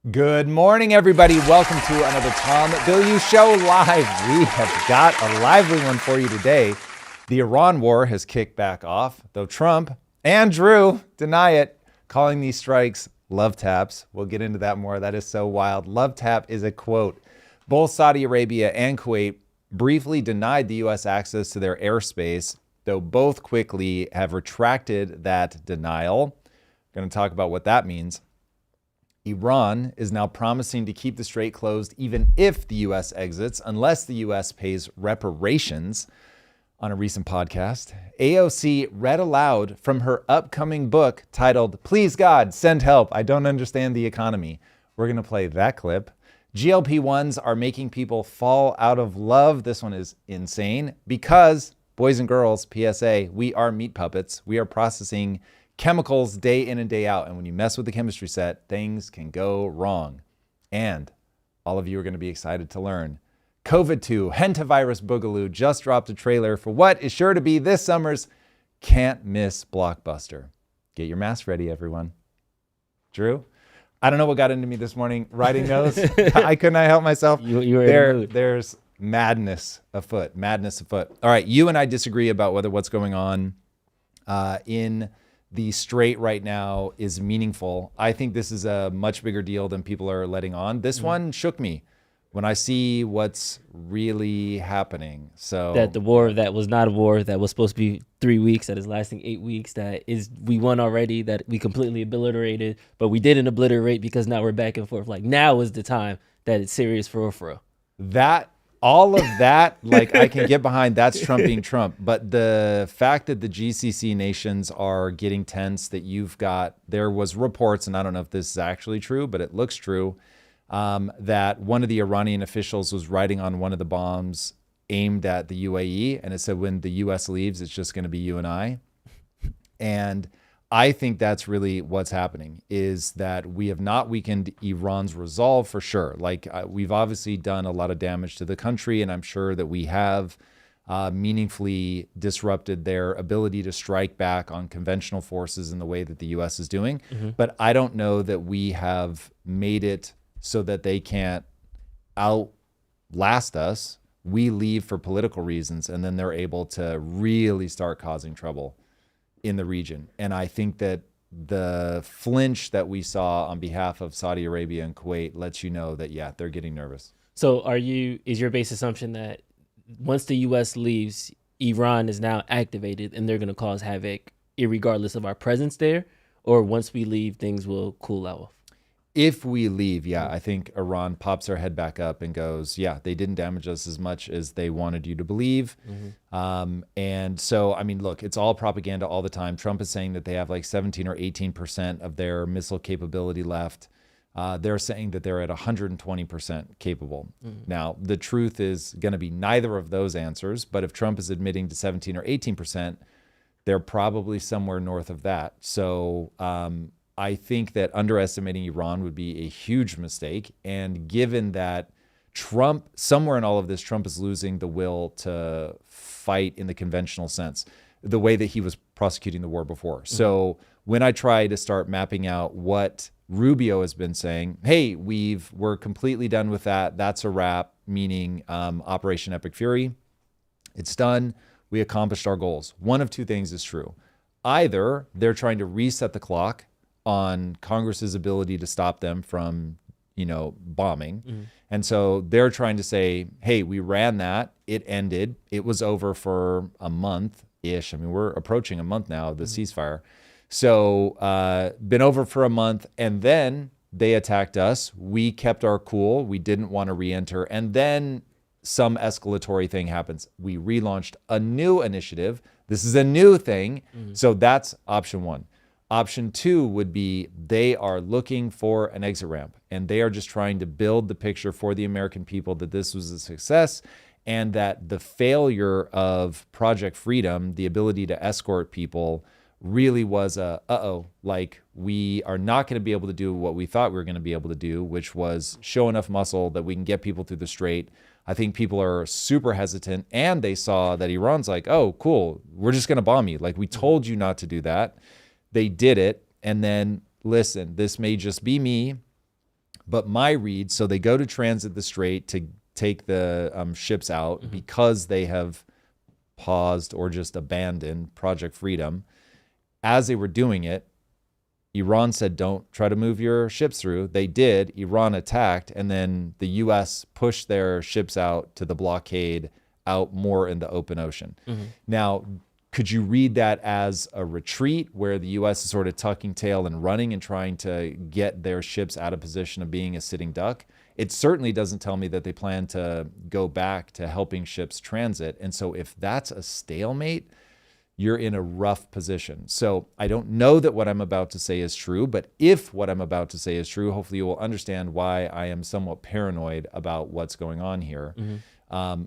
Good morning, everybody. Welcome to another Tom Bilyeu Show live. We have got a lively one for you today. The Iran war has kicked back off, though Trump and Drew deny it, calling these strikes love taps. We'll get into that more. That is so wild. Love tap is a quote. Both Saudi Arabia and Kuwait briefly denied the U.S. access to their airspace, though both quickly have retracted that denial. Going to talk about what that means. Iran is now promising to keep the strait closed even if the U.S. exits, unless the U.S. pays reparations. On a recent podcast, AOC read aloud from her upcoming book titled, "Please God, Send Help. I Don't Understand the Economy." We're going to play that clip. GLP-1s are making people fall out of love. This one is insane because, boys and girls, PSA, we are meat puppets. We are processing chemicals day in and day out. And when you mess with the chemistry set, things can go wrong. And all of you are going to be excited to learn. COVID-2 Hantavirus Boogaloo just dropped a trailer for what is sure to be this summer's can't miss blockbuster. Get your mask ready, everyone. Drew, I don't know what got into me this morning writing those. I could not help myself. You were in the mood. There's madness afoot. All right, you and I disagree about whether what's going on in the strait right now is meaningful. I think this is a much bigger deal than people are letting on. This one shook me when I see what's really happening. So that the war that was not a war, that was supposed to be 3 weeks, that is lasting 8 weeks, that is we won already, that we completely obliterated, but we didn't obliterate because now we're back and forth. Like now is the time that it's serious for real. That all of that, like I can get behind. That's Trump being Trump. But the fact that the GCC nations are getting tense, that there was reports, and I don't know if this is actually true, but it looks true, that one of the Iranian officials was writing on one of the bombs aimed at the UAE, and it said, when the US leaves, it's just going to be you and I. And I think that's really what's happening, is that we have not weakened Iran's resolve for sure. Like we've obviously done a lot of damage to the country, and I'm sure that we have meaningfully disrupted their ability to strike back on conventional forces in the way that the US is doing. Mm-hmm. But I don't know that we have made it so that they can't outlast us. We leave for political reasons, and then they're able to really start causing trouble in the region. And I think that the flinch that we saw on behalf of Saudi Arabia and Kuwait lets you know that, yeah, they're getting nervous. So is your base assumption that once the US leaves, Iran is now activated and they're going to cause havoc irregardless of our presence there? Or once we leave, things will cool off? If we leave, yeah, I think Iran pops their head back up and goes, yeah, they didn't damage us as much as they wanted you to believe. Mm-hmm. And so, I mean, look, it's all propaganda all the time. Trump is saying that they have like 17 or 18% of their missile capability left. They're saying that they're at 120% capable. Mm-hmm. Now, the truth is going to be neither of those answers. But if Trump is admitting to 17 or 18%, they're probably somewhere north of that. So, I think that underestimating Iran would be a huge mistake. And given that Trump, somewhere in all of this, Trump is losing the will to fight in the conventional sense, the way that he was prosecuting the war before. Mm-hmm. So when I try to start mapping out what Rubio has been saying, hey, we're completely done with that. That's a wrap, meaning Operation Epic Fury. It's done. We accomplished our goals. One of two things is true. Either they're trying to reset the clock on Congress's ability to stop them from, bombing. Mm-hmm. And so they're trying to say, hey, we ran that. It ended. It was over for a month-ish. I mean, we're approaching a month now of the ceasefire. So been over for a month. And then they attacked us. We kept our cool. We didn't want to re-enter. And then some escalatory thing happens. We relaunched a new initiative. This is a new thing. Mm-hmm. So that's option one. Option two would be they are looking for an exit ramp, and they are just trying to build the picture for the American people that this was a success, and that the failure of Project Freedom, the ability to escort people, really was like we are not going to be able to do what we thought we were going to be able to do, which was show enough muscle that we can get people through the strait. I think people are super hesitant, and they saw that Iran's like, oh, cool, we're just going to bomb you. Like, we told you not to do that. They did it. And then, listen, this may just be me, But my read, so they go to transit the strait to take the ships out because they have paused or just abandoned Project Freedom. As they were doing it, Iran said, don't try to move your ships through. They did. Iran attacked, and then the U.S. pushed their ships out to the blockade out more in the open ocean. Now, could you read that as a retreat where the U.S. is sort of tucking tail and running and trying to get their ships out of position of being a sitting duck? It certainly doesn't tell me that they plan to go back to helping ships transit. And so if that's a stalemate, you're in a rough position. So I don't know that what I'm about to say is true, but if what I'm about to say is true, hopefully you will understand why I am somewhat paranoid about what's going on here.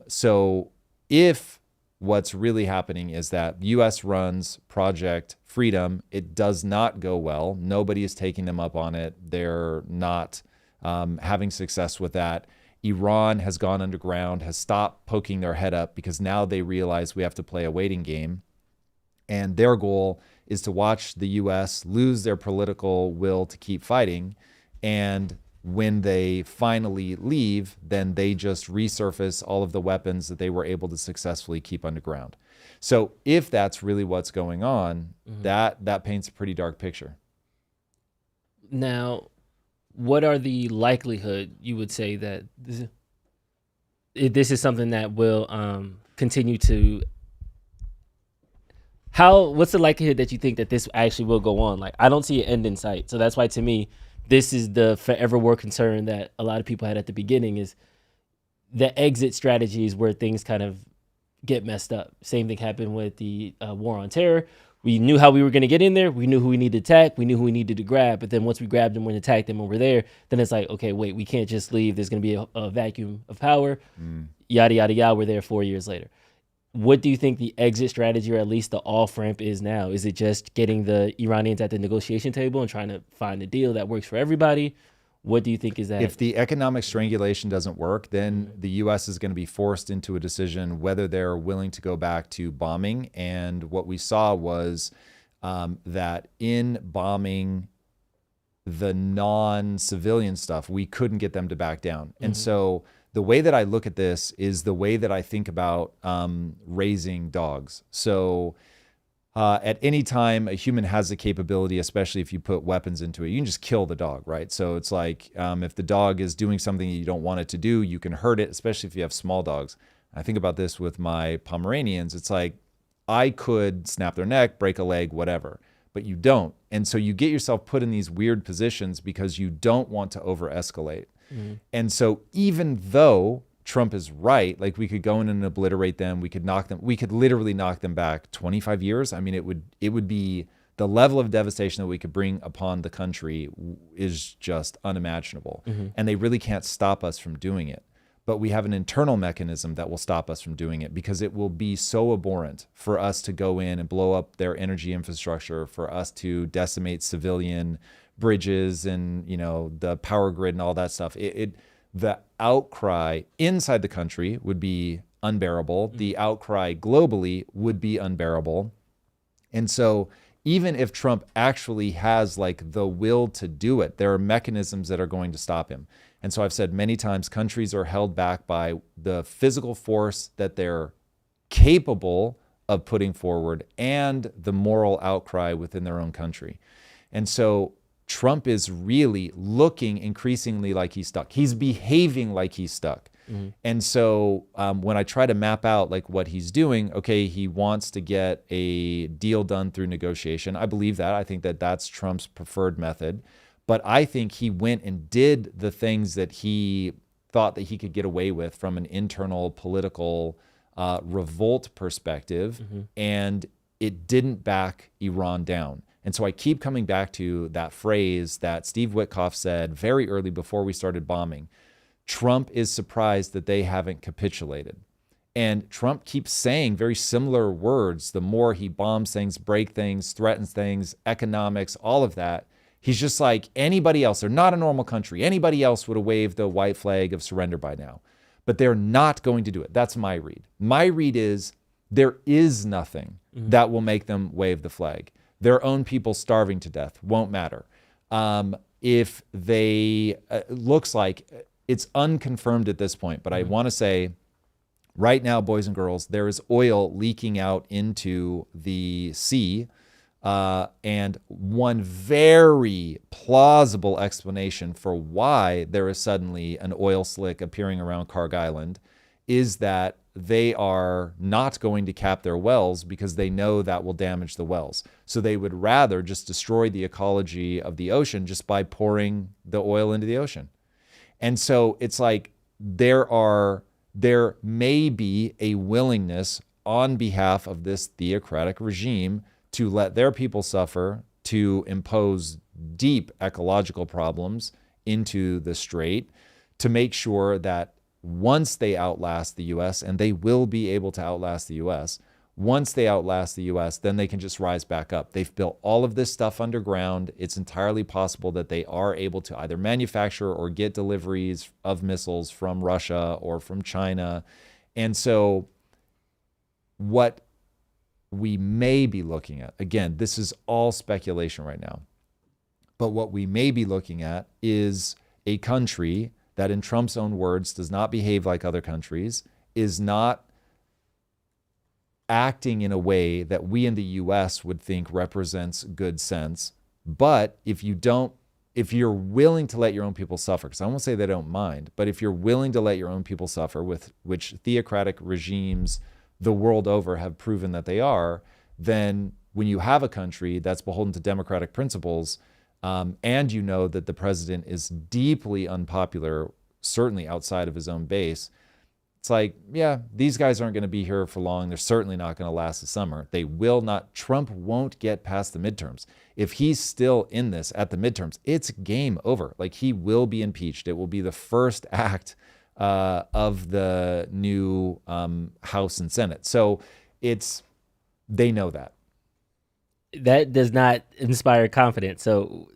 So if what's really happening is that U.S. runs Project Freedom, it does not go well. Nobody is taking them up on it. They're not having success with that. Iran has gone underground, has stopped poking their head up because now they realize we have to play a waiting game. And their goal is to watch the U.S. lose their political will to keep fighting. And when they finally leave, then they just resurface all of the weapons that they were able to successfully keep underground. So if that's really what's going on, that paints a pretty dark picture. Now, what are the likelihood you would say that this is something that will continue to... What's the likelihood that you think that this actually will go on? Like, I don't see an end in sight. So that's why, to me, this is the forever war concern that a lot of people had at the beginning, is the exit strategies where things kind of get messed up. Same thing happened with the war on terror. We knew how we were going to get in there. We knew who we needed to attack. We knew who we needed to grab. But then once we grabbed them and attacked them over there, then it's like, okay, wait, we can't just leave. There's going to be a vacuum of power. Yada, yada, yada. We're there 4 years later. What do you think the exit strategy, or at least the off-ramp, is now? Is it just getting the Iranians at the negotiation table and trying to find a deal that works for everybody? What do you think is that? If the economic strangulation doesn't work, then the U.S. is going to be forced into a decision whether they're willing to go back to bombing. And what we saw was that in bombing the non-civilian stuff, we couldn't get them to back down. And so the way that I look at this is the way that I think about raising dogs. So at any time a human has the capability, especially if you put weapons into it, you can just kill the dog, right? So it's like if the dog is doing something that you don't want it to do, you can hurt it, especially if you have small dogs. I think about this with my Pomeranians. It's like I could snap their neck, break a leg, whatever, but you don't. And so you get yourself put in these weird positions because you don't want to over-escalate. And so even though Trump is right, like we could go in and obliterate them, we could literally knock them back 25 years. I mean, it would be the level of devastation that we could bring upon the country is just unimaginable. And they really can't stop us from doing it. But we have an internal mechanism that will stop us from doing it, because it will be so abhorrent for us to go in and blow up their energy infrastructure, for us to decimate civilian bridges and, you know, the power grid and all that stuff. The outcry inside the country would be unbearable. The outcry globally would be unbearable. And so even if Trump actually has like the will to do it, there are mechanisms that are going to stop him. And so I've said many times, countries are held back by the physical force that they're capable of putting forward and the moral outcry within their own country. And so Trump is really looking increasingly like he's stuck. He's behaving like he's stuck. And so when I try to map out like what he's doing, okay, he wants to get a deal done through negotiation. I believe that. I think that that's Trump's preferred method. But I think he went and did the things that he thought that he could get away with from an internal political revolt perspective, and it didn't back Iran down. And so I keep coming back to that phrase that Steve Witkoff said very early before we started bombing. Trump is surprised that they haven't capitulated. And Trump keeps saying very similar words. The more he bombs things, break things, threatens things, economics, all of that. He's just like anybody else. They're not a normal country. Anybody else would have waved the white flag of surrender by now. But they're not going to do it. That's my read. My read is there is nothing that will make them wave the flag. Their own people starving to death won't matter. if they, looks like it's unconfirmed at this point, but I want to say right now, boys and girls, there is oil leaking out into the sea. And one very plausible explanation for why there is suddenly an oil slick appearing around Karg Island is that they are not going to cap their wells because they know that will damage the wells. So they would rather just destroy the ecology of the ocean just by pouring the oil into the ocean. And so it's like there may be a willingness on behalf of this theocratic regime to let their people suffer, to impose deep ecological problems into the strait, to make sure that once they outlast the US, and they will be able to outlast the US, once they outlast the US, then they can just rise back up. They've built all of this stuff underground. It's entirely possible that they are able to either manufacture or get deliveries of missiles from Russia or from China. And so what we may be looking at, again, this is all speculation right now, but what we may be looking at is a country that, in Trump's own words, does not behave like other countries, is not acting in a way that we in the US would think represents good sense. But if you're willing to let your own people suffer, because I won't say they don't mind, but if you're willing to let your own people suffer, with which theocratic regimes the world over have proven that they are, then when you have a country that's beholden to democratic principles, and you know that the president is deeply unpopular, certainly outside of his own base, it's like, yeah, these guys aren't going to be here for long. They're certainly not going to last the summer. They will not. Trump won't get past the midterms. If he's still in this at the midterms, it's game over. Like, he will be impeached. It will be the first act of the new House and Senate. So they know that. That does not inspire confidence. So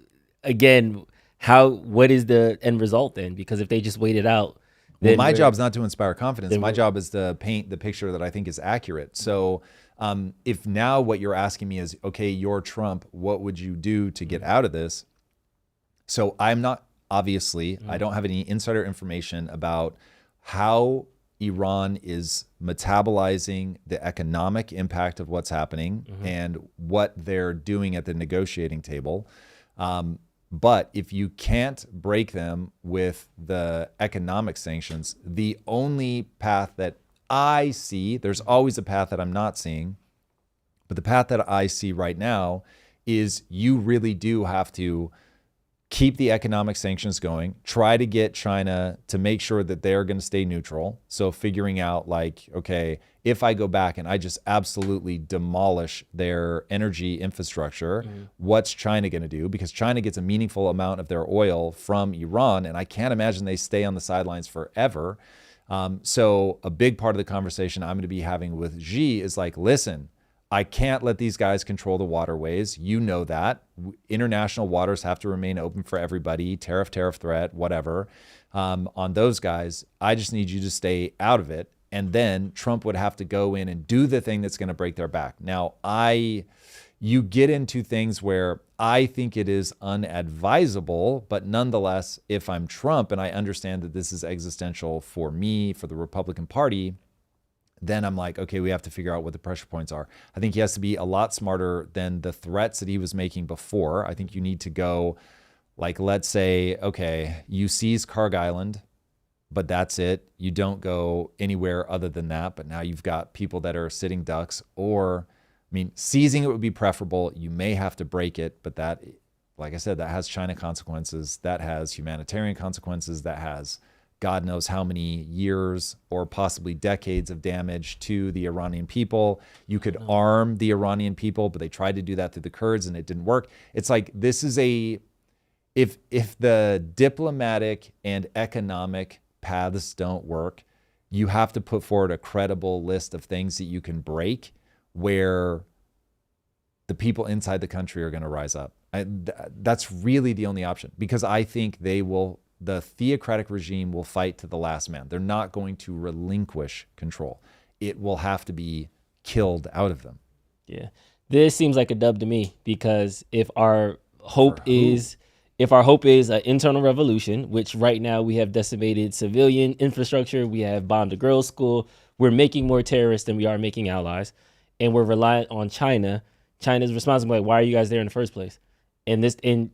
again, what is the end result then? Because if they just wait it out, well, my job is not to inspire confidence. My job is to paint the picture that I think is accurate. So if now what you're asking me is, okay, you're Trump, what would you do to get out of this? So I'm not, obviously, I don't have any insider information about how Iran is metabolizing the economic impact of what's happening and what they're doing at the negotiating table. But if you can't break them with the economic sanctions, the only path that I see, there's always a path that I'm not seeing, but the path that I see right now is you really do have to keep the economic sanctions going, try to get China to make sure that they're going to stay neutral. So figuring out, like, okay, if I go back and I just absolutely demolish their energy infrastructure, what's China going to do? Because China gets a meaningful amount of their oil from Iran, and I can't imagine they stay on the sidelines forever. So a big part of the conversation I'm going to be having with Xi is like, listen, I can't let these guys control the waterways. You know that. International waters have to remain open for everybody, tariff threat, whatever. On those guys, I just need you to stay out of it. And then Trump would have to go in and do the thing that's going to break their back. Now, you get into things where I think it is unadvisable, but nonetheless, if I'm Trump and I understand that this is existential for me, for the Republican Party, then I'm like, okay, we have to figure out what the pressure points are. I think he has to be a lot smarter than the threats that he was making before. I think you need to go, like, let's say, okay, you seize Karg Island, but that's it. You don't go anywhere other than that. But now you've got people that are sitting ducks, or, I mean, seizing it would be preferable. You may have to break it, but that, like I said, that has China consequences. That has humanitarian consequences. That has God knows how many years or possibly decades of damage to the Iranian people. You could arm the Iranian people, but they tried to do that through the Kurds and it didn't work. It's like, this is if the diplomatic and economic paths don't work, you have to put forward a credible list of things that you can break where the people inside the country are going to rise up. That's really the only option, because I think the theocratic regime will fight to the last man. They're not going to relinquish control. It will have to be killed out of them. Yeah. This seems like a dub to me, because if our hope is if our hope is an internal revolution, which right now we have decimated civilian infrastructure, we have bombed a girls' school, we're making more terrorists than we are making allies, and we're reliant on China. China's responsible. Like, why are you guys there in the first place? And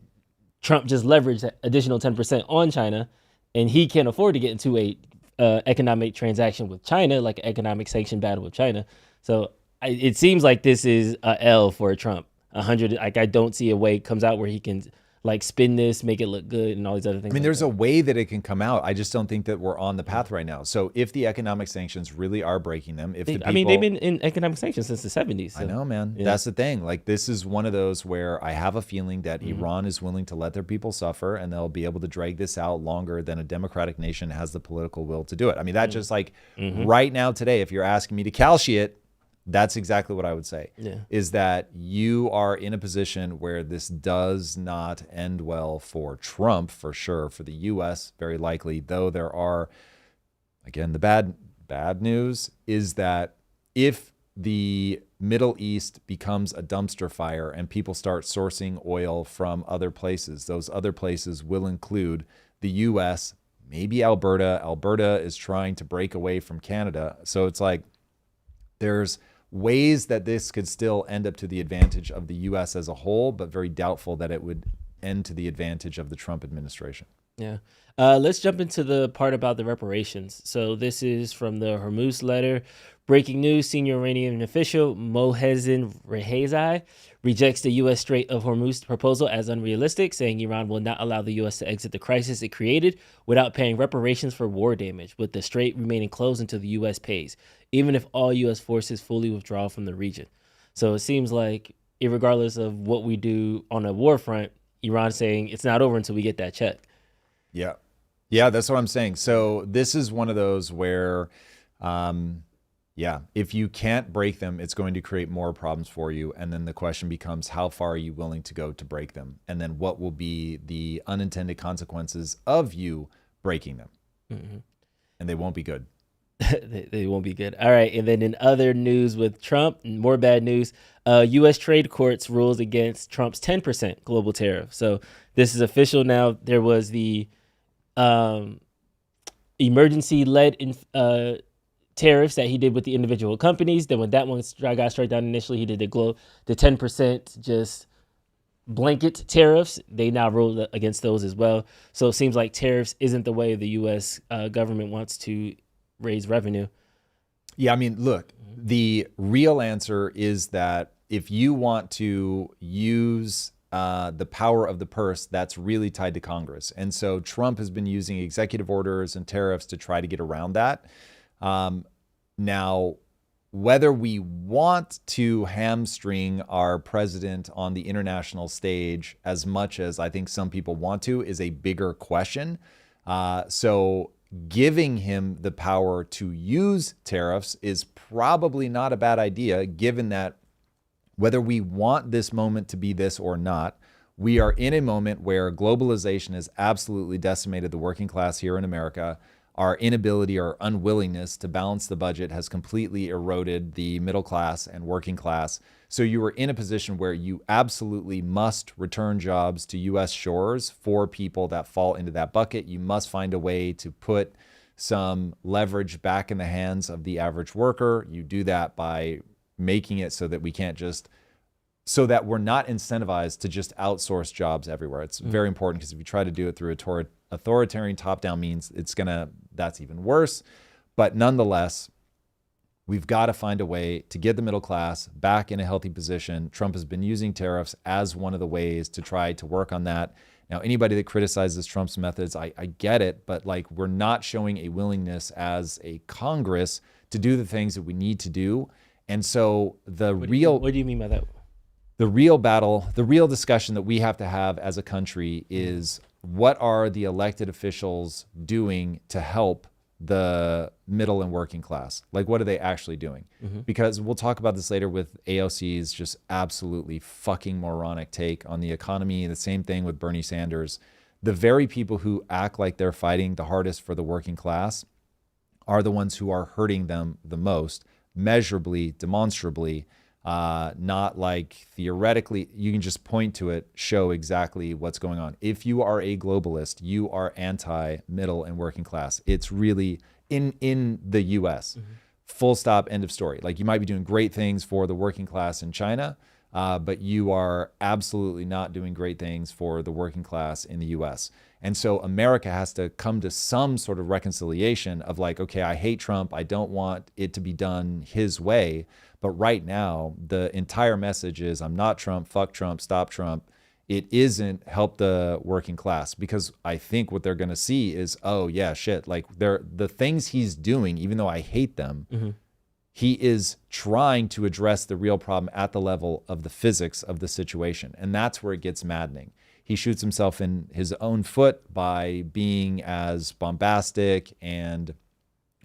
Trump just leveraged that additional 10% on China, and he can't afford to get into a economic transaction with China, like an economic sanction battle with China. So it seems like this is a L for Trump. 100. Like, I don't see a way it comes out where he can like spin this, make it look good, and all these other things. I mean, like there's that. a way that it can come out. I just don't think that we're on the path right now. So if the economic sanctions really are breaking them, if the people, I mean, they've been in economic sanctions since the 70s. So. I know, man. Yeah. That's the thing. Like, this is one of those where I have a feeling that Iran is willing to let their people suffer, and they'll be able to drag this out longer than a democratic nation has the political will to do it. I mean, that just like right now today, if you're asking me to calci it, that's exactly what I would say, is that you are in a position where this does not end well for Trump, for sure, for the U.S., very likely, though there are, again, the bad news is that if the Middle East becomes a dumpster fire and people start sourcing oil from other places, those other places will include the U.S., maybe Alberta. Alberta is trying to break away from Canada. So it's like there's ways that this could still end up to the advantage of the U.S. as a whole, but very doubtful that it would end to the advantage of the Trump administration. Yeah. Let's jump into the part about the reparations. So this is from the Hormuz letter. Breaking news, senior Iranian official Mohsen Rezaei rejects the U.S. Strait of Hormuz proposal as unrealistic, saying Iran will not allow the U.S. to exit the crisis it created without paying reparations for war damage, with the strait remaining closed until the U.S. pays, even if all U.S. forces fully withdraw from the region. So it seems like, regardless of what we do on a war front, Iran's saying it's not over until we get that check. Yeah. Yeah, that's what I'm saying. So this is one of those where, if you can't break them, it's going to create more problems for you. And then the question becomes, how far are you willing to go to break them? And then what will be the unintended consequences of you breaking them? And they won't be good. They won't be good. All right. And then in other news with Trump, more bad news, U.S. trade courts rules against Trump's 10% global tariff. So this is official now. There was the emergency-led tariffs that he did with the individual companies. Then when that one got struck down initially, he did the 10% just blanket tariffs. They now ruled against those as well. So it seems like tariffs isn't the way the U.S. Government wants to raise revenue. Yeah, I mean, look, the real answer is that if you want to use the power of the purse, that's really tied to Congress. And so Trump has been using executive orders and tariffs to try to get around that. Now, whether we want to hamstring our president on the international stage as much as I think some people want to is a bigger question. So giving him the power to use tariffs is probably not a bad idea, given that whether we want this moment to be this or not, we are in a moment where globalization has absolutely decimated the working class here in America. Our inability or unwillingness to balance the budget has completely eroded the middle class and working class. So you are in a position where you absolutely must return jobs to U.S. shores for people that fall into that bucket. You must find a way to put some leverage back in the hands of the average worker. You do that by making it so that we can't just, so that we're not incentivized to just outsource jobs everywhere. It's very important, because if you try to do it through authoritarian top-down means, that's even worse. But nonetheless, we've got to find a way to get the middle class back in a healthy position. Trump has been using tariffs as one of the ways to try to work on that. Now, anybody that criticizes Trump's methods, I get it, but like, we're not showing a willingness as a Congress to do the things that we need to do. And so what do you mean by that? The real battle, the real discussion that we have to have as a country is, what are the elected officials doing to help the middle and working class? Like, what are they actually doing? Because we'll talk about this later with AOC's just absolutely fucking moronic take on the economy. The same thing with Bernie Sanders. The very people who act like they're fighting the hardest for the working class are the ones who are hurting them the most, measurably, demonstrably. not like theoretically. You can just point to it, show exactly what's going on. If you are a globalist, you are anti-middle and working class. It's really in the US. Full stop, end of story. Like, you might be doing great things for the working class in China, but you are absolutely not doing great things for the working class in the US. And so America has to come to some sort of reconciliation of like, okay, I hate Trump. I don't want it to be done his way. But right now, the entire message is, I'm not Trump, fuck Trump, stop Trump. It isn't help the working class, because I think what they're going to see is, oh yeah, shit. Like, the things he's doing, even though I hate them, he is trying to address the real problem at the level of the physics of the situation. And that's where it gets maddening. He shoots himself in his own foot by being as bombastic and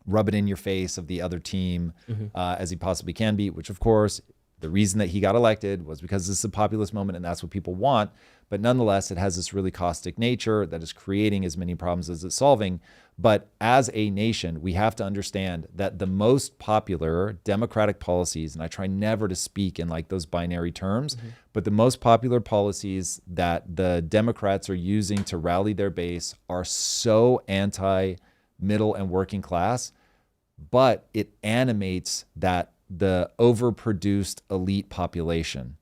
rub it in your face of the other team as he possibly can be, which of course, the reason that he got elected was because this is a populist moment and that's what people want. But nonetheless, it has this really caustic nature that is creating as many problems as it's solving. But as a nation, we have to understand that the most popular democratic policies, and I try never to speak in like those binary terms, but the most popular policies that the Democrats are using to rally their base are so anti-middle and working class, but it animates the overproduced elite population.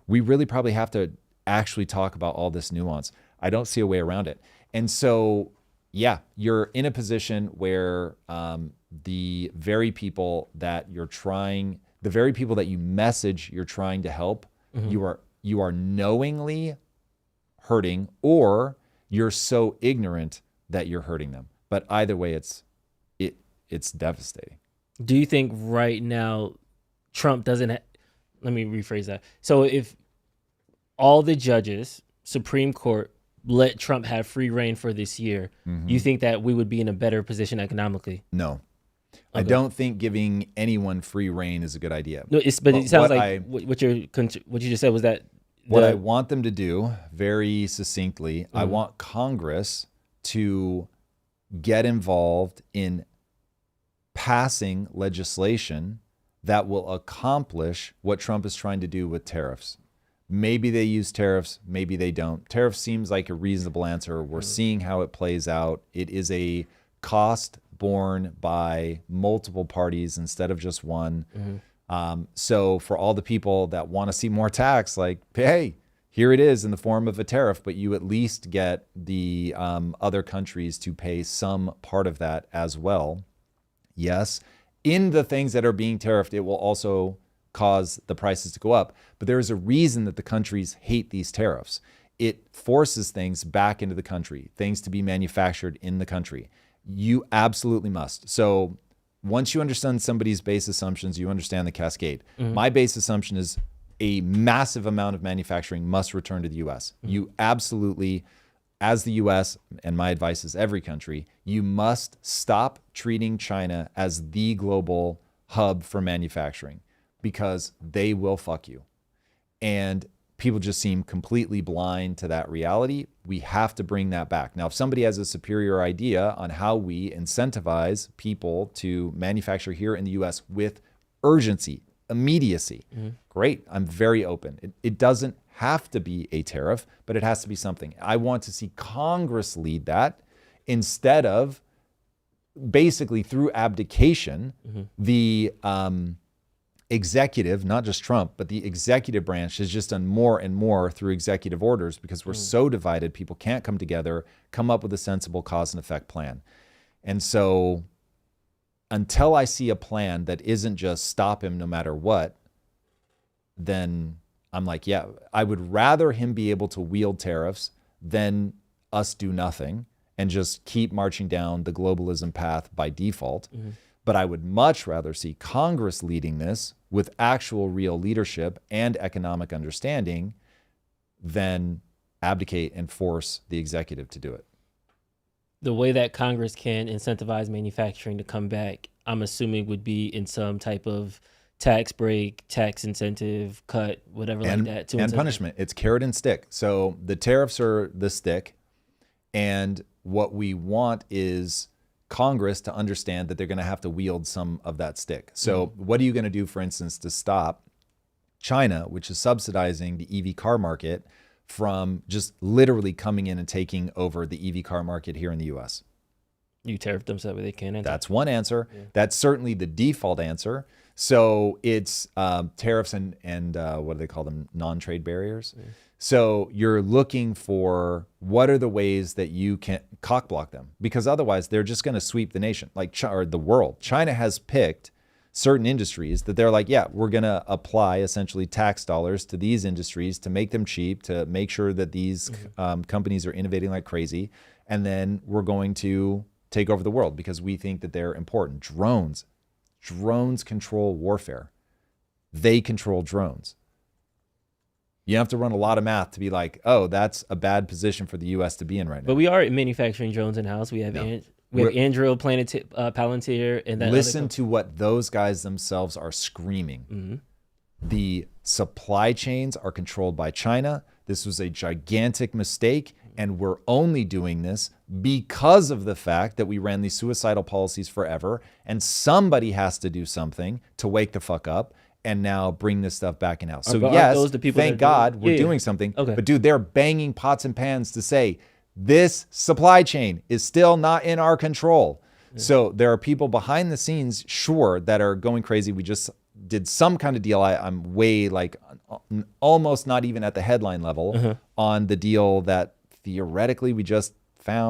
We really probably have to actually talk about all this nuance. I don't see a way around it. And so, yeah, you're in a position where the very people that you're trying, the very people that you message you're trying to help, you are knowingly hurting, or you're so ignorant that you're hurting them. But either way, it's devastating. Do you think right now Trump doesn't let me rephrase that. So if all the judges, Supreme Court, let Trump have free reign for this year, you think that we would be in a better position economically? No. Okay. I don't think giving anyone free reign is a good idea. No, but it sounds like what you just said was that what I want them to do, very succinctly, I want Congress to get involved in passing legislation that will accomplish what Trump is trying to do with tariffs. Maybe they use tariffs, maybe they don't. Tariffs seems like a reasonable answer. We're seeing how it plays out. It is a cost borne by multiple parties instead of just one. So for all the people that want to see more tax, like, hey, here it is in the form of a tariff, but you at least get the other countries to pay some part of that as well. Yes, in the things that are being tariffed, it will also cause the prices to go up. But there is a reason that the countries hate these tariffs. It forces things back into the country, things to be manufactured in the country. You absolutely must. So once you understand somebody's base assumptions, you understand the cascade. My base assumption is a massive amount of manufacturing must return to the US. You absolutely, as the US, and my advice is every country, you must stop treating China as the global hub for manufacturing, because they will fuck you. And people just seem completely blind to that reality. We have to bring that back. Now, if somebody has a superior idea on how we incentivize people to manufacture here in the US with urgency, immediacy, great. I'm very open. It doesn't have to be a tariff, but it has to be something. I want to see Congress lead that instead of basically through abdication, the executive, not just Trump, but the executive branch has just done more and more through executive orders, because we're so divided, people can't come together, come up with a sensible cause and effect plan. And so until I see a plan that isn't just stop him no matter what, then I'm like, yeah, I would rather him be able to wield tariffs than us do nothing and just keep marching down the globalism path by default. But I would much rather see Congress leading this with actual real leadership and economic understanding than abdicate and force the executive to do it. The way that Congress can incentivize manufacturing to come back, I'm assuming, would be in some type of tax break, tax incentive, cut, whatever like that. And punishment. It's carrot and stick. So the tariffs are the stick. And what we want is Congress to understand that they're going to have to wield some of that stick. So what are you going to do, for instance, to stop China, which is subsidizing the EV car market, from just literally coming in and taking over the EV car market here in the US? You tariff them so that way they can enter. That's one answer. Yeah. That's certainly the default answer. So it's tariffs and what do they call them? Non-trade barriers. Yeah. So you're looking for what are the ways that you can cockblock them, because otherwise they're just going to sweep the nation, or the world. China has picked certain industries that they're like, yeah, we're going to apply essentially tax dollars to these industries to make them cheap, to make sure that these companies are innovating like crazy. And then we're going to take over the world because we think that they're important. Drones control warfare. They control drones. You have to run a lot of math to be like, oh, that's a bad position for the U.S. to be in right now. But we are manufacturing drones in-house. We have Anduril, Palantir, and that. Listen to what those guys themselves are screaming. The supply chains are controlled by China. This was a gigantic mistake, and we're only doing this because of the fact that we ran these suicidal policies forever, and somebody has to do something to wake the fuck up and now bring this stuff back in-house. So yes, thank God we're doing something. Okay. But dude, they're banging pots and pans to say, this supply chain is still not in our control. Yeah. So there are people behind the scenes, sure, that are going crazy. We just did some kind of deal. I'm way almost not even at the headline level on the deal that theoretically we just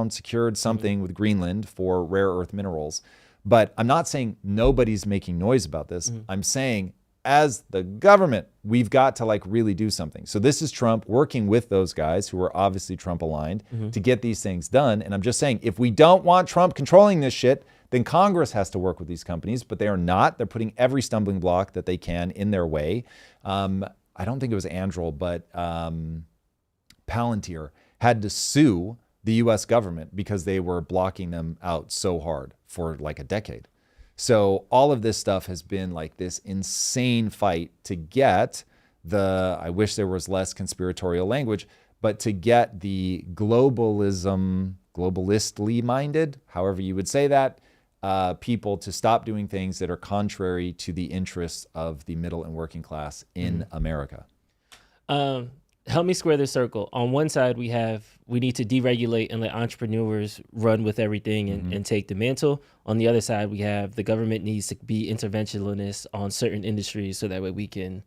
secured something with Greenland for rare earth minerals. But I'm not saying nobody's making noise about this. I'm saying as the government, we've got to really do something. So this is Trump working with those guys who are obviously Trump aligned to get these things done. And I'm just saying, if we don't want Trump controlling this shit, then Congress has to work with these companies, but they are not. They're putting every stumbling block that they can in their way. I don't think it was Anduril, but Palantir had to sue the US government because they were blocking them out so hard for a decade. So all of this stuff has been this insane fight to get I wish there was less conspiratorial language, but to get the globalistly minded, however you would say that, people to stop doing things that are contrary to the interests of the middle and working class in America. Help me square this circle. On one side, we need to deregulate and let entrepreneurs run with everything and take the mantle. On the other side, we have the government needs to be interventionist on certain industries so that way we can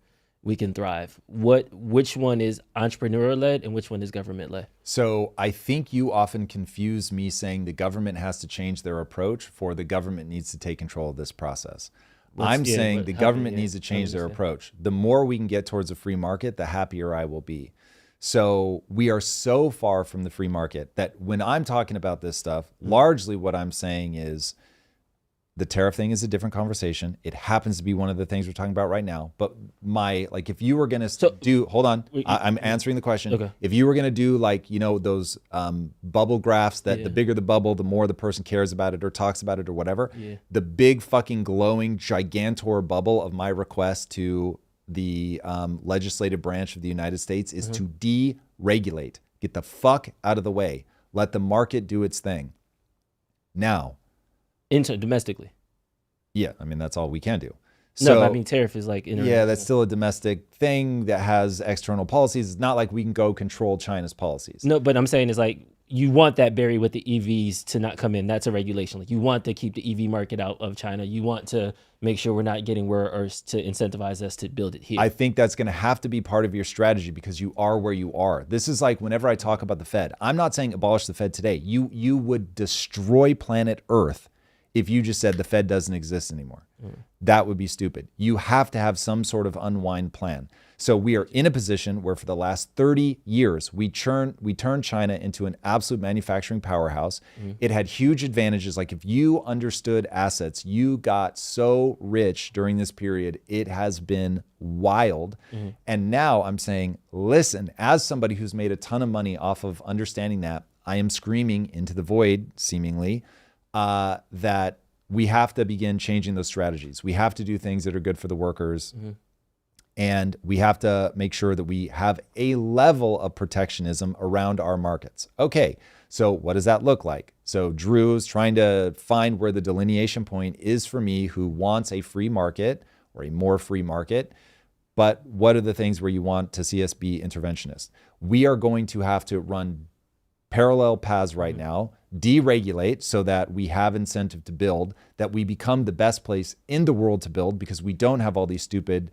thrive. Which one is entrepreneur led and which one is government led? So I think you often confuse me saying the government has to change their approach for the government needs to take control of this process. I'm saying the government needs to change their approach. The more we can get towards a free market, the happier I will be. So we are so far from the free market that when I'm talking about this stuff, largely what I'm saying is the tariff thing is a different conversation. It happens to be one of the things we're talking about right now. But if you were going to hold on, I'm answering the question. Okay. If you were going to do those bubble graphs that the bigger the bubble, the more the person cares about it or talks about it or whatever, the big fucking glowing gigantor bubble of my request to the legislative branch of the United States is to deregulate. Get the fuck out of the way. Let the market do its thing. Now, domestically. Yeah, I mean, that's all we can do. So, no, but I mean, tariff is yeah, that's still a domestic thing that has external policies. It's not like we can go control China's policies. No, but I'm saying is you want that barrier with the EVs to not come in. That's a regulation. You want to keep the EV market out of China. You want to make sure we're not getting rare earths to incentivize us to build it here. I think that's going to have to be part of your strategy because you are where you are. This is whenever I talk about the Fed, I'm not saying abolish the Fed today. You would destroy planet Earth if you just said the Fed doesn't exist anymore. That would be stupid. You have to have some sort of unwind plan. So we are in a position where for the last 30 years, we turned China into an absolute manufacturing powerhouse. It had huge advantages. If you understood assets, you got so rich during this period. It has been wild. And now I'm saying, listen, as somebody who's made a ton of money off of understanding that, I am screaming into the void, seemingly, that we have to begin changing those strategies. We have to do things that are good for the workers. And we have to make sure that we have a level of protectionism around our markets. Okay, So what does that look like? So Drew's trying to find where the delineation point is for me who wants a free market or a more free market. But what are the things where you want to see us be interventionist? We are going to have to run parallel paths right now, deregulate so that we have incentive to build, that we become the best place in the world to build because we don't have all these stupid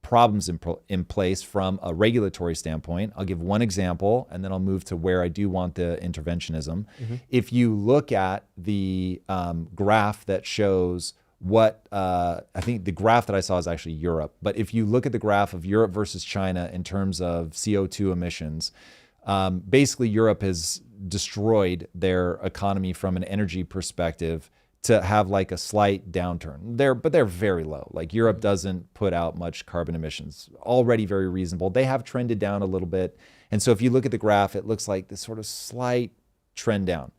problems in place from a regulatory standpoint. I'll give one example and then I'll move to where I do want the interventionism. If you look at the graph that shows what, I think the graph that I saw is actually Europe, but if you look at the graph of Europe versus China in terms of CO2 emissions, basically Europe has destroyed their economy from an energy perspective to have like a slight downturn. But they're very low. Like Europe doesn't put out much carbon emissions, already very reasonable. They have trended down a little bit. And so if you look at the graph, it looks like this sort of slight trend down.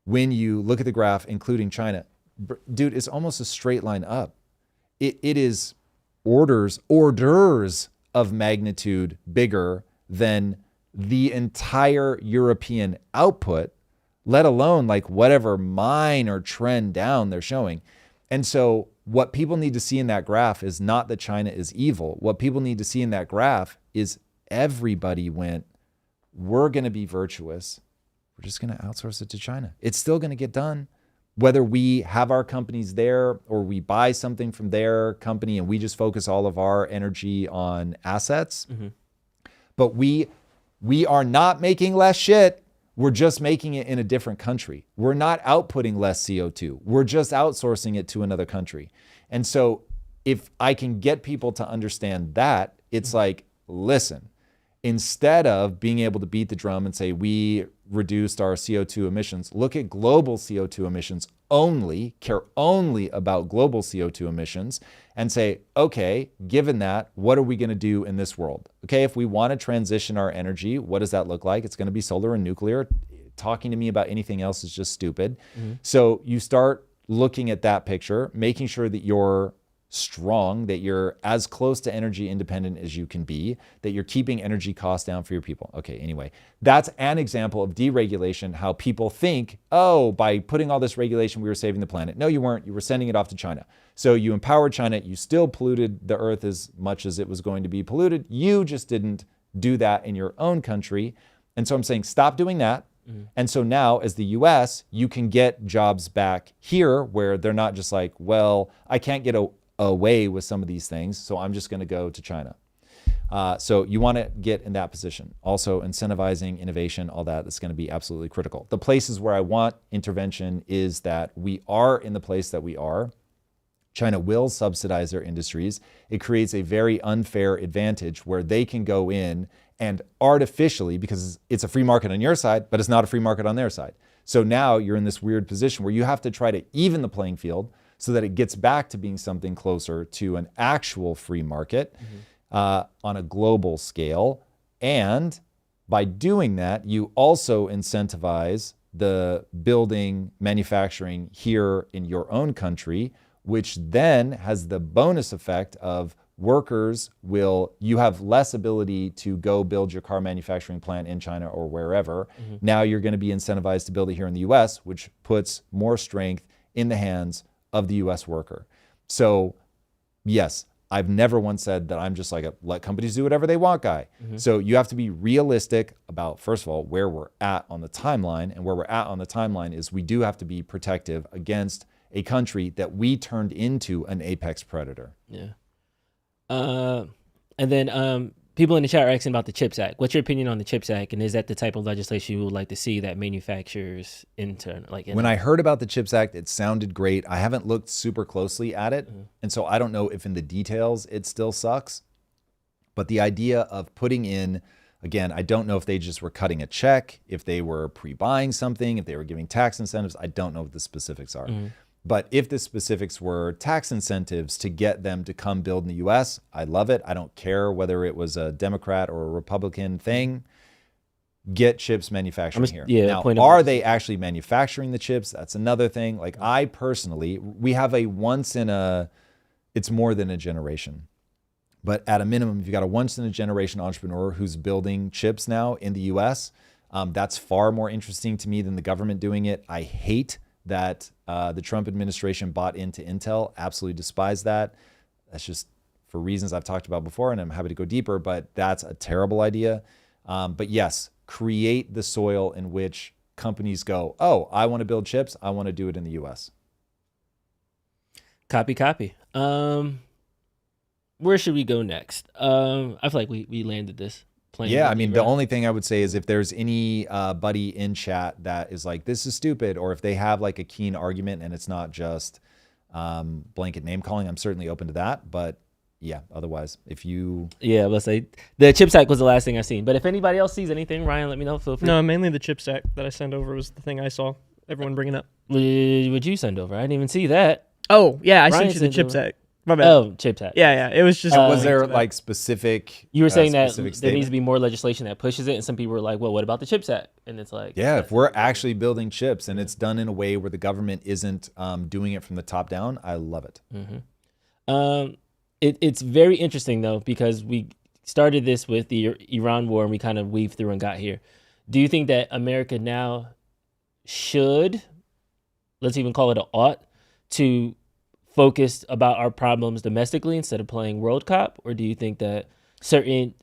When you look at the graph, including China, dude, it's almost a straight line up. It is orders of magnitude bigger than the entire European output, let alone like whatever minor trend down they're showing. And so what people need to see in that graph is not that China is evil. What people need to see in that graph is everybody went, we're going to be virtuous. We're just going to outsource it to China. It's still going to get done. Whether we have our companies there or we buy something from their company and we just focus all of our energy on assets. But we are not making less shit. We're just making it in a different country. We're not outputting less CO2. We're just outsourcing it to another country. And so if I can get people to understand that, it's like, listen, instead of being able to beat the drum and say we reduced our CO2 emissions, look at global CO2 emissions only, care only about global CO2 emissions and say, okay, given that, what are we going to do in this world? Okay, if we want to transition our energy, what does that look like? It's going to be solar and nuclear. Talking to me about anything else is just stupid. So you start looking at that picture, making sure that you're strong, that you're as close to energy independent as you can be, that you're keeping energy costs down for your people. Okay, anyway, that's an example of deregulation, how people think, oh, by putting all this regulation, we were saving the planet. No, you weren't. You were sending it off to China. So you empowered China. You still polluted the earth as much as it was going to be polluted. You just didn't do that in your own country. And so I'm saying, stop doing that. And so now as the US, you can get jobs back here where they're not just like, well, I can't get away with some of these things, so I'm just going to go to China. So you want to get in that position. Also, incentivizing innovation, all that's going to be absolutely critical. The places where I want intervention is that we are in the place that we are. China will subsidize their industries. It creates a very unfair advantage where they can go in and artificially, because it's a free market on your side, but it's not a free market on their side. So now you're in this weird position where you have to try to even the playing field so that it gets back to being something closer to an actual free market on a global scale. And by doing that, you also incentivize the building manufacturing here in your own country, which then has the bonus effect of workers you have less ability to go build your car manufacturing plant in China or wherever. Now you're going to be incentivized to build it here in the US, which puts more strength in the hands of the US worker. So yes, I've never once said that I'm just like a let companies do whatever they want guy. So you have to be realistic about, first of all, where we're at on the timeline. And where we're at on the timeline is we do have to be protective against a country that we turned into an apex predator. Yeah. And then people in the chat are asking about the CHIPS Act. What's your opinion on the CHIPS Act, and is that the type of legislation you would like to see that manufacturers When I heard about the CHIPS Act, it sounded great. I haven't looked super closely at it, and so I don't know if in the details it still sucks. But the idea of putting in, again, I don't know if they just were cutting a check, if they were pre-buying something, if they were giving tax incentives. I don't know what the specifics are. But if the specifics were tax incentives to get them to come build in the US, I love it. I don't care whether it was a Democrat or a Republican thing. Get chips manufacturing here. Now, are they actually manufacturing the chips? That's another thing. Like I personally, we have it's more than a generation. But at a minimum, if you've got a once in a generation entrepreneur who's building chips now in the US, That's far more interesting to me than the government doing it. I hate that the Trump administration bought into Intel. Absolutely despise that. That's just for reasons I've talked about before, and I'm happy to go deeper, but that's a terrible idea. But yes, create the soil in which companies go, oh, I want to build chips. I want to do it in the US. Copy. Where should we go next? I feel like we landed this. Yeah, I mean, the only thing I would say is if there's any buddy in chat that is like, this is stupid, or if they have like a keen argument and it's not just blanket name calling, I'm certainly open to that. But yeah, otherwise, if you... Yeah, let's say the chip stack was the last thing I seen. But if anybody else sees anything, Ryan, let me know. Feel free. No, mainly the chip stack that I sent over was the thing I saw everyone bringing up. Would you send over? I didn't even see that. Oh, yeah, I Ryan sent you the chip over. stack. My bad. Oh, chip stack. Yeah, it was just... was there like specific... You were saying that specific there needs to be more legislation that pushes it, and some people were like, well, what about the chips act? And it's like... Yeah, if we're actually building chips and it's done in a way where the government isn't doing it from the top down, I love it. Mm-hmm. It's very interesting, though, because we started this with the Iran war, and we kind of weaved through and got here. Do you think that America now should, let's even call it an ought, to focus about our problems domestically instead of playing World Cup? Or do you think that certain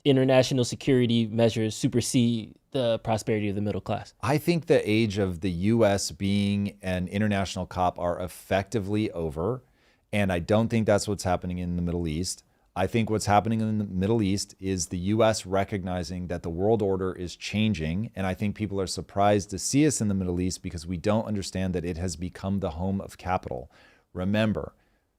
international security measures supersede the prosperity of the middle class? I think the age of the U.S. being an international cop are effectively over, and I don't think that's what's happening in the Middle East. I think what's happening in the Middle East is the U.S. recognizing that the world order is changing, and I think people are surprised to see us in the Middle East because we don't understand that it has become the home of capital. Remember,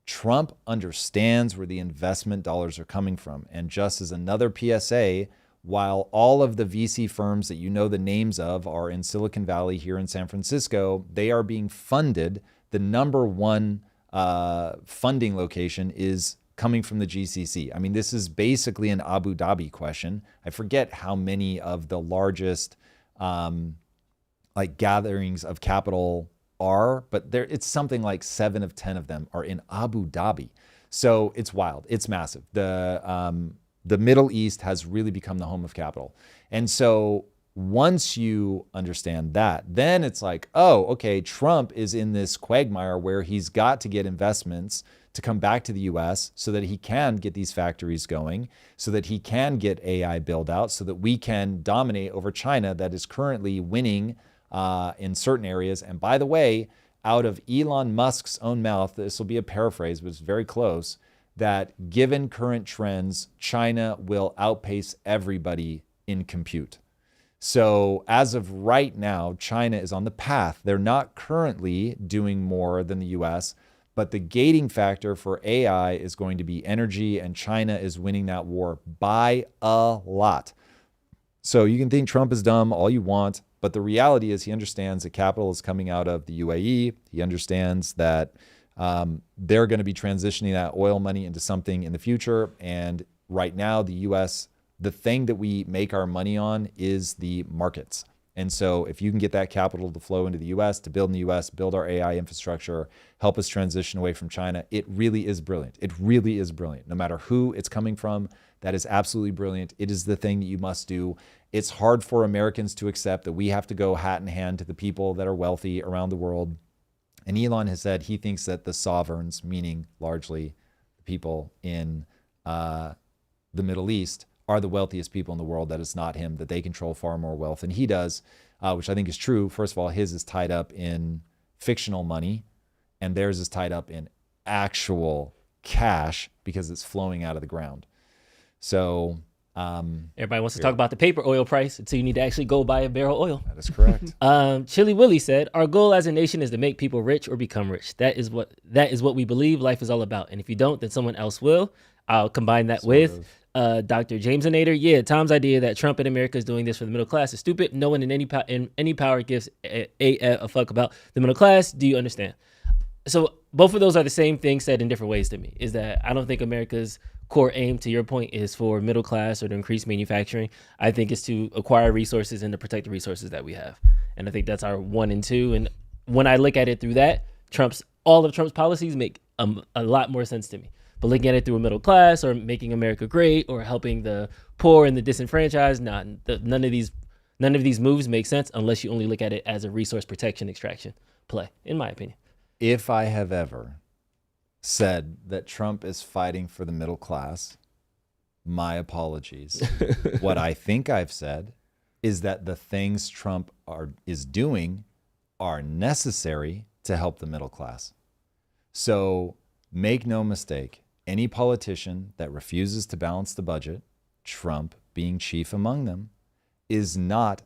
Trump understands where the investment dollars are coming from. And just as another PSA, while all of the VC firms that you know the names of are in Silicon Valley here in San Francisco, they are being funded. The number one funding location is coming from the GCC. I mean, this is basically an Abu Dhabi question. I forget how many of the largest gatherings of capital are, but it's something like 7 of 10 of them are in Abu Dhabi. So it's wild. It's massive. The Middle East has really become the home of capital. And so once you understand that, then it's like, oh, okay, Trump is in this quagmire where he's got to get investments to come back to the US so that he can get these factories going, so that he can get AI build out, so that we can dominate over China that is currently winning in certain areas. And by the way, out of Elon Musk's own mouth, this will be a paraphrase, but it's very close, that given current trends, China will outpace everybody in compute. So as of right now, China is on the path. They're not currently doing more than the US, but the gating factor for AI is going to be energy, and China is winning that war by a lot. So you can think Trump is dumb all you want, but the reality is he understands that capital is coming out of the UAE. He understands that they're going to be transitioning that oil money into something in the future. And right now, the US, the thing that we make our money on is the markets. And so if you can get that capital to flow into the US, to build in the US, build our AI infrastructure, help us transition away from China, it really is brilliant. It really is brilliant. No matter who it's coming from, that is absolutely brilliant. It is the thing that you must do. It's hard for Americans to accept that we have to go hat in hand to the people that are wealthy around the world. And Elon has said he thinks that the sovereigns, meaning largely the people in the Middle East, are the wealthiest people in the world, that it's not him, that they control far more wealth than he does, which I think is true. First of all, his is tied up in fictional money, and theirs is tied up in actual cash because it's flowing out of the ground. So everybody wants to talk about the paper oil price until you need to actually go buy a barrel of oil. That is correct. Chili Willie said, our goal as a nation is to make people rich or become rich. That is what we believe life is all about. And if you don't, then someone else will. I'll combine that with Dr. James Nader. Yeah, Tom's idea that Trump in America is doing this for the middle class is stupid. No one in any power gives a fuck about the middle class. Do you understand? So both of those are the same thing said in different ways to me, is that I don't think America's core aim, to your point, is for middle class or to increase manufacturing. I think it's to acquire resources and to protect the resources that we have. And I think that's our 1 and 2. And when I look at it through that, all of Trump's policies make a lot more sense to me. But looking at it through a middle class or making America great or helping the poor and the disenfranchised, none of these None of these moves make sense unless you only look at it as a resource protection extraction play, in my opinion. If I have ever said that Trump is fighting for the middle class, my apologies. What I think I've said is that the things Trump is doing are necessary to help the middle class. So make no mistake, any politician that refuses to balance the budget, Trump being chief among them, is not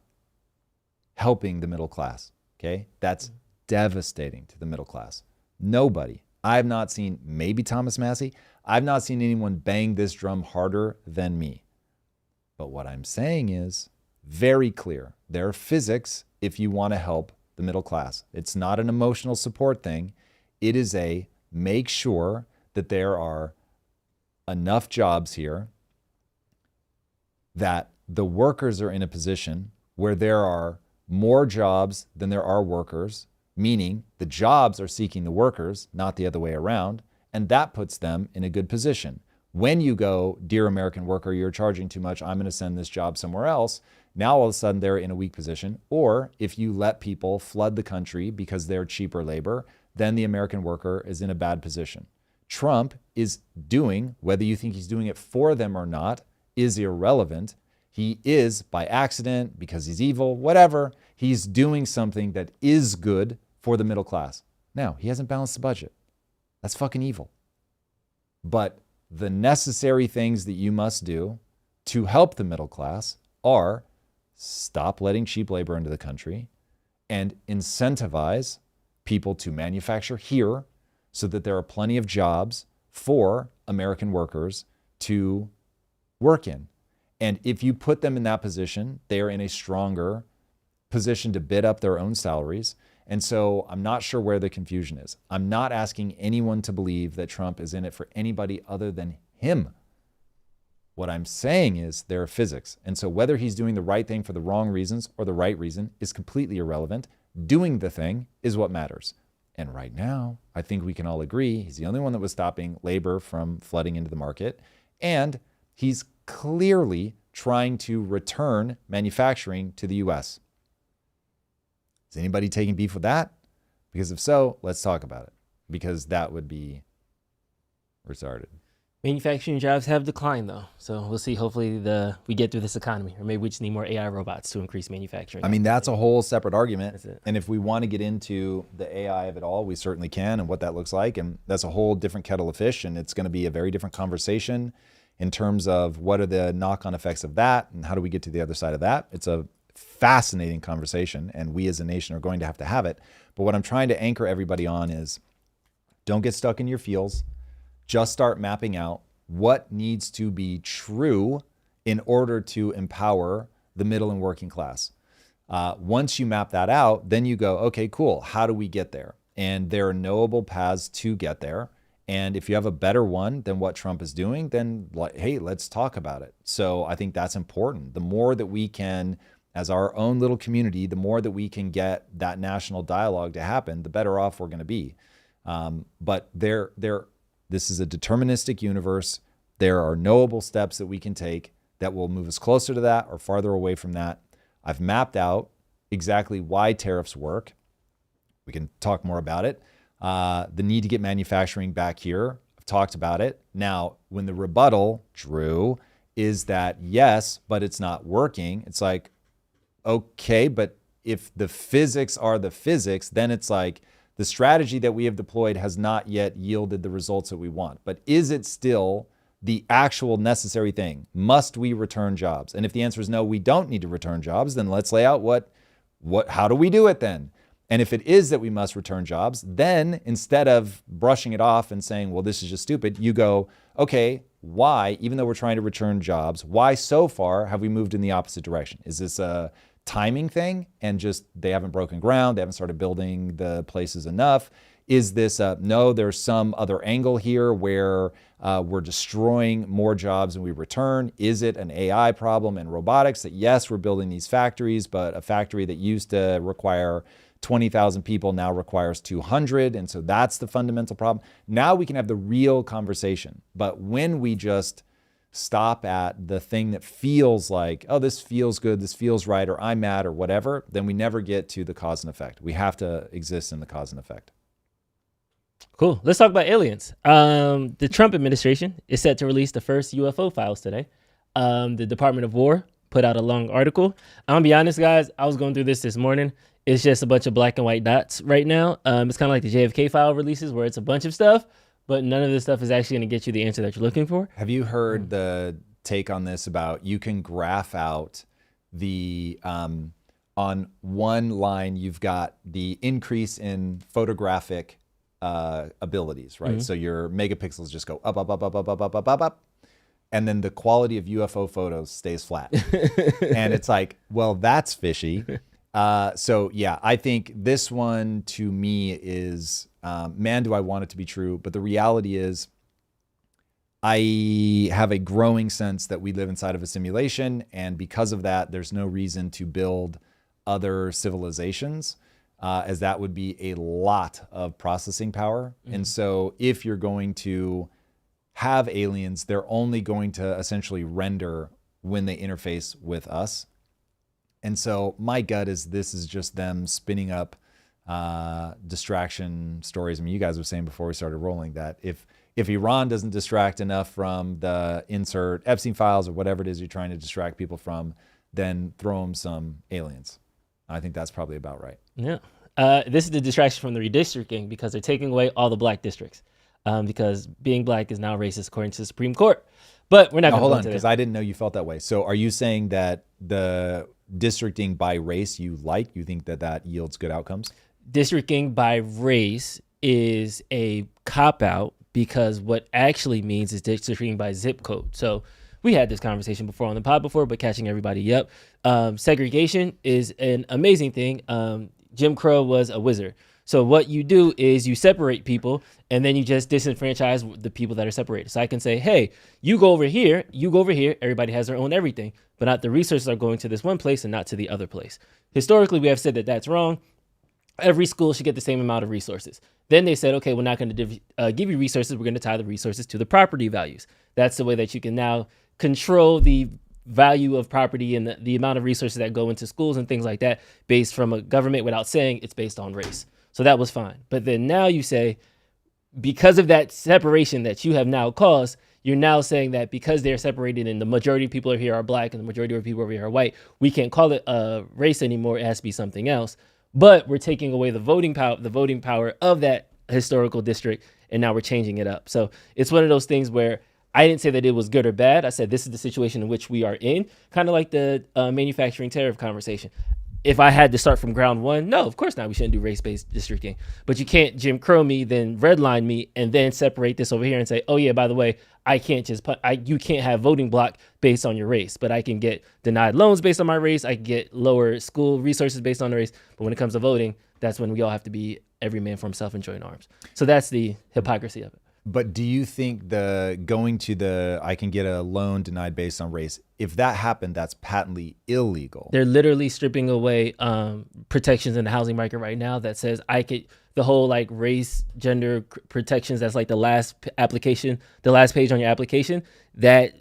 helping the middle class. Okay? That's devastating to the middle class. Nobody. I've not seen, maybe Thomas Massey, I've not seen anyone bang this drum harder than me. But what I'm saying is very clear. There are physics if you want to help the middle class. It's not an emotional support thing. It is a make sure that there are enough jobs here that the workers are in a position where there are more jobs than there are workers, meaning the jobs are seeking the workers, not the other way around, and that puts them in a good position. When you go, dear American worker, you're charging too much, I'm going to send this job somewhere else, now all of a sudden they're in a weak position. Or if you let people flood the country because they're cheaper labor, then the American worker is in a bad position. Trump is doing, whether you think he's doing it for them or not, is irrelevant. He is, by accident, because he's evil, whatever, he's doing something that is good for the middle class. Now, he hasn't balanced the budget. That's fucking evil. But the necessary things that you must do to help the middle class are stop letting cheap labor into the country and incentivize people to manufacture here so that there are plenty of jobs for American workers to work in. And if you put them in that position, they are in a stronger position to bid up their own salaries. And so I'm not sure where the confusion is. I'm not asking anyone to believe that Trump is in it for anybody other than him. What I'm saying is there are physics. And so whether he's doing the right thing for the wrong reasons or the right reason is completely irrelevant. Doing the thing is what matters. And right now, I think we can all agree he's the only one that was stopping labor from flooding into the market. And he's clearly trying to return manufacturing to the US. Is anybody taking beef with that? Because if so, let's talk about it. Because that would be retarded. Manufacturing jobs have declined, though. So we'll see. Hopefully we get through this economy. Or maybe we just need more AI robots to increase manufacturing. I mean, that's a whole separate argument. That's it. And if we want to get into the AI of it all, we certainly can, and what that looks like. And that's a whole different kettle of fish. And it's going to be a very different conversation in terms of what are the knock-on effects of that and how do we get to the other side of that. It's a fascinating conversation, and we as a nation are going to have it. But what I'm trying to anchor everybody on is don't get stuck in your feels. Just start mapping out what needs to be true in order to empower the middle and working class. Once you map that out, then you go, okay, cool. How do we get there? And there are knowable paths to get there. And if you have a better one than what Trump is doing, then hey, let's talk about it. So I think that's important. The more that we can, as our own little community, the more that we can get that national dialogue to happen, the better off we're going to be. But this is a deterministic universe. There are knowable steps that we can take that will move us closer to that or farther away from that. I've mapped out exactly why tariffs work. We can talk more about it. The need to get manufacturing back here. I've talked about it. Now, when the rebuttal, Drew, is that yes, but it's not working. It's like, okay, but if the physics are the physics, then it's like the strategy that we have deployed has not yet yielded the results that we want. But is it still the actual necessary thing? Must we return jobs? And if the answer is no, we don't need to return jobs, then let's lay out how do we do it then? And if it is that we must return jobs, then instead of brushing it off and saying, well, this is just stupid, you go, okay, why, even though we're trying to return jobs, why so far have we moved in the opposite direction? Is this a timing thing and just they haven't broken ground, they haven't started building the places enough? Is this no, there's some other angle here where we're destroying more jobs than we return? Is it an AI problem and robotics that yes, we're building these factories, but a factory that used to require 20,000 people now requires 200. And so that's the fundamental problem. Now we can have the real conversation. But when we just stop at the thing that feels like, oh, this feels good, this feels right, or I'm mad, or whatever, then we never get to the cause and effect. We have to exist in the cause and effect. Cool. Let's talk about aliens. The Trump administration is set to release the first UFO files today. The Department of War put out a long article. I'm gonna be honest, guys. I was going through this morning. It's just a bunch of black and white dots right now. It's kind of like the JFK file releases where it's a bunch of stuff, but none of this stuff is actually going to get you the answer that you're looking for. Have you heard the take on this about you can graph out the, on one line, you've got the increase in photographic abilities, right? So your megapixels just go up, up, up, up, up, up, up, up, up, up. And then the quality of UFO photos stays flat. And it's like, well, that's fishy. So yeah, I think this one to me is, man, do I want it to be true? But the reality is I have a growing sense that we live inside of a simulation. And because of that, there's no reason to build other civilizations, as that would be a lot of processing power. And so if you're going to have aliens, they're only going to essentially render when they interface with us. And so my gut is this is just them spinning up distraction stories. I mean, you guys were saying before we started rolling that if Iran doesn't distract enough from the insert Epstein files or whatever it is you're trying to distract people from, then throw them some aliens. I think that's probably about right. Yeah. This is the distraction from the redistricting because they're taking away all the black districts. Because being black is now racist according to the Supreme Court. But we're not going to hold go on, into because that. I didn't know you felt that way. So are you saying that the districting by race you like? You think that that yields good outcomes? Districting by race is a cop-out because what actually means is districting by zip code. So we had this conversation before on the pod before, but catching everybody up. Segregation is an amazing thing. Jim Crow was a wizard. So what you do is you separate people and then you just disenfranchise the people that are separated. So I can say, hey, you go over here, you go over here. Everybody has their own everything, but not the resources are going to this one place and not to the other place. Historically, we have said that that's wrong. Every school should get the same amount of resources. Then they said, okay, we're not going to give you resources. We're going to tie the resources to the property values. That's the way that you can now control the value of property and the amount of resources that go into schools and things like that based from a government without saying it's based on race. So that was fine. But then now you say, because of that separation that you have now caused, you're now saying that because they're separated and the majority of people are here are black and the majority of people over here are white, we can't call it a race anymore. It has to be something else. But we're taking away the voting power of that historical district, and now we're changing it up. So it's one of those things where I didn't say that it was good or bad. I said this is the situation in which we are in, kind of like the manufacturing tariff conversation. If I had to start from ground one, no, of course not. We shouldn't do race-based districting. But you can't Jim Crow me, then redline me, and then separate this over here and say, oh yeah, by the way, I can't just you can't have voting block based on your race, but I can get denied loans based on my race. I can get lower school resources based on the race. But when it comes to voting, that's when we all have to be every man for himself and join arms. So that's the hypocrisy of it. But do you think the going to the I can get a loan denied based on race, if that happened, that's patently illegal? They're literally stripping away protections in the housing market right now that says the whole like race, gender protections. That's like the last application, the last page on your application. That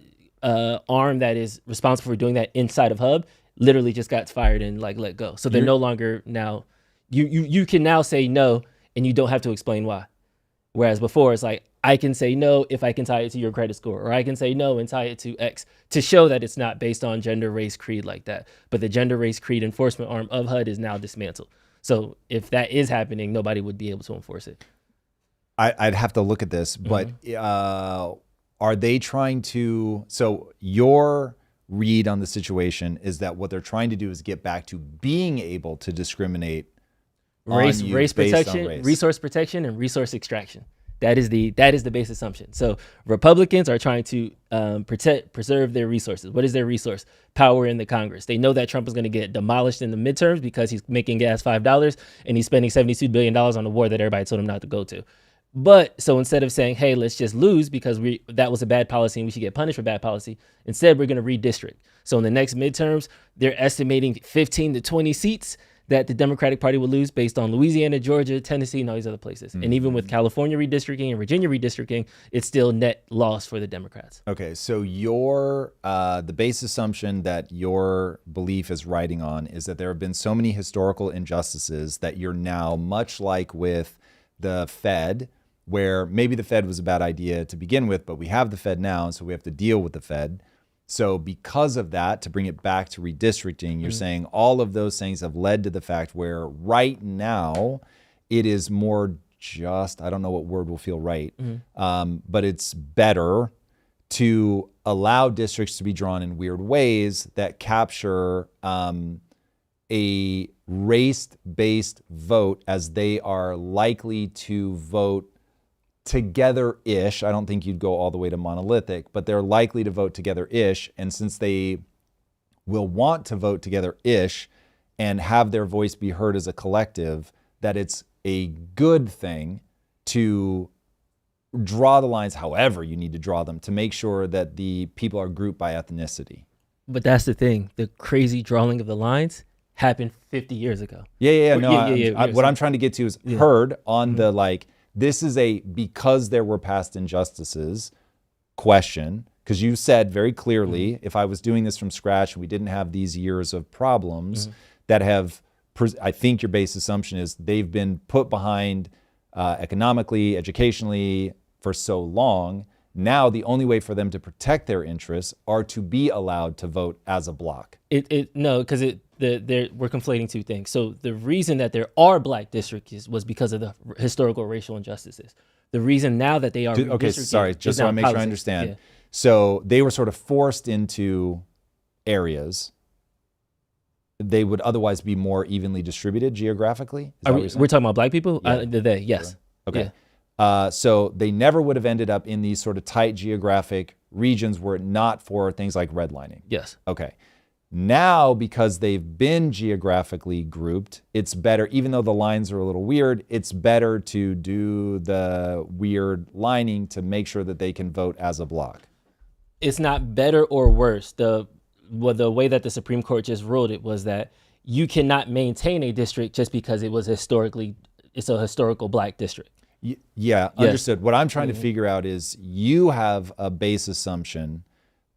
arm that is responsible for doing that inside of Hub literally just got fired and like let go. So they're no longer now. You can now say no and you don't have to explain why. Whereas before it's like, I can say no if I can tie it to your credit score, or I can say no and tie it to X to show that it's not based on gender, race, creed like that. But the gender, race, creed enforcement arm of HUD is now dismantled. So if that is happening, nobody would be able to enforce it. I'd have to look at this, but are they trying to, so your read on the situation is that what they're trying to do is get back to being able to discriminate race protection, race. resource protection, and resource extraction. That is the base assumption. So Republicans are trying to preserve their resources. What is their resource? Power in the Congress. They know that Trump is going to get demolished in the midterms because he's making gas $5 and he's spending $72 billion on a war that everybody told him not to go to. But so instead of saying, hey, let's just lose because that was a bad policy and we should get punished for bad policy, instead we're going to redistrict. So in the next midterms, they're estimating 15 to 20 seats that the Democratic Party would lose based on Louisiana, Georgia, Tennessee, and all these other places. And even with California redistricting and Virginia redistricting, it's still net loss for the Democrats. Okay, so your the base assumption that your belief is riding on is that there have been so many historical injustices that you're now, much like with the Fed, where maybe the Fed was a bad idea to begin with, but we have the Fed now, so we have to deal with the Fed. So because of that, to bring it back to redistricting, you're saying all of those things have led to the fact where right now it is more just, I don't know what word will feel right, but it's better to allow districts to be drawn in weird ways that capture a race-based vote as they are likely to vote together-ish. I don't think you'd go all the way to monolithic, but they're likely to vote together-ish. And since they will want to vote together-ish and have their voice be heard as a collective, that it's a good thing to draw the lines however you need to draw them to make sure that the people are grouped by ethnicity. But that's the thing. The crazy drawing of the lines happened 50 years ago. What I'm trying to get to is heard on the this is a because there were past injustices question, because you said very clearly, if I was doing this from scratch and we didn't have these years of problems that have, I think your base assumption is they've been put behind economically, educationally for so long. Now the only way for them to protect their interests are to be allowed to vote as a block. No, because we're conflating two things. So the reason that there are black districts was because of the historical racial injustices. The reason now that they are okay, sorry, just so I make sure I understand. Yeah. So they were sort of forced into areas. They would otherwise be more evenly distributed geographically. We're talking about black people? Yeah. They, yes. Okay. Yeah. So they never would have ended up in these sort of tight geographic regions were it not for things like redlining. Yes. Okay. Now, because they've been geographically grouped, it's better, even though the lines are a little weird, it's better to do the weird lining to make sure that they can vote as a block. It's not better or worse. The way that the Supreme Court just ruled it was that you cannot maintain a district just because it's a historical black district. Yeah, understood. What I'm trying to figure out is you have a base assumption,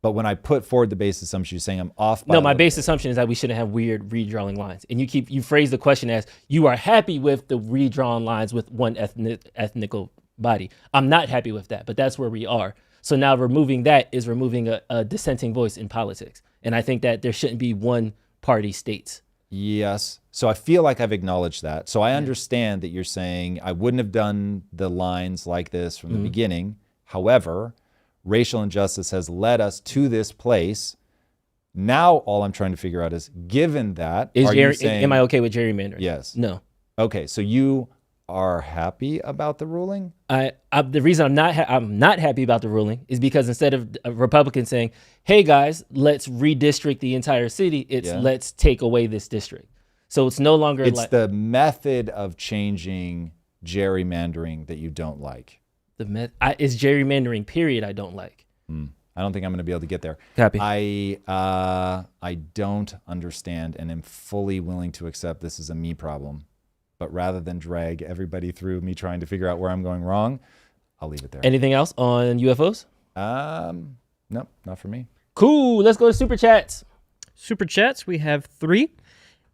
but when I put forward the base assumption, you're saying I'm off by my base assumption is that we shouldn't have weird redrawing lines. And you phrase the question as you are happy with the redrawn lines with one ethnical body. I'm not happy with that, but that's where we are. So now removing that is removing a dissenting voice in politics. And I think that there shouldn't be one party states. Yes. So I feel like I've acknowledged that. So I understand that you're saying I wouldn't have done the lines like this from the beginning. However, racial injustice has led us to this place. Now all I'm trying to figure out is, given that, am I okay with gerrymandering? Yes. No. Okay. So you are happy about the ruling? The reason I'm not happy about the ruling is because instead of a Republican saying, "Hey guys, let's redistrict the entire city," it's let's take away this district. So it's no longer it's the method of changing gerrymandering that you don't like. It's gerrymandering. Period. I don't like. I don't think I'm going to be able to get there. Copy. I don't understand and am fully willing to accept this is a me problem. But rather than drag everybody through me trying to figure out where I'm going wrong, I'll leave it there. Anything else on UFOs? Nope, not for me. Cool. Let's go to Super Chats. Super Chats, we have 3.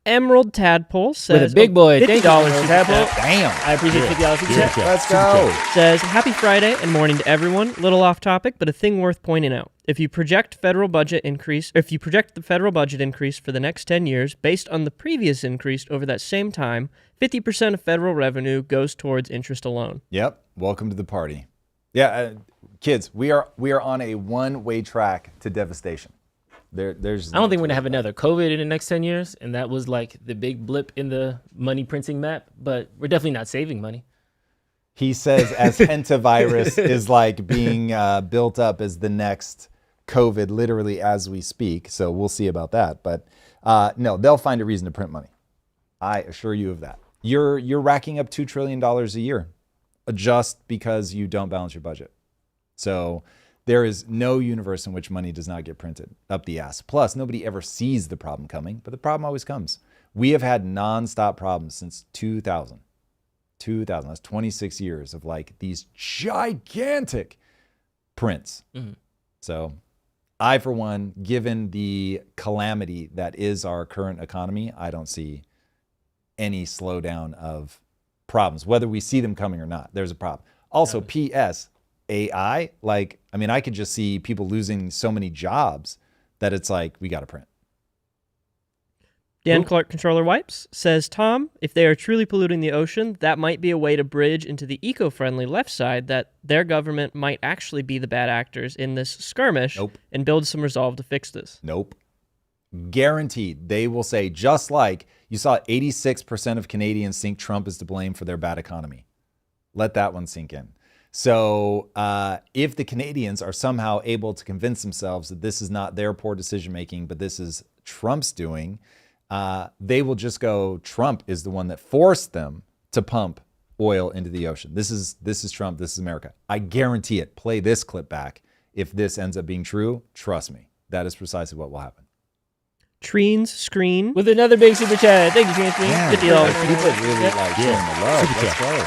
Emerald Tadpole says... With a big boy. $50 Thank you, Tadpole. Damn. I appreciate $50 Super Chat. Let's go. Says, happy Friday and morning to everyone. Little off topic, but a thing worth pointing out. If you project the federal budget increase for the next 10 years, based on the previous increase over that same time, 50% of federal revenue goes towards interest alone. Yep. Welcome to the party. Yeah, kids, we are on a one-way track to devastation. I don't think we're going to have another COVID in the next 10 years, and that was like the big blip in the money printing map, but we're definitely not saving money. He says as Hantavirus is like being built up as the next COVID literally as we speak, so we'll see about that. But no, they'll find a reason to print money. I assure you of that. You're racking up $2 trillion a year just because you don't balance your budget. So there is no universe in which money does not get printed up the ass. Plus, nobody ever sees the problem coming, but the problem always comes. We have had nonstop problems since 2000. 2000, that's 26 years of like these gigantic prints. So I, for one, given the calamity that is our current economy, I don't see any slowdown of problems, whether we see them coming or not. There's a problem. Also, P.S. AI, like, I mean, I could just see people losing so many jobs that it's like, we got to print. Dan Clark, Controller Wipes, says, Tom, if they are truly polluting the ocean, that might be a way to bridge into the eco-friendly left side that their government might actually be the bad actors in this skirmish and build some resolve to fix this. Nope. Guaranteed. They will say, just like you saw 86% of Canadians think Trump is to blame for their bad economy. Let that one sink in. So if the Canadians are somehow able to convince themselves that this is not their poor decision-making, but this is Trump's doing, they will just go, Trump is the one that forced them to pump oil into the ocean. This is Trump. This is America. I guarantee it. Play this clip back. If this ends up being true, trust me, that is precisely what will happen. Treen's Screen with another big super chat. Thank you, Treen Screen. Yeah, Good deal. people really like showing the love. Let's go.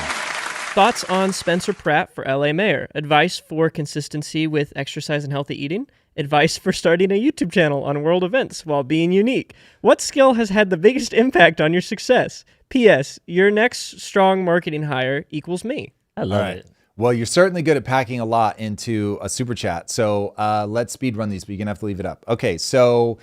Thoughts on Spencer Pratt for LA mayor? Advice for consistency with exercise and healthy eating? Advice for starting a YouTube channel on world events while being unique? What skill has had the biggest impact on your success? P.S. Your next strong marketing hire equals me. I love it. Well, you're certainly good at packing a lot into a super chat. So let's speed run these, but you're going to have to leave it up. Okay, so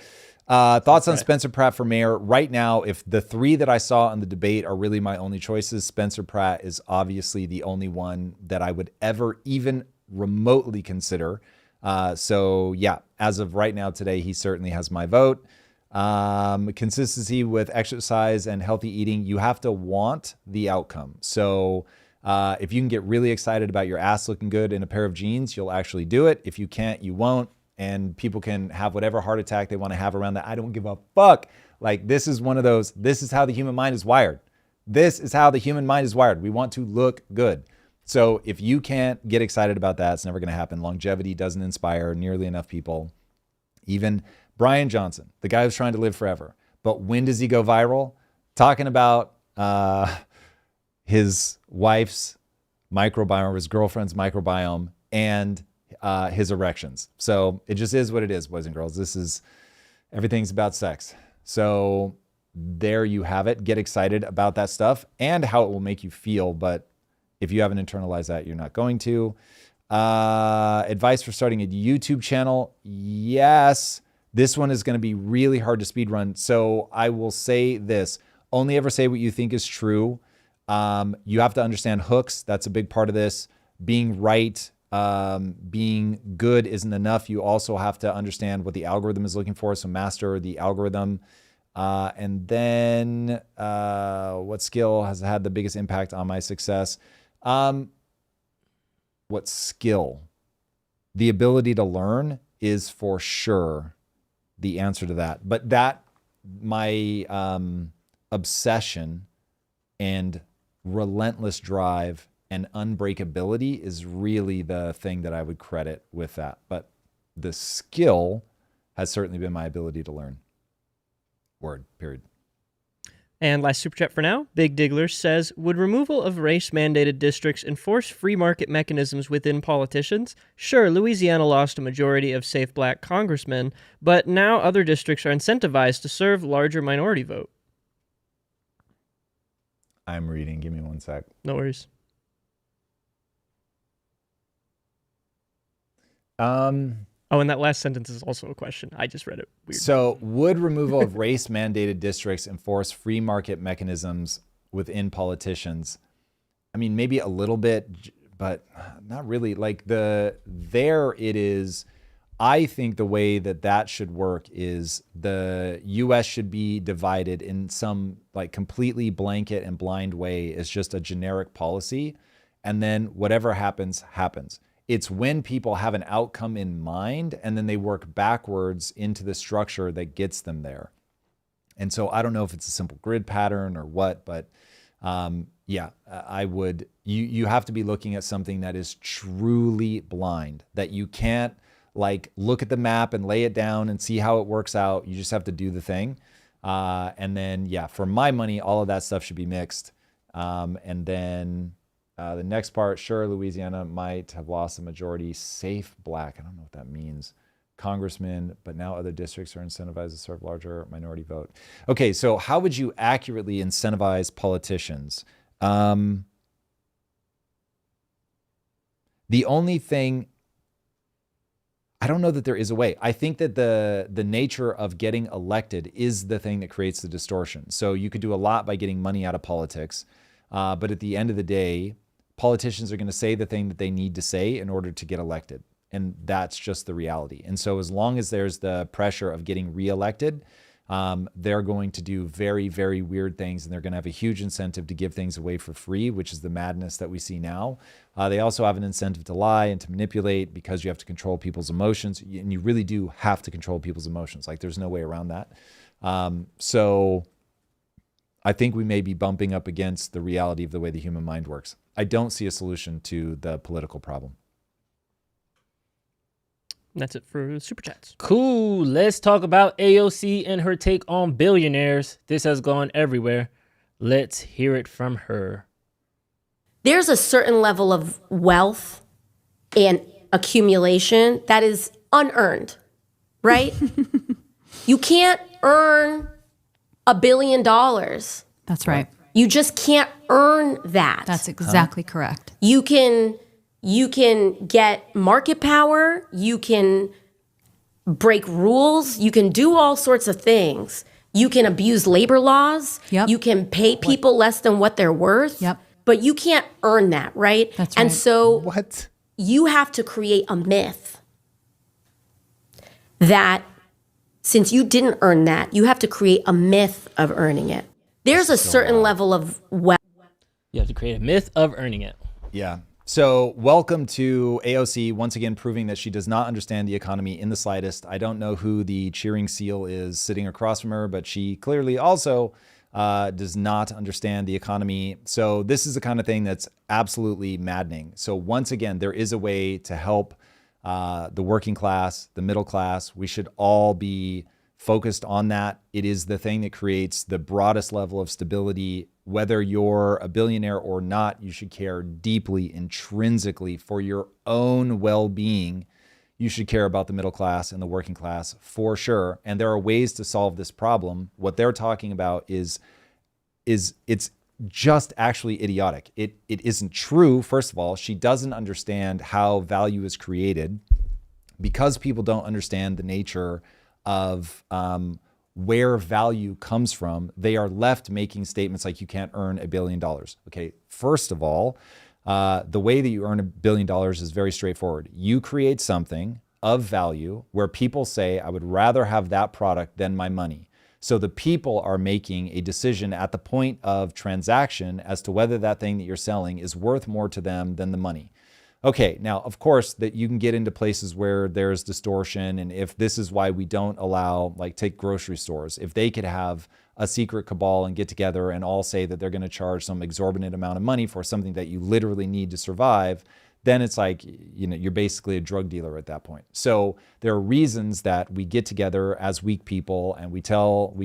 thoughts on Spencer Pratt for mayor. Right now, if the three that I saw in the debate are really my only choices, Spencer Pratt is obviously the only one that I would ever even remotely consider. So yeah, as of right now today, he certainly has my vote. Consistency with exercise and healthy eating, you have to want the outcome. So if you can get really excited about your ass looking good in a pair of jeans, you'll actually do it. If you can't, you won't. And people can have whatever heart attack they want to have around that. I don't give a fuck. Like, this is one of those, this is how the human mind is wired. This is how the human mind is wired. We want to look good. So if you can't get excited about that, it's never going to happen. Longevity doesn't inspire nearly enough people. Even Brian Johnson, the guy who's trying to live forever. But when does he go viral? Talking about his wife's microbiome, his girlfriend's microbiome, and his erections. So it just is what it is, boys and girls. Everything's about sex. So there you have it. Get excited about that stuff and how it will make you feel. But if you haven't internalized that, you're not going to. Advice for starting a YouTube channel. Yes, this one is going to be really hard to speed run. So I will say this, only ever say what you think is true. You have to understand hooks. That's a big part of this. Being right, being good isn't enough. You also have to understand what the algorithm is looking for. So master the algorithm. And then what skill has had the biggest impact on my success? What skill? The ability to learn is for sure the answer to that. But my obsession and relentless drive and unbreakability is really the thing that I would credit with that. But the skill has certainly been my ability to learn. Word, period. And last super chat for now, Big Diggler says, would removal of race-mandated districts enforce free market mechanisms within politicians? Sure, Louisiana lost a majority of safe black congressmen, but now other districts are incentivized to serve larger minority vote. I'm reading. Give me one sec. No worries. Oh, and that last sentence is also a question. I just read it weird. So would removal of race-mandated districts enforce free market mechanisms within politicians? I mean, maybe a little bit, but not really. Like there it is. I think the way that should work is the U.S. should be divided in some like completely blanket and blind way. It's just a generic policy. And then whatever happens, happens. It's when people have an outcome in mind and then they work backwards into the structure that gets them there. And so I don't know if it's a simple grid pattern or what, but yeah, I would, you have to be looking at something that is truly blind, that you can't like look at the map and lay it down and see how it works out. You just have to do the thing. And then, yeah, for my money, all of that stuff should be mixed. And then the next part, sure, Louisiana might have lost a majority safe black. I don't know what that means. Congressman, but now other districts are incentivized to serve larger minority vote. Okay, so how would you accurately incentivize politicians? The only thing, I don't know that there is a way. I think that the nature of getting elected is the thing that creates the distortion. So you could do a lot by getting money out of politics, but at the end of the day, politicians are going to say the thing that they need to say in order to get elected. And that's just the reality. And so as long as there's the pressure of getting reelected, they're going to do very, very weird things, and they're going to have a huge incentive to give things away for free, which is the madness that we see now. They also have an incentive to lie and to manipulate because you have to control people's emotions, and you really do have to control people's emotions. Like, there's no way around that. So I think we may be bumping up against the reality of the way the human mind works. I don't see a solution to the political problem. That's it for Super Chats. Cool. Let's talk about AOC and her take on billionaires. This has gone everywhere. Let's hear it from her. There's a certain level of wealth and accumulation that is unearned, right? You can't earn $1 billion. That's right. You just can't earn that. That's exactly correct. You can get market power, you can break rules, you can do all sorts of things. You can abuse labor laws, Yep. You can pay people less than what they're worth, Yep. But you can't earn that, right? That's And right. so What? you have to create a myth that since you didn't earn that, you have to create a myth of earning it. There's a certain level of wealth. You have to create a myth of earning it. Yeah. So welcome to AOC, once again proving that she does not understand the economy in the slightest. I don't know who the cheering seal is sitting across from her, but she clearly also does not understand the economy. So this is the kind of thing that's absolutely maddening. So once again, there is a way to help the working class, the middle class. We should all be focused on that. It is the thing that creates the broadest level of stability. Whether you're a billionaire or not, you should care deeply, intrinsically, for your own well-being. You should care about the middle class and the working class for sure. And there are ways to solve this problem. What they're talking about is it's just actually idiotic. It isn't true. First of all, she doesn't understand how value is created because people don't understand the nature of where value comes from. They are left making statements like you can't earn $1 billion. Okay, first of all, the way that you earn $1 billion is very straightforward. You create something of value where people say, I would rather have that product than my money. So the people are making a decision at the point of transaction as to whether that thing that you're selling is worth more to them than the money. Okay, now, of course, that you can get into places where there's distortion. And if this is why we don't allow, like, take grocery stores, if they could have a secret cabal and get together and all say that they're going to charge some exorbitant amount of money for something that you literally need to survive, then it's like, you know, you're basically a drug dealer at that point. So there are reasons that we get together as weak people and we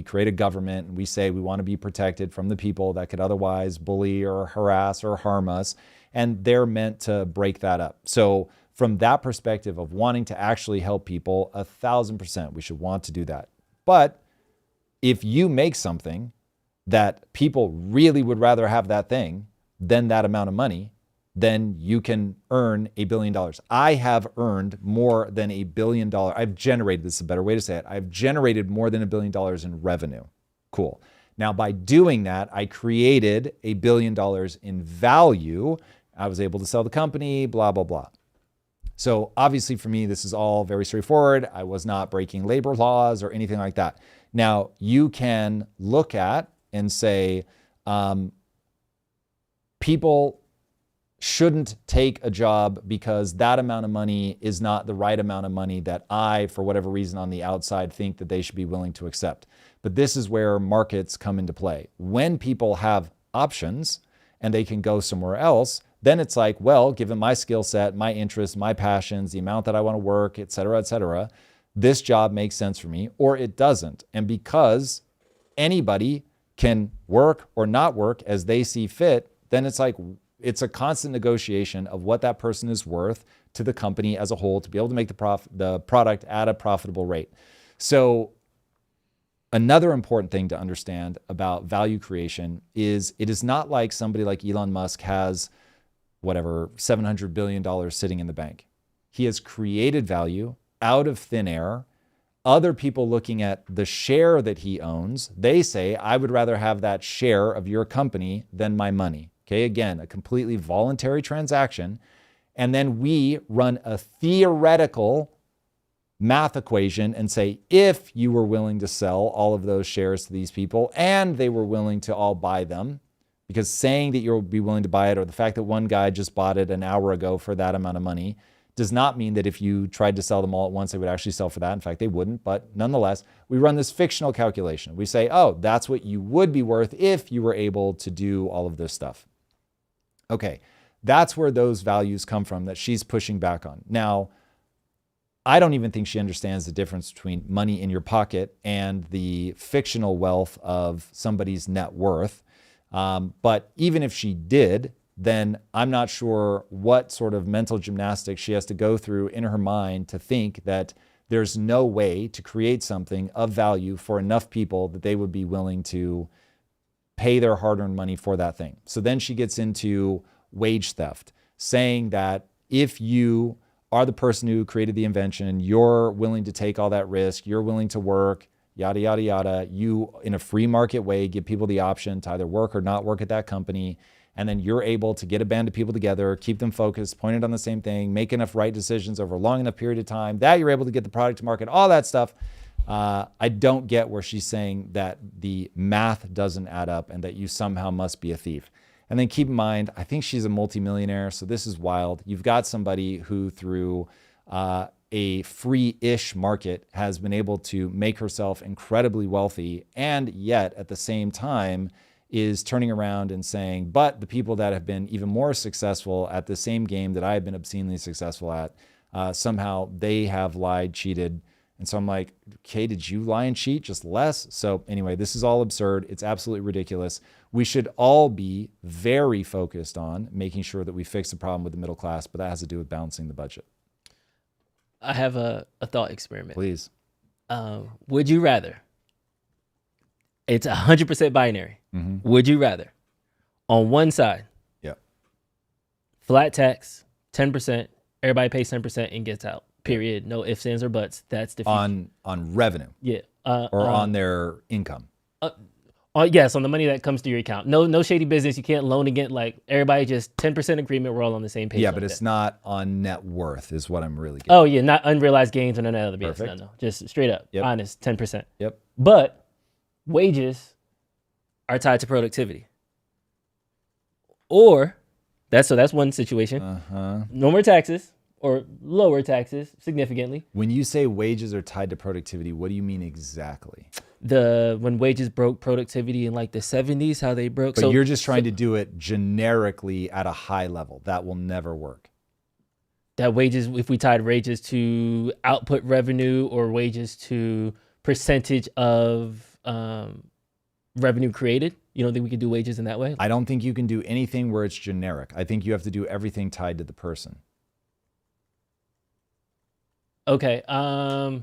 create a government and we say we want to be protected from the people that could otherwise bully or harass or harm us. And they're meant to break that up. So from that perspective of wanting to actually help people, 1,000%, we should want to do that. But if you make something that people really would rather have that thing than that amount of money, then you can earn $1 billion. I have earned more than $1 billion. I've generated, this is a better way to say it, I've generated more than $1 billion in revenue. Cool. Now, by doing that, I created $1 billion in value. I was able to sell the company, blah, blah, blah. So obviously for me, this is all very straightforward. I was not breaking labor laws or anything like that. Now, you can look at and say, people shouldn't take a job because that amount of money is not the right amount of money that I, for whatever reason on the outside, think that they should be willing to accept. But this is where markets come into play. When people have options and they can go somewhere else, then it's like, well, given my skill set, my interests, my passions, the amount that I want to work, et cetera, this job makes sense for me, or it doesn't. And because anybody can work or not work as they see fit, then it's like, it's a constant negotiation of what that person is worth to the company as a whole to be able to make the product at a profitable rate. So another important thing to understand about value creation is it is not like somebody like Elon Musk has whatever, $700 billion sitting in the bank. He has created value out of thin air. Other people looking at the share that he owns, they say, I would rather have that share of your company than my money. Okay, again, a completely voluntary transaction. And then we run a theoretical math equation and say, if you were willing to sell all of those shares to these people and they were willing to all buy them, because saying that you'll be willing to buy it, or the fact that one guy just bought it an hour ago for that amount of money, does not mean that if you tried to sell them all at once, they would actually sell for that. In fact, they wouldn't. But nonetheless, we run this fictional calculation. We say, oh, that's what you would be worth if you were able to do all of this stuff. Okay, that's where those values come from that she's pushing back on. Now, I don't even think she understands the difference between money in your pocket and the fictional wealth of somebody's net worth. But even if she did, then I'm not sure what sort of mental gymnastics she has to go through in her mind to think that there's no way to create something of value for enough people that they would be willing to pay their hard-earned money for that thing. So then she gets into wage theft, saying that if you are the person who created the invention, you're willing to take all that risk, you're willing to work, yada, yada, yada. You, in a free market way, give people the option to either work or not work at that company. And then you're able to get a band of people together, keep them focused, pointed on the same thing, make enough right decisions over a long enough period of time that you're able to get the product to market, all that stuff. I don't get where she's saying that the math doesn't add up and that you somehow must be a thief. And then keep in mind, I think she's a multimillionaire, so this is wild. You've got somebody who through a free-ish market has been able to make herself incredibly wealthy, and yet at the same time is turning around and saying, but the people that have been even more successful at the same game that I have been obscenely successful at, somehow they have lied, cheated. And so I'm like, okay, did you lie and cheat? Just less? So anyway, this is all absurd. It's absolutely ridiculous. We should all be very focused on making sure that we fix the problem with the middle class, but that has to do with balancing the budget. I have a thought experiment. Please. Would you rather? It's 100% binary. Mm-hmm. Would you rather? On one side, flat tax, 10%, everybody pays 10% and gets out. Period. No ifs, ands, or buts. That's the on revenue. Yeah. Or on their income. Yes, on the money that comes to your account. No shady business. You can't loan again. Like everybody, just 10% agreement. We're all on the same page. Yeah, but it's not on net worth, is what I'm really getting. Oh yeah, not unrealized gains or none of that other business. Perfect. No, just straight up, honest, 10%. Yep. But wages are tied to productivity. Or that's one situation. No more taxes. Or lower taxes significantly. When you say wages are tied to productivity, what do you mean exactly? When wages broke productivity in like the 70s, how they broke. But you're just trying to do it generically at a high level. That will never work. That wages, if we tied wages to output revenue or wages to percentage of revenue created, you don't think we could do wages in that way? I don't think you can do anything where it's generic. I think you have to do everything tied to the person. Okay.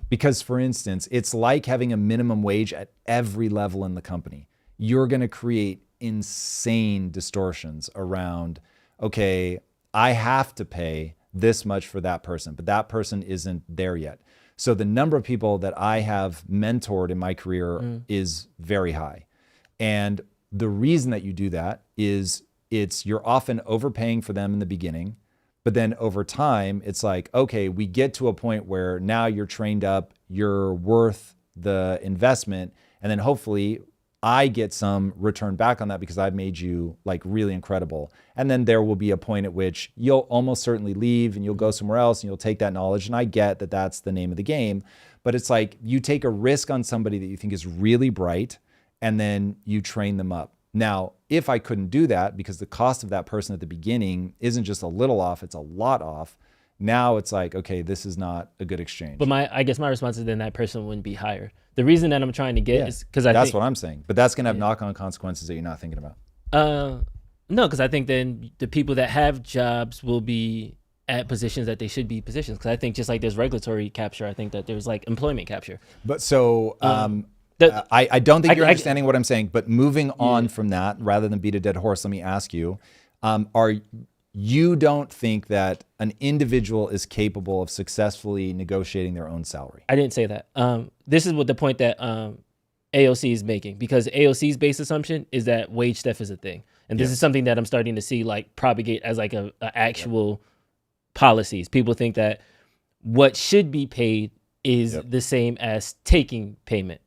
Because, for instance, it's like having a minimum wage at every level in the company. You're going to create insane distortions around, okay, I have to pay this much for that person, but that person isn't there yet. So the number of people that I have mentored in my career is very high. And the reason that you do that is you're often overpaying for them in the beginning. But then over time, it's like, okay, we get to a point where now you're trained up, you're worth the investment. And then hopefully I get some return back on that because I've made you like really incredible. And then there will be a point at which you'll almost certainly leave and you'll go somewhere else and you'll take that knowledge. And I get that that's the name of the game. But it's like you take a risk on somebody that you think is really bright and then you train them up. Now, if I couldn't do that because the cost of that person at the beginning isn't just a little off, it's a lot off, Now it's like, okay, this is not a good exchange. But I guess my response is then that person wouldn't be hired. The reason that I'm trying to get is because that's what I'm saying. But that's going to have knock-on consequences that you're not thinking about. No, because I think then the people that have jobs will be at positions that they should be positions. Because I think just like there's regulatory capture, I think that there's like employment capture. But so I don't think you're understanding what I'm saying. But moving on from that, rather than beat a dead horse, let me ask you: you don't think that an individual is capable of successfully negotiating their own salary? I didn't say that. This is what the point that AOC is making, because AOC's base assumption is that wage theft is a thing. And this is something that I'm starting to see like propagate as like a actual policies. People think that what should be paid is the same as taking payment.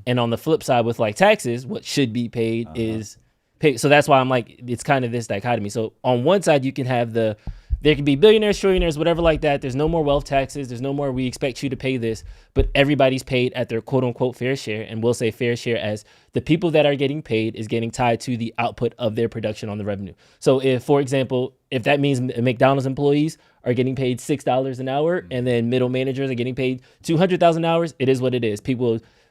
And on the flip side with like taxes, what should be paid is paid. So that's why I'm like, it's kind of this dichotomy. So on one side, you can have there can be billionaires, trillionaires, whatever like that. There's no more wealth taxes. There's no more, we expect you to pay this, but everybody's paid at their quote unquote fair share. And we'll say fair share as the people that are getting paid is getting tied to the output of their production on the revenue. So if, for example, if that means McDonald's employees are getting paid $6 an hour and then middle managers are getting paid 200,000 hours, it is what it is.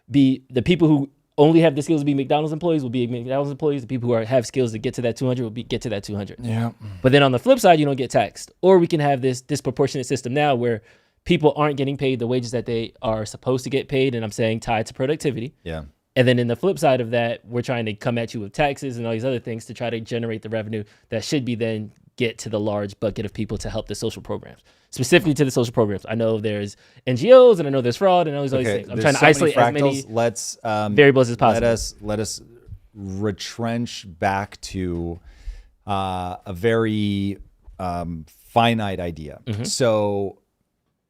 The people who only have the skills to be McDonald's employees will be McDonald's employees. The people who have skills to get to that 200 will get to that 200. Yeah. But then on the flip side, you don't get taxed. Or we can have this disproportionate system now where people aren't getting paid the wages that they are supposed to get paid. And I'm saying tied to productivity. Yeah. And then in the flip side of that, we're trying to come at you with taxes and all these other things to try to generate the revenue that should be then get to the large bucket of people to help the social programs. Specifically to the social programs. I know there's NGOs and I know there's fraud and all these things. I'm trying to isolate as many variables as possible. Let us retrench back to a very finite idea. So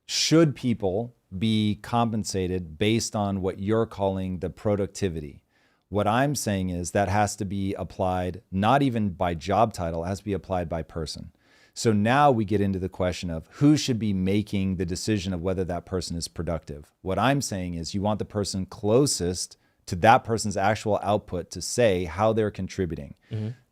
should people be compensated based on what you're calling the productivity? What I'm saying is that has to be applied not even by job title, it has to be applied by person. So now we get into the question of who should be making the decision of whether that person is productive. What I'm saying is you want the person closest to that person's actual output to say how they're contributing.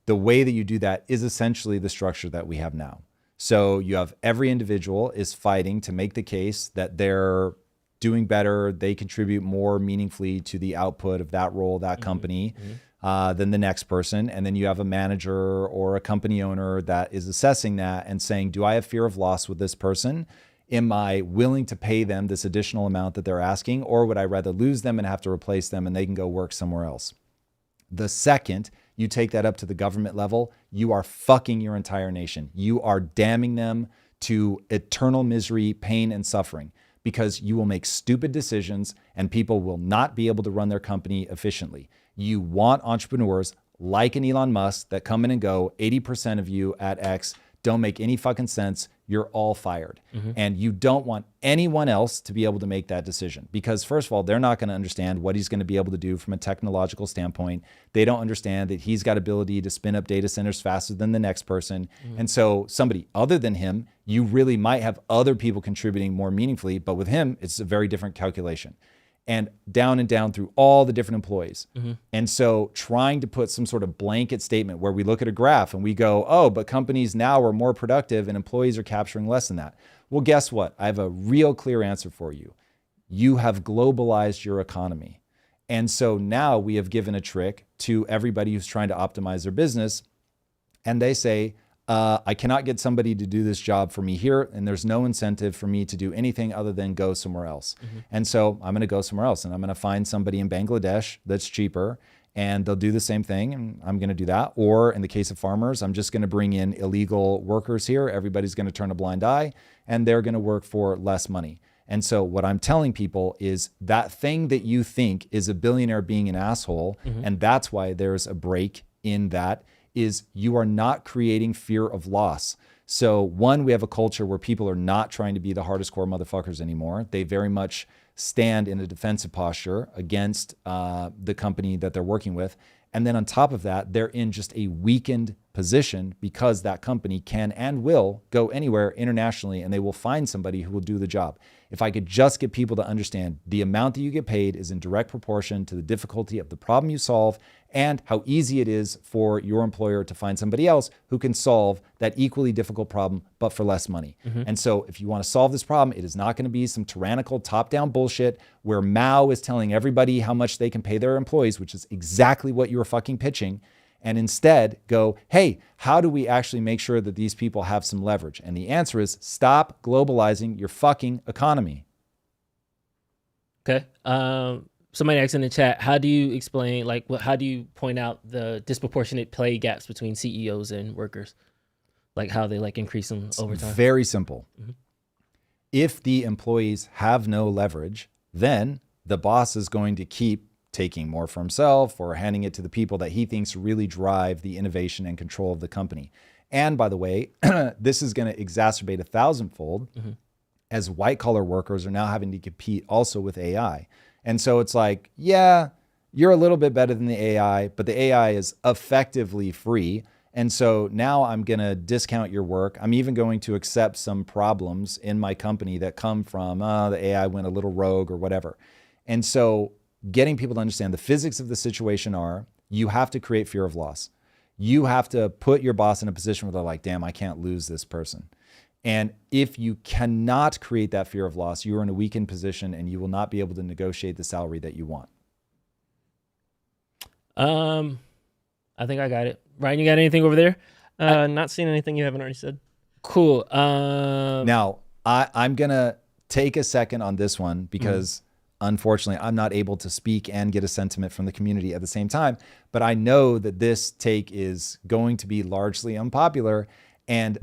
The way that you do that is essentially the structure that we have now. So you have every individual is fighting to make the case that they're doing better, they contribute more meaningfully to the output of that role, that company, than the next person. And then you have a manager or a company owner that is assessing that and saying, do I have fear of loss with this person? Am I willing to pay them this additional amount that they're asking? Or would I rather lose them and have to replace them and they can go work somewhere else? The second you take that up to the government level, you are fucking your entire nation. You are damning them to eternal misery, pain, and suffering, because you will make stupid decisions and people will not be able to run their company efficiently. You want entrepreneurs like an Elon Musk that come in and go, 80% of you at X don't make any fucking sense. You're all fired. And you don't want anyone else to be able to make that decision, because first of all, they're not going to understand what he's going to be able to do from a technological standpoint. They don't understand that he's got ability to spin up data centers faster than the next person. And so somebody other than him, you really might have other people contributing more meaningfully, but with him, it's a very different calculation. And down through all the different employees. And so trying to put some sort of blanket statement where we look at a graph and we go, oh, but companies now are more productive and employees are capturing less than that. Well, guess what? I have a real clear answer for you. You have globalized your economy. And so now we have given a trick to everybody who's trying to optimize their business. And they say, I cannot get somebody to do this job for me here, and there's no incentive for me to do anything other than go somewhere else. And so I'm going to go somewhere else, and I'm going to find somebody in Bangladesh that's cheaper, and they'll do the same thing, and I'm going to do that. Or in the case of farmers, I'm just going to bring in illegal workers here. Everybody's going to turn a blind eye, and they're going to work for less money. And so what I'm telling people is that thing that you think is a billionaire being an asshole, and that's why there's a break in that, is you are not creating fear of loss. So one, we have a culture where people are not trying to be the hardest core motherfuckers anymore. They very much stand in a defensive posture against the company that they're working with. And then on top of that, they're in just a weakened position because that company can and will go anywhere internationally, and they will find somebody who will do the job. If I could just get people to understand the amount that you get paid is in direct proportion to the difficulty of the problem you solve, and how easy it is for your employer to find somebody else who can solve that equally difficult problem, but for less money. And so if you want to solve this problem, it is not going to be some tyrannical top-down bullshit where Mao is telling everybody how much they can pay their employees, which is exactly what you were fucking pitching. And instead go, hey, how do we actually make sure that these people have some leverage? And the answer is stop globalizing your fucking economy. Okay. Somebody asked in the chat, how do you explain, how do you point out the disproportionate pay gaps between CEOs and workers? Like how they increase them over time? Very simple. If the employees have no leverage, then the boss is going to keep taking more for himself or handing it to the people that he thinks really drive the innovation and control of the company. And by the way, this is going to exacerbate 1,000-fold as white collar workers are now having to compete also with AI. And so it's like, yeah, you're a little bit better than the AI, but the AI is effectively free. And so now I'm going to discount your work. I'm even going to accept some problems in my company that come from the AI went a little rogue or whatever. And so getting people to understand the physics of the situation are you have to create fear of loss. You have to put your boss in a position where they're like, damn, I can't lose this person. And if you cannot create that fear of loss, you are in a weakened position and you will not be able to negotiate the salary that you want. I think I got it. Ryan, you got anything over there? Not seeing anything you haven't already said. Cool. Now, I'm going to take a second on this one because unfortunately, I'm not able to speak and get a sentiment from the community at the same time. But I know that this take is going to be largely unpopular. And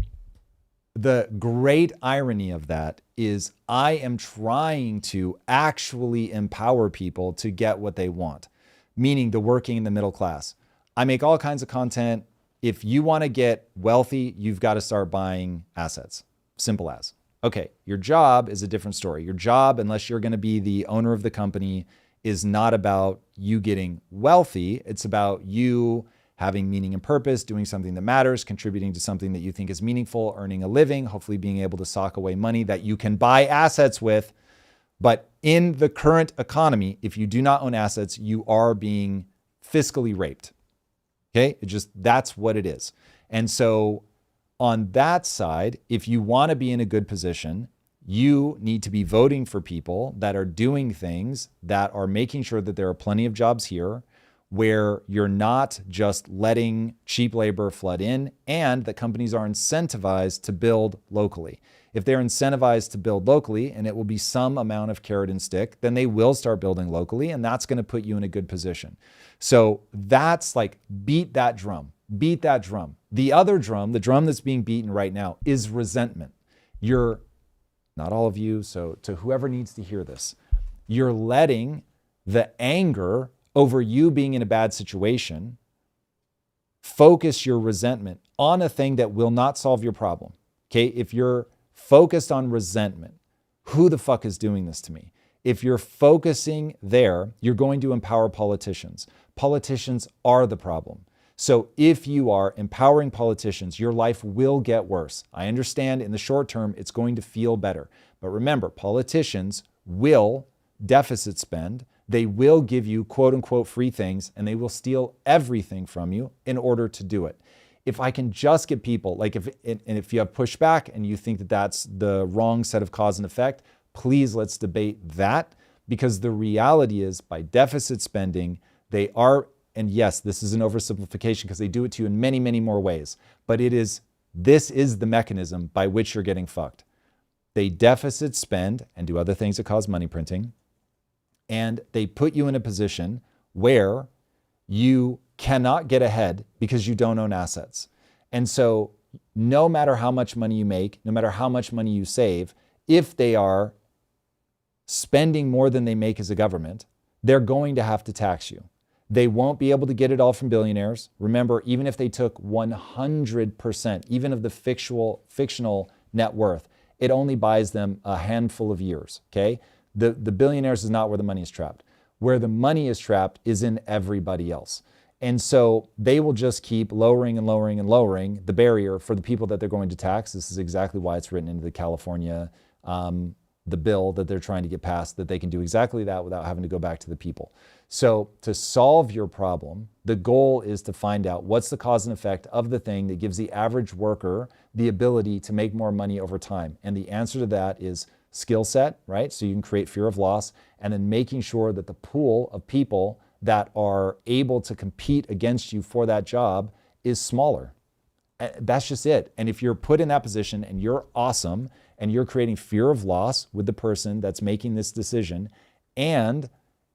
the great irony of that is I am trying to actually empower people to get what they want, meaning the working and the middle class. I make all kinds of content. If you want to get wealthy, you've got to start buying assets. Simple as. Okay, your job is a different story. Your job, unless you're going to be the owner of the company, is not about you getting wealthy. It's about you having meaning and purpose, doing something that matters, contributing to something that you think is meaningful, earning a living, hopefully being able to sock away money that you can buy assets with. But in the current economy, if you do not own assets, you are being fiscally raped. Okay, that's what it is. And so on that side, if you want to be in a good position, you need to be voting for people that are doing things that are making sure that there are plenty of jobs here, where you're not just letting cheap labor flood in, and that companies are incentivized to build locally. If they're incentivized to build locally, and it will be some amount of carrot and stick, then they will start building locally, and that's going to put you in a good position. So that's like, beat that drum. Beat that drum. The other drum, the drum that's being beaten right now, is resentment. You're, not all of you, so to whoever needs to hear this, you're letting the anger over you being in a bad situation focus your resentment on a thing that will not solve your problem. Okay, if you're focused on resentment, who the fuck is doing this to me? If you're focusing there, you're going to empower politicians. Politicians are the problem. So if you are empowering politicians, your life will get worse. I understand in the short term, it's going to feel better. But remember, politicians will deficit spend. They will give you quote unquote free things, and they will steal everything from you in order to do it. If I can just get people, if you have pushback and you think that that's the wrong set of cause and effect, please let's debate that, because the reality is by deficit spending, they are, and yes, this is an oversimplification because they do it to you in many, many more ways, but this is the mechanism by which you're getting fucked. They deficit spend and do other things that cause money printing, and they put you in a position where you cannot get ahead because you don't own assets. And so no matter how much money you make, no matter how much money you save, if they are spending more than they make as a government, they're going to have to tax you. They won't be able to get it all from billionaires. Remember, even if they took 100%, even of the fictional net worth, it only buys them a handful of years, okay? The billionaires is not where the money is trapped. Where the money is trapped is in everybody else. And so they will just keep lowering and lowering and lowering the barrier for the people that they're going to tax. This is exactly why it's written into the California the bill that they're trying to get passed, that they can do exactly that without having to go back to the people. So to solve your problem, the goal is to find out what's the cause and effect of the thing that gives the average worker the ability to make more money over time. And the answer to that is skill set, right? So you can create fear of loss, and then making sure that the pool of people that are able to compete against you for that job is smaller. That's just it. And if you're put in that position and you're awesome and you're creating fear of loss with the person that's making this decision, and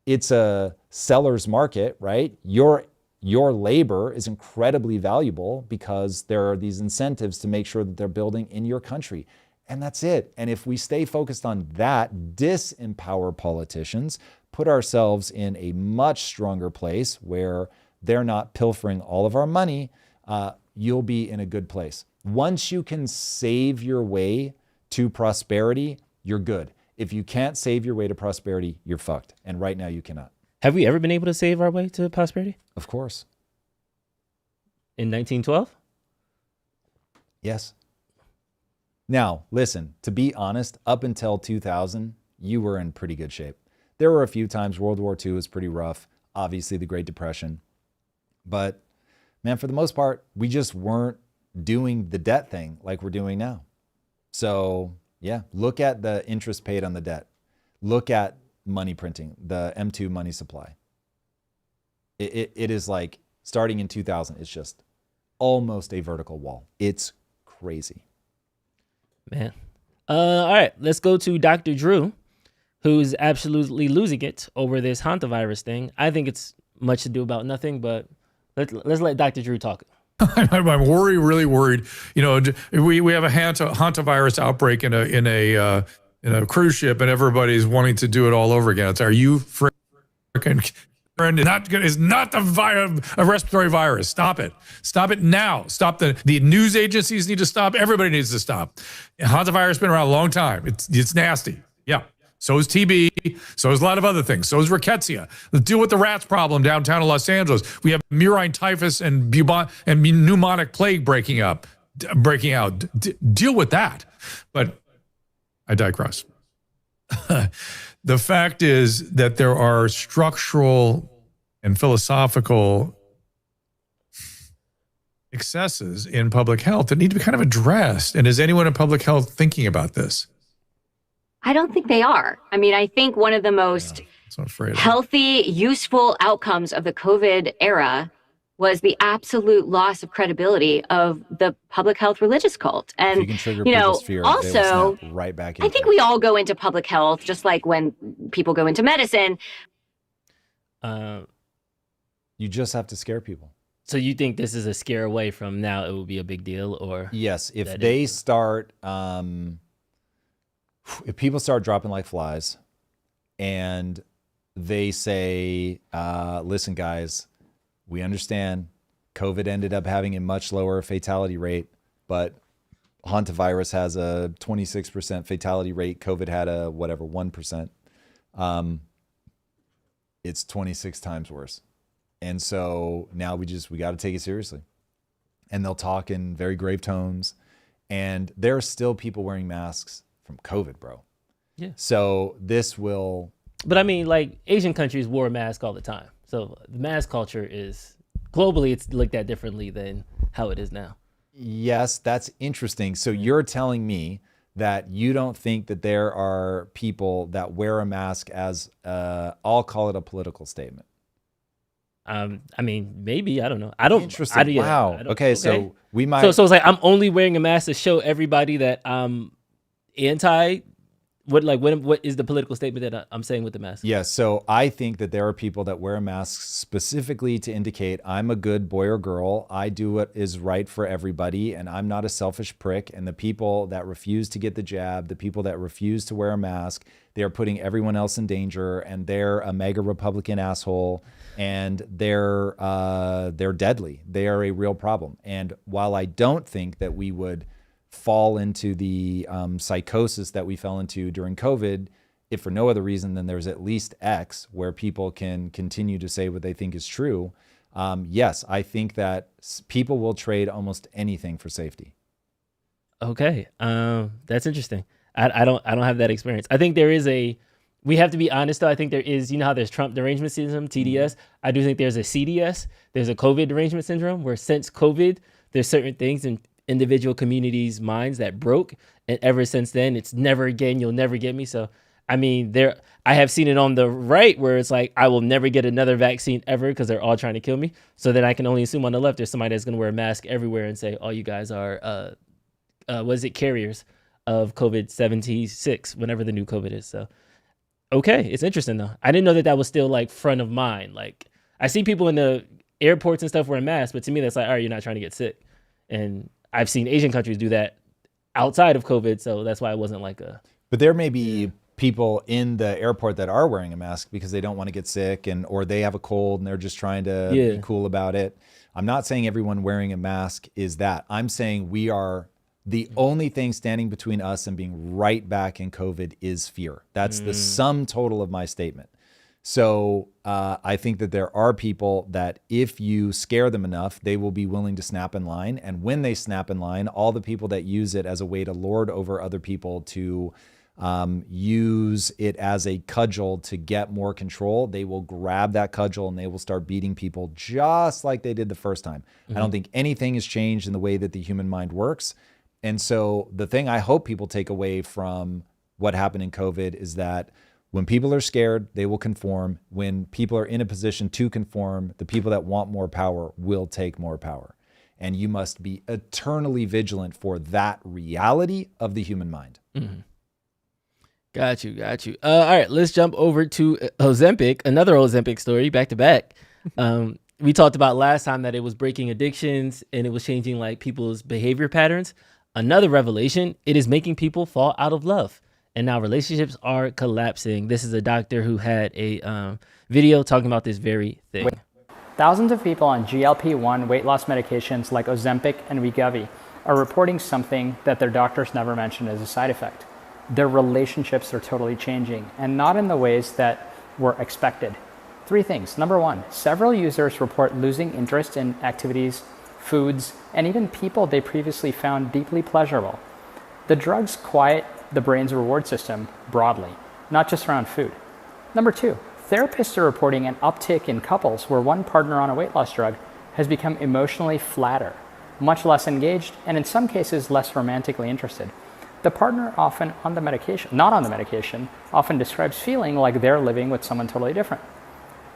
it's a seller's market, right? Your labor is incredibly valuable because there are these incentives to make sure that they're building in your country. And that's it. And if we stay focused on that, disempower politicians, put ourselves in a much stronger place where they're not pilfering all of our money, you'll be in a good place. Once you can save your way to prosperity, you're good. If you can't save your way to prosperity, you're fucked. And right now you cannot. Have we ever been able to save our way to prosperity? Of course. In 1912? Yes. Now, listen, to be honest, up until 2000, you were in pretty good shape. There were a few times. World War II was pretty rough. Obviously, the Great Depression. But, man, for the most part, we just weren't doing the debt thing like we're doing now. So, yeah, look at the interest paid on the debt. Look at money printing, the M2 money supply. It is like, starting in 2000, it's just almost a vertical wall. It's crazy. Man. All right, let's go to Dr. Drew, who's absolutely losing it over this Hantavirus thing. I think it's much to do about nothing, but let's let Dr. Drew talk. I'm really worried. You know, we have a Hantavirus outbreak in a cruise ship, and everybody's wanting to do it all over again. Are you freaking? It's not a respiratory virus. Stop it. Stop it now. Stop the news agencies need to stop. Everybody needs to stop. Hantavirus has been around a long time. It's nasty. Yeah. So is TB. So is a lot of other things. So is rickettsia. Let's deal with the rats problem downtown in Los Angeles. We have murine typhus and pneumonic plague breaking out. Deal with that. But I digress. The fact is that there are structural and philosophical excesses in public health that need to be kind of addressed. And is anyone in public health thinking about this? I don't think they are. I mean, I think one of the most healthy, useful outcomes of the COVID era was the absolute loss of credibility of the public health religious cult. And, you can trigger people's fear, also, right back I think we all go into public health, just like when people go into medicine. You just have to scare people. So you think this is a scare away from now it will be a big deal? Or yes, if they start, if people start dropping like flies and they say, listen, guys, we understand COVID ended up having a much lower fatality rate, but Hantavirus has a 26% fatality rate. COVID had a 1%. It's 26 times worse. And so now we got to take it seriously. And they'll talk in very grave tones. And there are still people wearing masks from COVID, bro. Yeah. So this will. But I mean, like, Asian countries wore a mask all the time. So the mask culture is globally, it's looked at differently than how it is now. Yes, that's interesting. So you're telling me that you don't think that there are people that wear a mask as, I'll call it a political statement. I mean, maybe, I don't know. I don't. Interesting. Wow. Okay, so we might. So it's like I'm only wearing a mask to show everybody that I'm anti. What is the political statement that I'm saying with the mask? Yeah, so I think that there are people that wear masks specifically to indicate I'm a good boy or girl. I do what is right for everybody, and I'm not a selfish prick. And the people that refuse to get the jab, the people that refuse to wear a mask, they are putting everyone else in danger, and they're a mega Republican asshole, and they're deadly. They are a real problem. And while I don't think that we would fall into the psychosis that we fell into during COVID, if for no other reason than there's at least X where people can continue to say what they think is true. Yes, I think that people will trade almost anything for safety. Okay, that's interesting. I don't have that experience. I think there is we have to be honest though. I think there is, you know how there's Trump derangement syndrome, TDS. I do think there's a CDS. There's a COVID derangement syndrome where since COVID, there's certain things in individual communities' minds that broke. And ever since then, it's never again, you'll never get me. So, I mean, I have seen it on the right where it's like, I will never get another vaccine ever because they're all trying to kill me. So then I can only assume on the left, there's somebody that's going to wear a mask everywhere and say, all you guys are, carriers of COVID-76, whenever the new COVID is. So, okay, it's interesting though. I didn't know that was still like front of mind. Like I see people in the airports and stuff wearing masks, but to me that's like, all right, you're not trying to get sick. And I've seen Asian countries do that outside of COVID, so that's why it wasn't like a. But there may be people in the airport that are wearing a mask because they don't want to get sick or they have a cold and they're just trying to be cool about it. I'm not saying everyone wearing a mask is that. I'm saying we are. The only thing standing between us and being right back in COVID is fear. That's the sum total of my statement. So I think that there are people that if you scare them enough, they will be willing to snap in line. And when they snap in line, all the people that use it as a way to lord over other people, to use it as a cudgel to get more control, they will grab that cudgel and they will start beating people just like they did the first time. I don't think anything has changed in the way that the human mind works. And so the thing I hope people take away from what happened in COVID is that when people are scared, they will conform. When people are in a position to conform, the people that want more power will take more power. And you must be eternally vigilant for that reality of the human mind. Mm-hmm. Got you. All right, let's jump over to Ozempic, another Ozempic story, back to back. We talked about last time that it was breaking addictions and it was changing like people's behavior patterns. Another revelation, it is making people fall out of love. And now relationships are collapsing. This is a doctor who had a video talking about this very thing. Thousands of people on GLP-1 weight loss medications like Ozempic and Wegovy are reporting something that their doctors never mentioned as a side effect. Their relationships are totally changing, and not in the ways that were expected. 3 things. Number 1, several users report losing interest in activities, foods, and even people they previously found deeply pleasurable. The drugs quiet the brain's reward system broadly, not just around food. Number 2, therapists are reporting an uptick in couples where one partner on a weight loss drug has become emotionally flatter, much less engaged, and in some cases less romantically interested. The partner often on the medication, not on the medication, often describes feeling like they're living with someone totally different.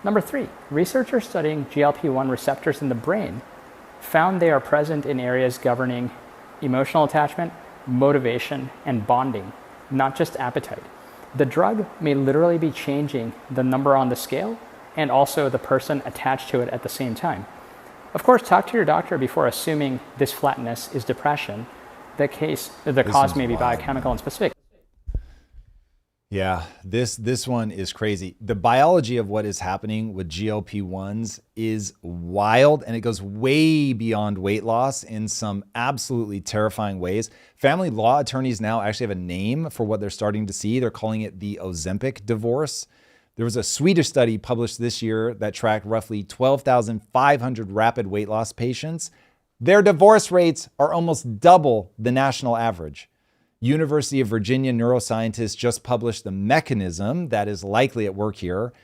Number 3, researchers studying GLP-1 receptors in the brain found they are present in areas governing emotional attachment, motivation, and bonding, not just appetite. The drug may literally be changing the number on the scale and also the person attached to it at the same time. Of course, talk to your doctor before assuming this flatness is depression. The cause may be biochemical and specific. Yeah, this one is crazy. The biology of what is happening with GLP-1s is wild, and it goes way beyond weight loss in some absolutely terrifying ways. Family law attorneys now actually have a name for what they're starting to see. They're calling it the Ozempic divorce. There was a Swedish study published this year that tracked roughly 12,500 rapid weight loss patients. Their divorce rates are almost double the national average. University of Virginia neuroscientists just published the mechanism that is likely at work here.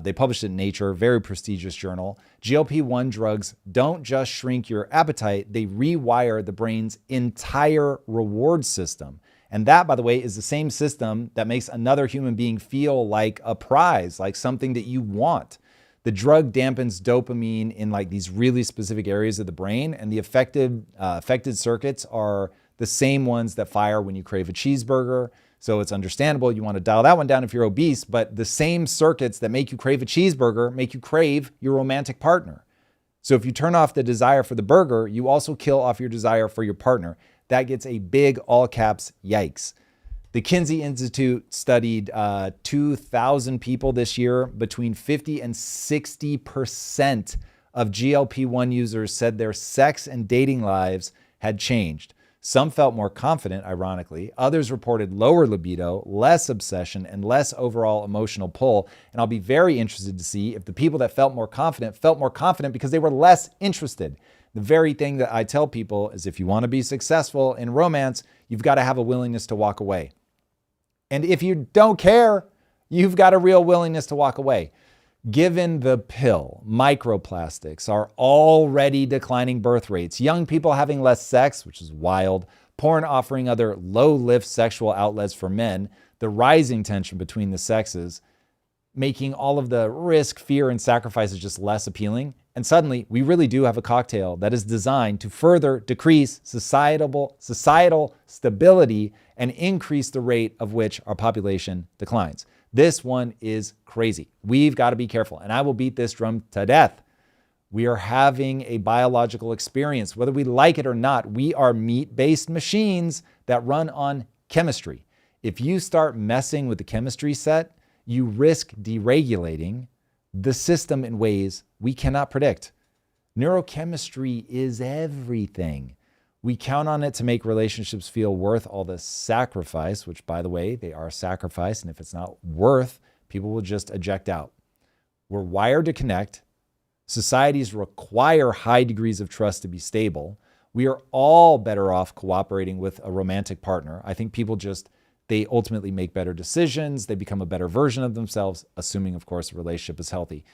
They published it in Nature, very prestigious journal. GLP-1 drugs don't just shrink your appetite, they rewire the brain's entire reward system. And that, by the way, is the same system that makes another human being feel like a prize, like something that you want. The drug dampens dopamine in like these really specific areas of the brain, and the affected circuits are the same ones that fire when you crave a cheeseburger. So it's understandable you want to dial that one down if you're obese, but the same circuits that make you crave a cheeseburger make you crave your romantic partner. So if you turn off the desire for the burger, you also kill off your desire for your partner. That gets a big all caps yikes. The Kinsey Institute studied 2,000 people this year. Between 50 and 60% of GLP-1 users said their sex and dating lives had changed. Some felt more confident, ironically. Others reported lower libido, less obsession, and less overall emotional pull. And I'll be very interested to see if the people that felt more confident because they were less interested. The very thing that I tell people is if you want to be successful in romance, you've got to have a willingness to walk away. And if you don't care, you've got a real willingness to walk away. Given the pill, microplastics, our already declining birth rates, young people having less sex, which is wild, porn offering other low-lift sexual outlets for men, the rising tension between the sexes, making all of the risk, fear, and sacrifices just less appealing. And suddenly, we really do have a cocktail that is designed to further decrease societal stability and increase the rate of which our population declines. This one is crazy. We've got to be careful, and I will beat this drum to death. We are having a biological experience. Whether we like it or not, we are meat-based machines that run on chemistry. If you start messing with the chemistry set, you risk deregulating the system in ways we cannot predict. Neurochemistry is everything. We count on it to make relationships feel worth all the sacrifice, which, by the way, they are sacrifice. And if it's not worth, people will just eject out. We're wired to connect. Societies require high degrees of trust to be stable. We are all better off cooperating with a romantic partner. I think people they ultimately make better decisions. They become a better version of themselves, assuming, of course, the relationship is healthy.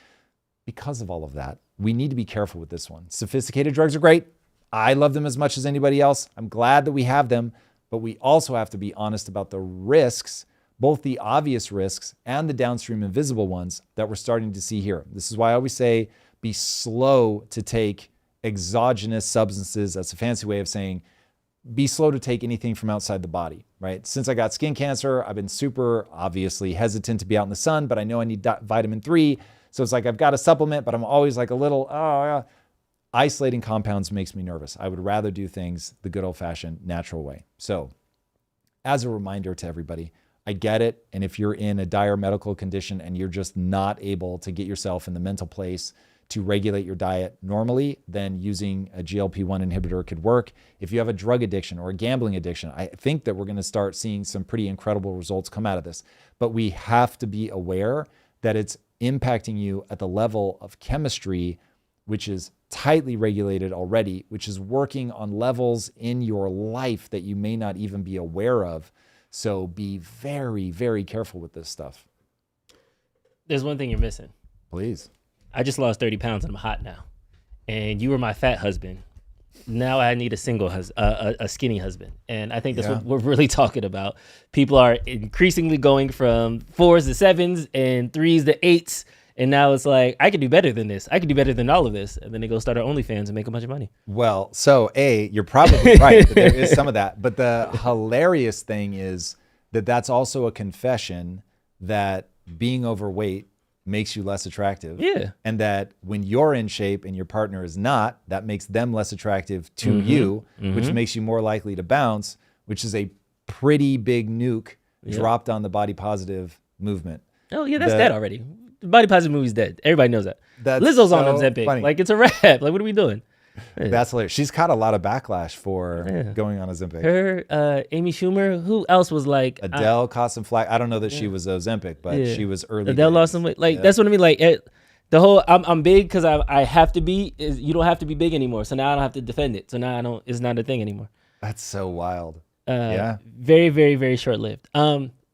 Because of all of that, we need to be careful with this one. Sophisticated drugs are great. I love them as much as anybody else. I'm glad that we have them, but we also have to be honest about the risks, both the obvious risks and the downstream invisible ones that we're starting to see here. This is why I always say, be slow to take exogenous substances. That's a fancy way of saying be slow to take anything from outside the body, right? Since I got skin cancer, I've been super obviously hesitant to be out in the sun, but I know I need vitamin 3. So it's like I've got a supplement, but I'm always like a little, isolating compounds makes me nervous. I would rather do things the good old-fashioned natural way. So as a reminder to everybody, I get it. And if you're in a dire medical condition and you're just not able to get yourself in the mental place to regulate your diet normally, then using a GLP-1 inhibitor could work. If you have a drug addiction or a gambling addiction, I think that we're going to start seeing some pretty incredible results come out of this. But we have to be aware that it's impacting you at the level of chemistry, which is tightly regulated already, which is working on levels in your life that you may not even be aware of. So be very, very careful with this stuff. There's one thing you're missing. Please. I just lost 30 pounds and I'm hot now. And you were my fat husband. Now I need a skinny husband. And I think that's what we're really talking about. People are increasingly going from 4s to 7s and 3s to 8s. And now it's like, I could do better than this. I could do better than all of this. And then they go start our OnlyFans and make a bunch of money. Well, so you're probably right. That there is some of that. But the hilarious thing is that that's also a confession that being overweight makes you less attractive. Yeah. And that when you're in shape and your partner is not, that makes them less attractive to you, which makes you more likely to bounce, which is a pretty big nuke dropped on the body positive movement. Oh, yeah, that's dead already. The body positive movie's dead. Everybody knoes that. Lizzo's so on Ozempic. funny. Like, it's a wrap. Like, what are we doing? That's hilarious. She's caught a lot of backlash for going on Ozempic. Her, Amy Schumer, who else was like... Adele caught some flack. I don't know that she was Ozempic, but she was early. Adele lost some weight. Like, that's what I mean. Like, the whole, I'm big because I have to be, you don't have to be big anymore. So now I don't have to defend it. So now it's not a thing anymore. That's so wild. Very, very, very short-lived.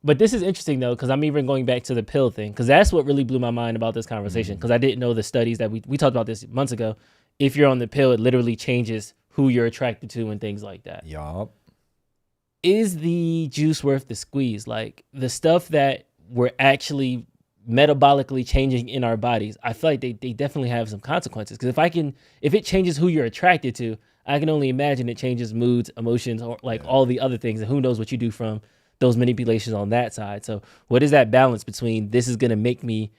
But this is interesting, though, because I'm even going back to the pill thing, because that's what really blew my mind about this conversation, because I didn't know the studies that we talked about this months ago. If you're on the pill, it literally changes who you're attracted to and things like that. Yup. Is the juice worth the squeeze? Like, the stuff that we're actually metabolically changing in our bodies, I feel like they definitely have some consequences. Because if it changes who you're attracted to, I can only imagine it changes moods, emotions, or like all the other things. And who knows what you do from those manipulations on that side. So what is that balance between this is going to make me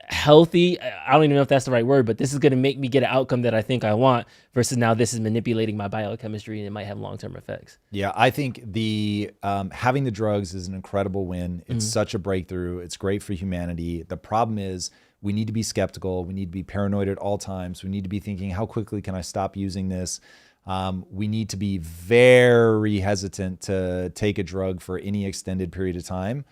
healthy? I don't even know if that's the right word, but this is going to make me get an outcome that I think I want, versus now this is manipulating my biochemistry and it might have long-term effects. Yeah, I think the having the drugs is an incredible win. It's such a breakthrough. It's great for humanity. The problem is we need to be skeptical. We need to be paranoid at all times. We need to be thinking, how quickly can I stop using this? We need to be very hesitant to take a drug for any extended period of time.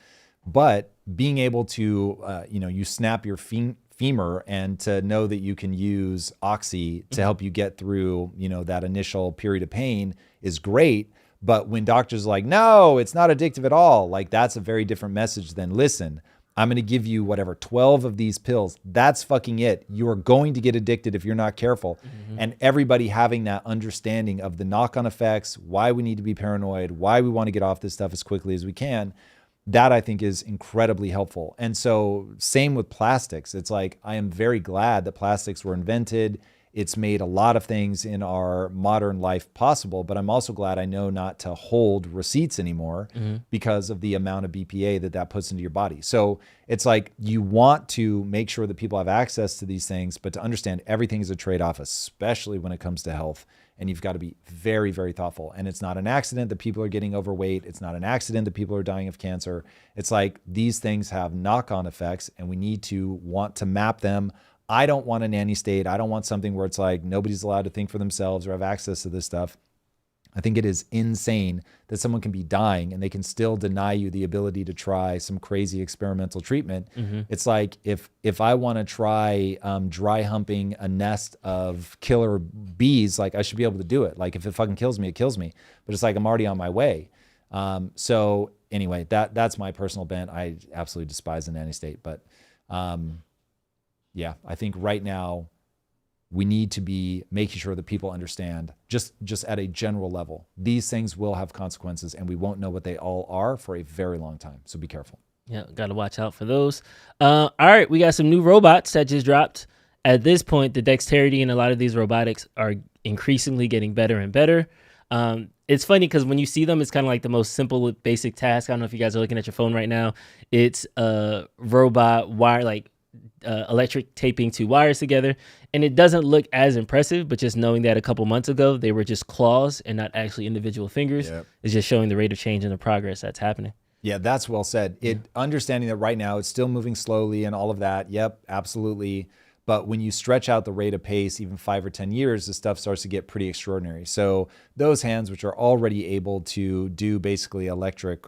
But being able to, you snap your femur and to know that you can use Oxy to help you get through, that initial period of pain is great. But when doctors are like, no, it's not addictive at all, like that's a very different message than, listen, I'm going to give you whatever, 12 of these pills. That's fucking it. You are going to get addicted if you're not careful. And everybody having that understanding of the knock-on effects, why we need to be paranoid, why we want to get off this stuff as quickly as we can, that I think is incredibly helpful. And so same with plastics. It's like, I am very glad that plastics were invented. It's made a lot of things in our modern life possible, but I'm also glad I know not to hold receipts anymore because of the amount of BPA that puts into your body. So it's like, you want to make sure that people have access to these things, but to understand everything is a trade-off, especially when it comes to health. And you've got to be very, very thoughtful. And it's not an accident that people are getting overweight. It's not an accident that people are dying of cancer. It's like, these things have knock-on effects, and we need to want to map them. I don't want a nanny state. I don't want something where it's like nobody's allowed to think for themselves or have access to this stuff. I think it is insane that someone can be dying and they can still deny you the ability to try some crazy experimental treatment. It's like, if I want to try dry humping a nest of killer bees, like I should be able to do it. Like if it fucking kills me, it kills me. But it's like, I'm already on my way. So anyway, that's my personal bent. I absolutely despise the nanny state, but yeah, I think right now we need to be making sure that people understand, just at a general level, these things will have consequences, and we won't know what they all are for a very long time. So be careful. Yeah, got to watch out for those. All right, we got some new robots that just dropped. At this point, the dexterity in a lot of these robotics are increasingly getting better and better. It's funny because when you see them, it's kind of like the most simple, basic task. I don't know if you guys are looking at your phone right now. It's a robot wire, like electric taping two wires together, and it doesn't look as impressive, but just knowing that a couple months ago they were just claws and not actually individual fingers is just showing the rate of change and the progress that's happening. Yeah, that's well said. Understanding that right now it's still moving slowly and all of that. Yep, absolutely. But when you stretch out the rate of pace, even 5 or 10 years, the stuff starts to get pretty extraordinary. So those hands, which are already able to do basically electric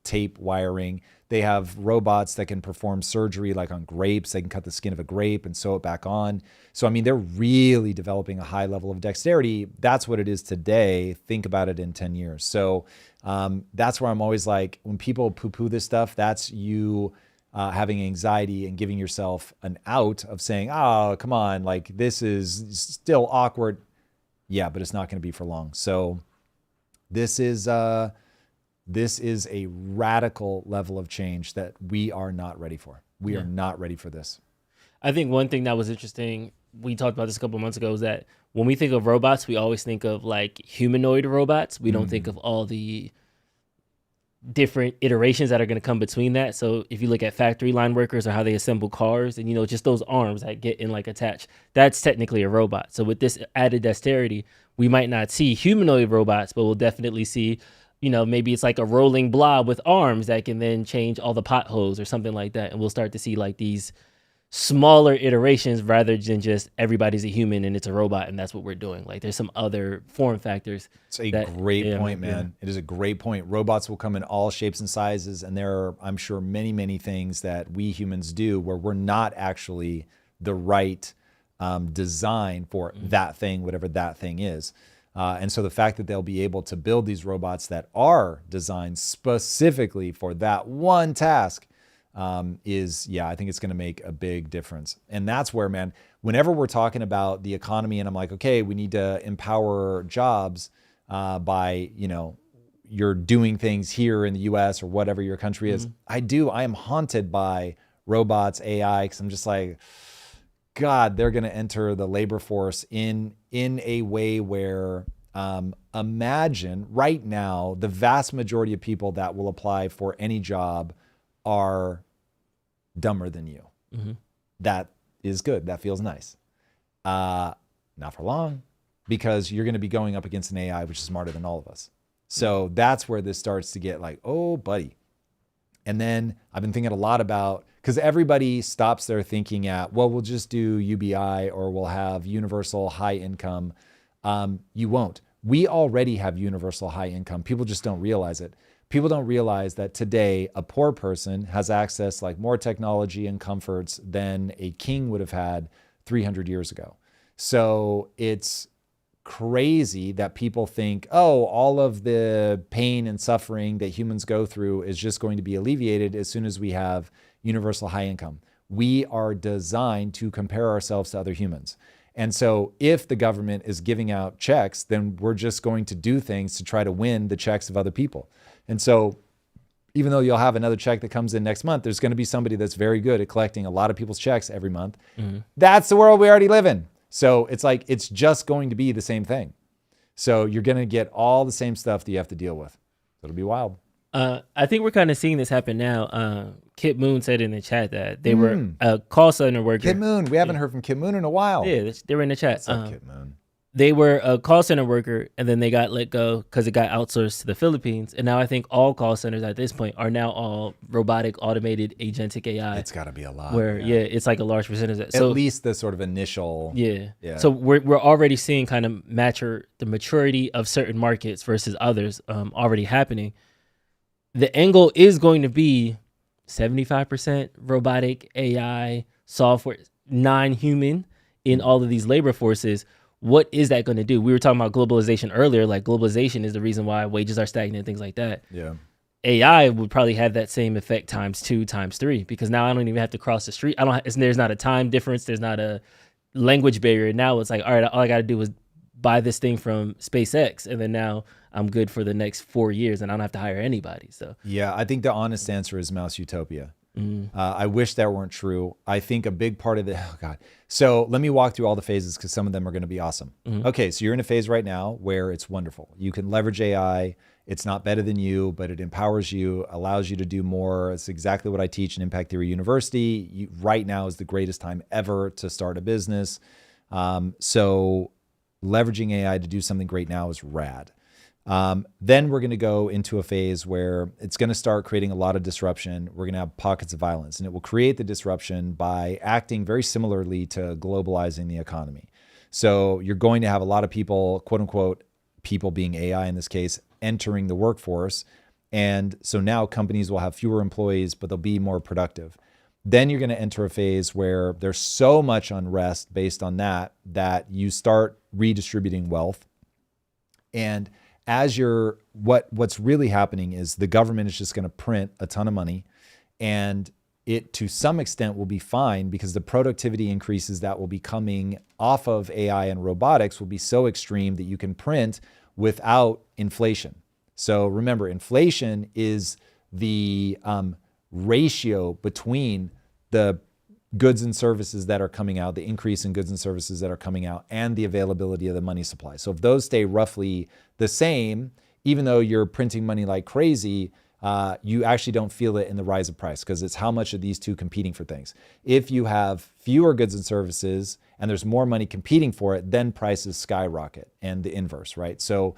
tape wiring, they have robots that can perform surgery like on grapes. They can cut the skin of a grape and sew it back on. So, I mean, they're really developing a high level of dexterity. That's what it is today. Think about it in 10 years. So that's where I'm always like, when people poo-poo this stuff, that's you having anxiety and giving yourself an out of saying, oh, come on, like this is still awkward. Yeah, but it's not going to be for long. So this is a radical level of change that we are not ready for. We are not ready for this. I think one thing that was interesting, we talked about this a couple of months ago, is that when we think of robots, we always think of like humanoid robots. We don't think of all the different iterations that are going to come between that. So if you look at factory line workers or how they assemble cars, and just those arms that get in like attached, that's technically a robot. So with this added dexterity, we might not see humanoid robots, but we'll definitely see, maybe it's like a rolling blob with arms that can then change all the potholes or something like that. And we'll start to see like these smaller iterations rather than just everybody's a human and it's a robot and that's what we're doing. Like there's some other form factors. It's a great point, man. It is a great point. Robots will come in all shapes and sizes, and there are, I'm sure, many, many things that we humans do where we're not actually the right design for that thing, whatever that thing is. And so the fact that they'll be able to build these robots that are designed specifically for that one task I think it's going to make a big difference. And that's where, man, whenever we're talking about the economy and I'm like, okay, we need to empower jobs by, you're doing things here in the US or whatever your country is. I am haunted by robots, AI, because I'm just like, God, they're going to enter the labor force in a way where imagine right now the vast majority of people that will apply for any job are dumber than you. That is good. That feels nice. Not for long, because you're going to be going up against an AI which is smarter than all of us. So that's where this starts to get like, oh, buddy. And then I've been thinking a lot about, because everybody stops there thinking at, well, we'll just do UBI or we'll have universal high income. You won't. We already have universal high income. People just don't realize it. People don't realize that today a poor person has access like more technology and comforts than a king would have had 300 years ago. So it's crazy that people think, oh, all of the pain and suffering that humans go through is just going to be alleviated as soon as we have universal high income. We are designed to compare ourselves to other humans. And so if the government is giving out checks, then we're just going to do things to try to win the checks of other people. And so even though you'll have another check that comes in next month, there's going to be somebody that's very good at collecting a lot of people's checks every month. That's the world we already live in. So it's like, it's just going to be the same thing. So you're going to get all the same stuff that you have to deal with. It'll be wild. I think we're kind of seeing this happen now. Kip Moon said in the chat that they were a call center worker. Kip Moon. We haven't heard from Kip Moon in a while. Yeah, they were in the chat. What's up, Kip Moon? They were a call center worker, and then they got let go because it got outsourced to the Philippines. And now I think all call centers at this point are now all robotic, automated, agentic AI. It's got to be a lot. Where, it's like a large percentage of that. So, at least the sort of initial. Yeah. So we're already seeing kind of the maturity of certain markets versus others already happening. The angle is going to be 75% robotic, AI, software, non-human in all of these labor forces. What is that going to do? We were talking about globalization earlier. Like, globalization is the reason why wages are stagnant and things like that. Yeah. AI would probably have that same effect times 2, times 3, because now I don't even have to cross the street. There's not a time difference. There's not a language barrier. Now it's like, all right, all I got to do is buy this thing from SpaceX, and then now I'm good for the next 4 years, and I don't have to hire anybody. So yeah, I think the honest answer is mouse utopia. I wish that weren't true. I think a big part of the, So let me walk through all the phases because some of them are going to be awesome. Okay, so you're in a phase right now where it's wonderful. You can leverage AI. It's not better than you, but it empowers you, allows you to do more. It's exactly what I teach in Impact Theory University. Right now is the greatest time ever to start a business. So leveraging AI to do something great now is rad. Then we're going to go into a phase where it's going to start creating a lot of disruption. We're going to have pockets of violence, and it will create the disruption by acting very similarly to globalizing the economy. So you're going to have a lot of people, quote unquote, people being AI in this case, entering the workforce. And so now companies will have fewer employees, but they'll be more productive. Then you're going to enter a phase where there's so much unrest based on that you start redistributing wealth. And as what's really happening is the government is just going to print a ton of money, and it to some extent will be fine because the productivity increases that will be coming off of AI and robotics will be so extreme that you can print without inflation. So remember, inflation is the ratio between the goods and services that are coming out, the increase in goods and services that are coming out, and the availability of the money supply. So if those stay roughly the same, even though you're printing money like crazy, you actually don't feel it in the rise of price because it's how much of these two competing for things. If you have fewer goods and services and there's more money competing for it, then prices skyrocket, and the inverse, right? So,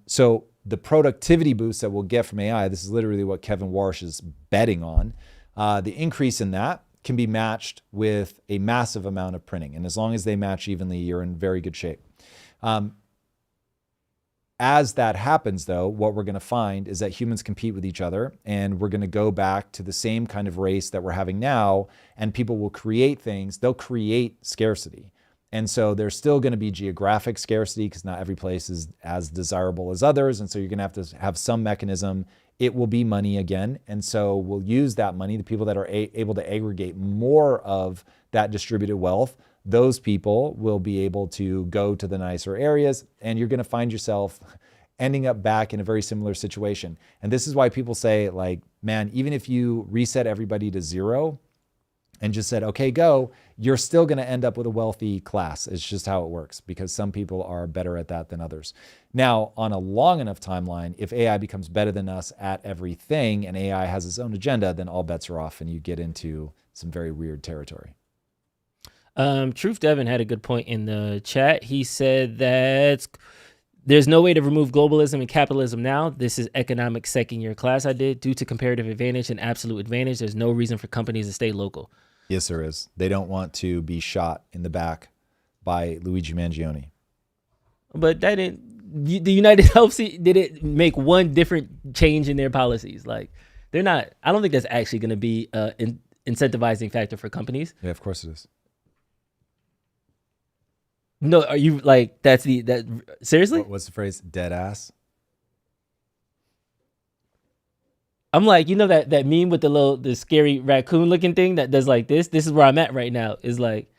so the productivity boost that we'll get from AI, this is literally what Kevin Warsh is betting on, the increase in that can be matched with a massive amount of printing. And as long as they match evenly, you're in very good shape. As that happens, though, what we're going to find is that humans compete with each other, and we're going to go back to the same kind of race that we're having now, and people will create things. They'll create scarcity. And so there's still going to be geographic scarcity because not every place is as desirable as others. And so you're going to have some mechanism. It will be money again. And so we'll use that money, the people that are able to aggregate more of that distributed wealth, those people will be able to go to the nicer areas, and you're going to find yourself ending up back in a very similar situation. And this is why people say, like, man, even if you reset everybody to zero and just said, okay, go, you're still going to end up with a wealthy class. It's just how it works because some people are better at that than others. Now, on a long enough timeline, if AI becomes better than us at everything and AI has its own agenda, then all bets are off and you get into some very weird territory. Truth Devin had a good point in the chat. He said that there's no way to remove globalism and capitalism now. This is economics second year class I did. Due to comparative advantage and absolute advantage, there's no reason for companies to stay local. Yes, there is. They don't want to be shot in the back by Luigi Mangione. But that didn't, the United Health did it make one different change in their policies. Like, they're not, I don't think that's actually going to be an incentivizing factor for companies. Yeah, of course it is. No, are you like that seriously? What's the phrase? Dead ass. I'm like, that meme with the scary raccoon looking thing that does like this. This is where I'm at right now. Is like,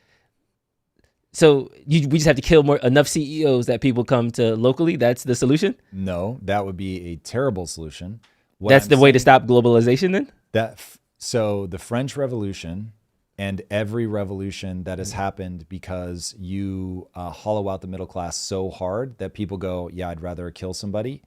so we just have to kill enough CEOs that people come to locally. That's the solution. No, that would be a terrible solution. That's the way to stop globalization then? So the French Revolution and every revolution that has happened because you hollow out the middle class so hard that people go, yeah, I'd rather kill somebody.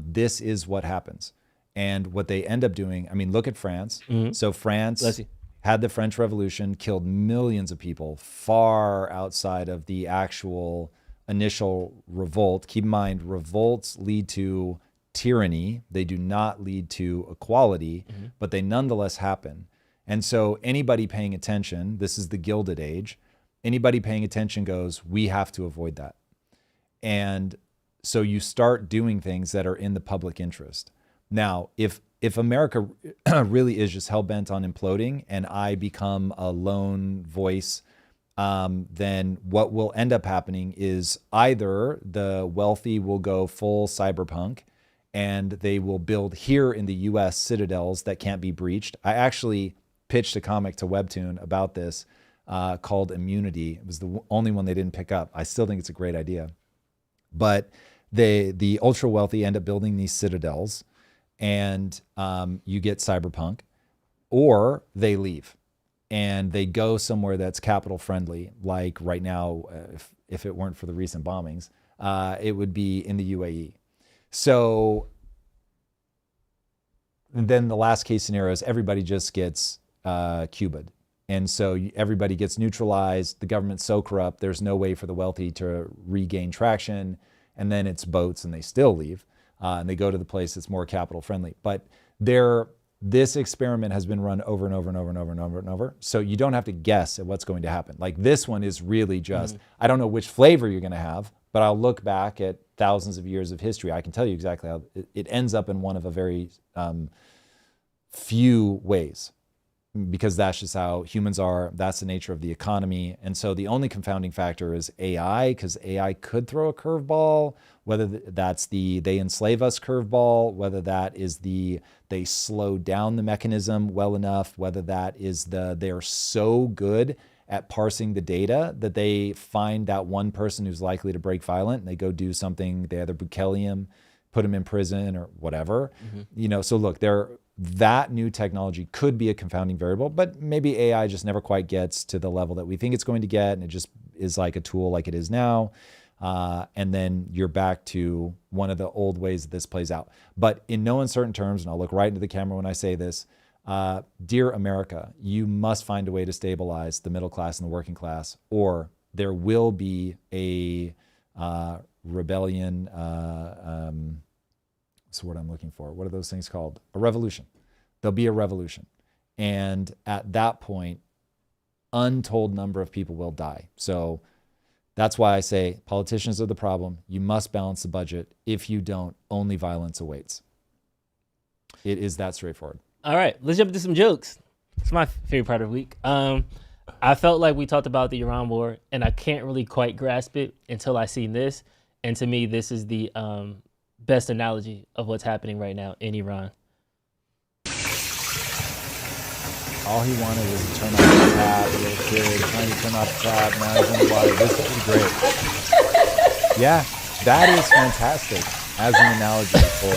This is what happens. And what they end up doing, I mean, look at France. Mm-hmm. So France had the French Revolution, killed millions of people far outside of the actual initial revolt. Keep in mind, revolts lead to tyranny. They do not lead to equality, but they nonetheless happen. And so anybody paying attention, this is the Gilded Age, anybody paying attention goes, we have to avoid that. And so you start doing things that are in the public interest. Now, if America really is just hell-bent on imploding and I become a lone voice, then what will end up happening is either the wealthy will go full cyberpunk and they will build here in the US citadels that can't be breached. I actually pitched a comic to Webtoon about this called Immunity. It was the only one they didn't pick up. I still think it's a great idea. But the ultra wealthy end up building these citadels and you get cyberpunk, or they leave and they go somewhere that's capital friendly. Like right now, if it weren't for the recent bombings, it would be in the UAE. So then the last case scenario is everybody just gets Cuba'd. And so everybody gets neutralized. The government's so corrupt, there's no way for the wealthy to regain traction. And then it's boats and they still leave. And they go to the place that's more capital friendly. But this experiment has been run over and over and over and over and over and over. So you don't have to guess at what's going to happen. Like this one is really just, I don't know which flavor you're going to have, but I'll look back at thousands of years of history. I can tell you exactly how it ends up in one of a very few ways, because that's just how humans are. That's the nature of the economy. And so the only confounding factor is AI, because AI could throw a curveball, whether that's the they enslave us curveball, whether that is the they slow down the mechanism well enough, whether that is they're so good at parsing the data that they find that one person who's likely to break violent and they go do something, they either Bukele him, put him in prison or whatever. So look, that new technology could be a confounding variable, but maybe AI just never quite gets to the level that we think it's going to get, and it just is like a tool like it is now. And then you're back to one of the old ways that this plays out. But in no uncertain terms, and I'll look right into the camera when I say this, dear America, you must find a way to stabilize the middle class and the working class, or there will be a rebellion. What's the word I'm looking for? What are those things called? A revolution. There'll be a revolution. And at that point, untold number of people will die. So that's why I say politicians are the problem. You must balance the budget. If you don't, only violence awaits. It is that straightforward. All right, let's jump into some jokes. It's my favorite part of the week. I felt like we talked about the Iran war, and I can't really quite grasp it until I seen this. And to me, this is the best analogy of what's happening right now in Iran. All he wanted was to turn off the tap. Little kid trying to turn off the tap. Now he's in the water. This is great. Yeah, that is fantastic as an analogy for.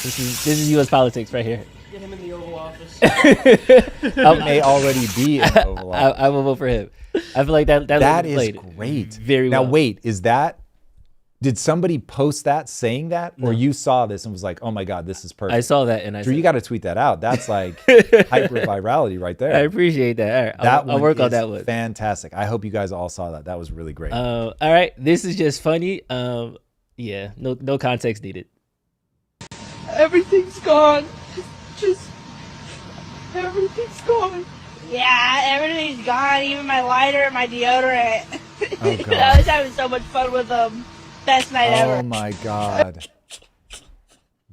This is U.S. politics right here. Get him in the Oval Office. It may already be in the Oval Office. I will vote for him. I feel like that is great. Very now well. Wait, did somebody post that saying that, or you saw this and was like, "Oh my God, this is perfect"? I saw that and Drew, you got to tweet that out. That's like hyper virality right there. I appreciate that. All right, I'll work on that one. Fantastic. I hope you guys all saw that. That was really great. All right, this is just funny. Yeah, no context needed. Everything's gone. Just everything's gone. Yeah, everything's gone. Even my lighter and my deodorant. Oh God. I was having so much fun with them. Best night ever. Oh my God.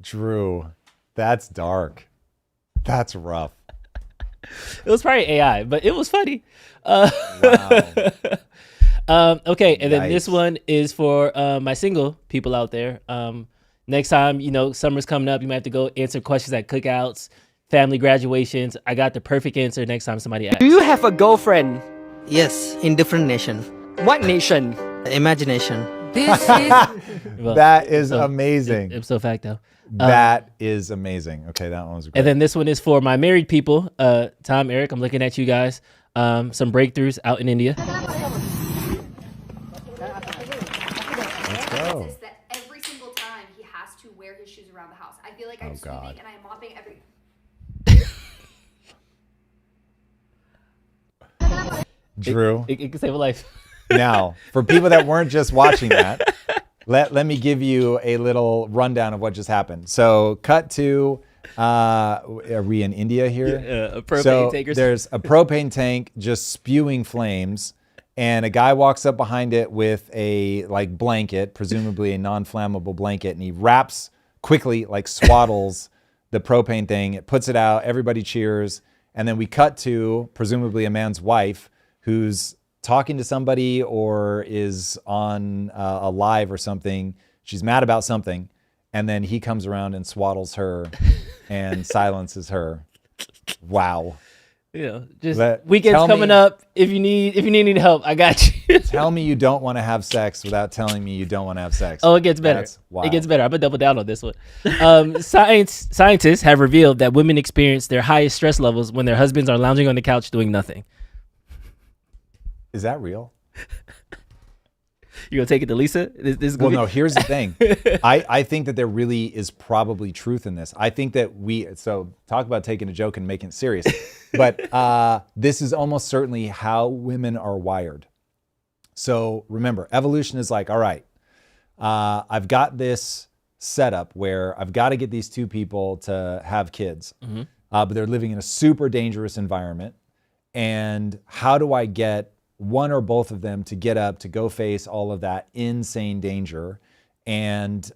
Drew, that's dark. That's rough. It was probably AI, but it was funny. Wow. Okay, and then this Yikes. one is for my single people out there. Next time, summer's coming up, you might have to go answer questions at cookouts, family graduations. I got the perfect answer next time somebody asks. Do you have a girlfriend? Yes, in different nation. What nation? Imagination. That is amazing. Ipso facto. That is amazing. Okay, that one was great. And then this one is for my married people. Tom, Eric, I'm looking at you guys. Some breakthroughs out in India. Let's go. That every single time he has to wear his shoes around the house. I feel like I'm sweeping and I'm mopping every. Drew. It can save a life. Now, for people that weren't just watching that, let me give you a little rundown of what just happened. So cut to, are we in India here? A propane tank or something. There's a propane tank just spewing flames, and a guy walks up behind it with a blanket, presumably a non-flammable blanket, and he wraps quickly, swaddles the propane thing. It puts it out, everybody cheers, and then we cut to presumably a man's wife who's talking to somebody or is on a live or something. She's mad about something. And then he comes around and swaddles her and silences her. Wow. Weekend's coming up. If you need any help, I got you. Tell me you don't want to have sex without telling me you don't want to have sex. Oh, it gets better. It gets better. I'm gonna double down on this one. Scientists have revealed that women experience their highest stress levels when their husbands are lounging on the couch doing nothing. Is that real? You gonna take it to Lisa? This well, no, here's the thing. I think that there really is probably truth in this. I think that so talk about taking a joke and making it serious. But this is almost certainly how women are wired. So remember, evolution is all right, I've got this setup where I've got to get these two people to have kids, but they're living in a super dangerous environment. And how do I get one or both of them to get up to go face all of that insane danger and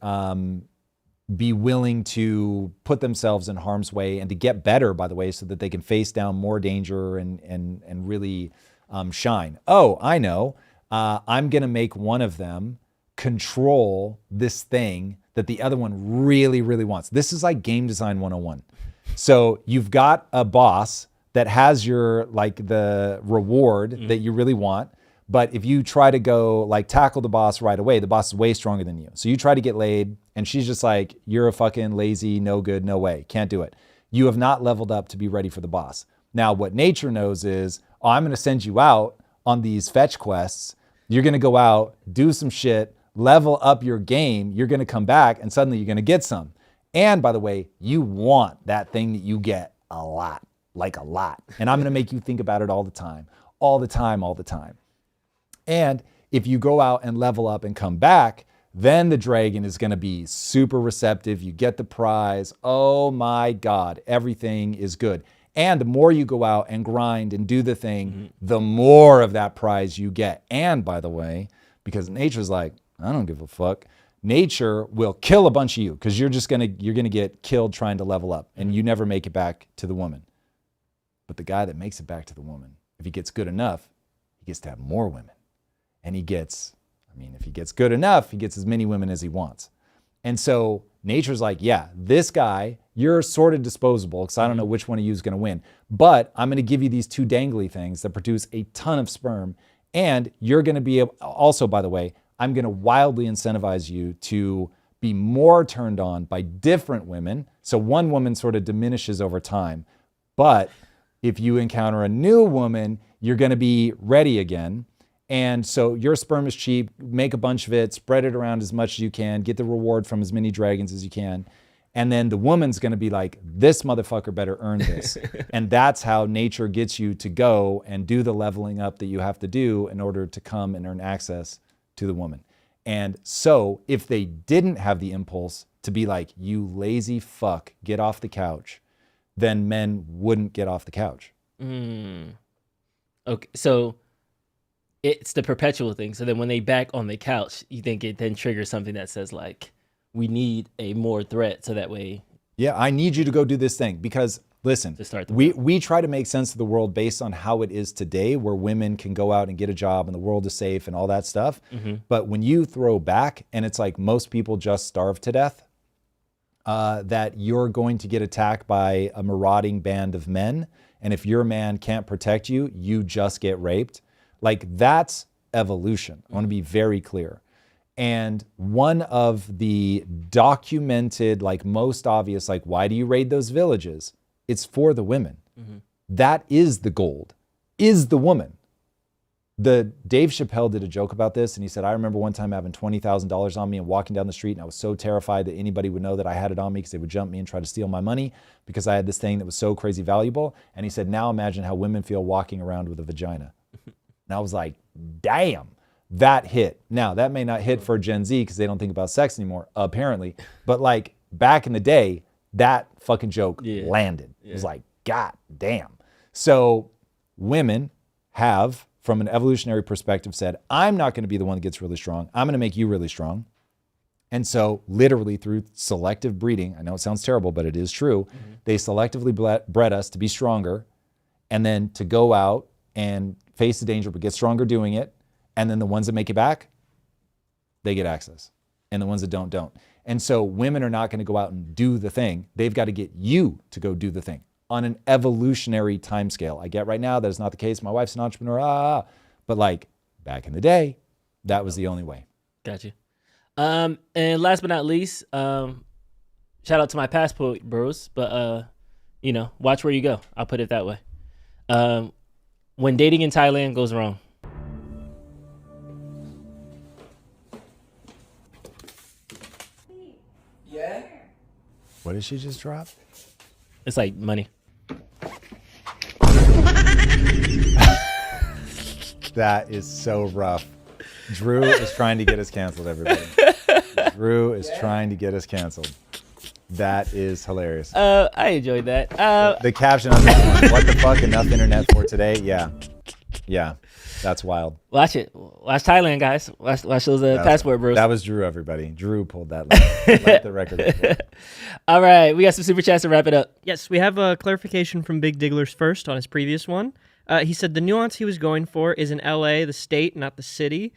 be willing to put themselves in harm's way and to get better, by the way, so that they can face down more danger and really shine. Oh, I know. I'm going to make one of them control this thing that the other one really, really wants. This is like game design 101. So you've got a boss that has your the reward that you really want. But if you try to go tackle the boss right away, the boss is way stronger than you. So you try to get laid and she's just you're a fucking lazy, no good, no way. Can't do it. You have not leveled up to be ready for the boss. Now, what nature knows is, I'm going to send you out on these fetch quests. You're going to go out, do some shit, level up your game. You're going to come back and suddenly you're going to get some. And by the way, you want that thing that you get a lot. A lot. And I'm going to make you think about it all the time, all the time, all the time. And if you go out and level up and come back, then the dragon is going to be super receptive. You get the prize. Oh my God, everything is good. And the more you go out and grind and do the thing, the more of that prize you get. And by the way, because nature's I don't give a fuck. Nature will kill a bunch of you because you're going to get killed trying to level up and you never make it back to the woman. But the guy that makes it back to the woman, if he gets good enough, he gets to have more women. And if he gets good enough, he gets as many women as he wants. And so nature's yeah, this guy, you're sort of disposable because I don't know which one of you is going to win. But I'm going to give you these two dangly things that produce a ton of sperm. And you're going to be able, also, by the way, I'm going to wildly incentivize you to be more turned on by different women. So one woman sort of diminishes over time. But if you encounter a new woman, you're going to be ready again. And so your sperm is cheap. Make a bunch of it, spread it around as much as you can, get the reward from as many dragons as you can. And then the woman's going to be this motherfucker better earn this. And that's how nature gets you to go and do the leveling up that you have to do in order to come and earn access to the woman. And so if they didn't have the impulse to be you lazy fuck, get off the couch, then men wouldn't get off the couch. Okay, so it's the perpetual thing. So then when they back on the couch, you think it then triggers something that says we need a more threat so that way. Yeah, I need you to go do this thing because Listen, to start the we try to make sense of the world based on how it is today, where women can go out and get a job and the world is safe and all that stuff. But when you throw back and it's like most people just starve to death, that you're going to get attacked by a marauding band of men. And if your man can't protect you, you just get raped. Like, that's evolution. I want to be very clear. And one of the documented, like most obvious, like, why do you raid those villages? It's for the women. That is the gold, is the woman. Dave Chappelle did a joke about this, and he said, I remember one time having $20,000 on me and walking down the street, and I was so terrified that anybody would know that I had it on me because they would jump me and try to steal my money because I had this thing that was so crazy valuable. And he said, now imagine how women feel walking around with a vagina. And I was like, damn, that hit. Now, that may not hit for Gen Z because they don't think about sex anymore, apparently. But like back in the day, that fucking joke landed. It was like, God damn. So women have, from an evolutionary perspective, said, I'm not going to be the one that gets really strong. I'm going to make you really strong. And so literally through selective breeding, I know it sounds terrible, but it is true. They selectively bred us to be stronger and then to go out and face the danger, but get stronger doing it. And then the ones that make it back, they get access. And the ones that don't. And so women are not going to go out and do the thing. They've got to get you to go do the thing on an evolutionary timescale. I get right now that is not the case. My wife's an entrepreneur, but like back in the day, that was the only way. Got you. And last but not least, shout out to my passport bros, but watch where you go. I'll put it that way. When dating in Thailand goes wrong. Yeah. What did she just drop? It's like money. That is so rough. Drew is trying to get us canceled, everybody. Drew is trying to get us canceled. That is hilarious. I enjoyed that. The caption on this one, what the fuck, enough internet for today? Yeah, that's wild. Watch it. Watch Thailand, guys. Watch those passport bros. That was Drew, everybody. Drew pulled that line. Let the record report. All right, we got some super chats to wrap it up. Yes, we have a clarification from Big Digglers first on his previous one. He said the nuance he was going for is in LA, the state, not the city.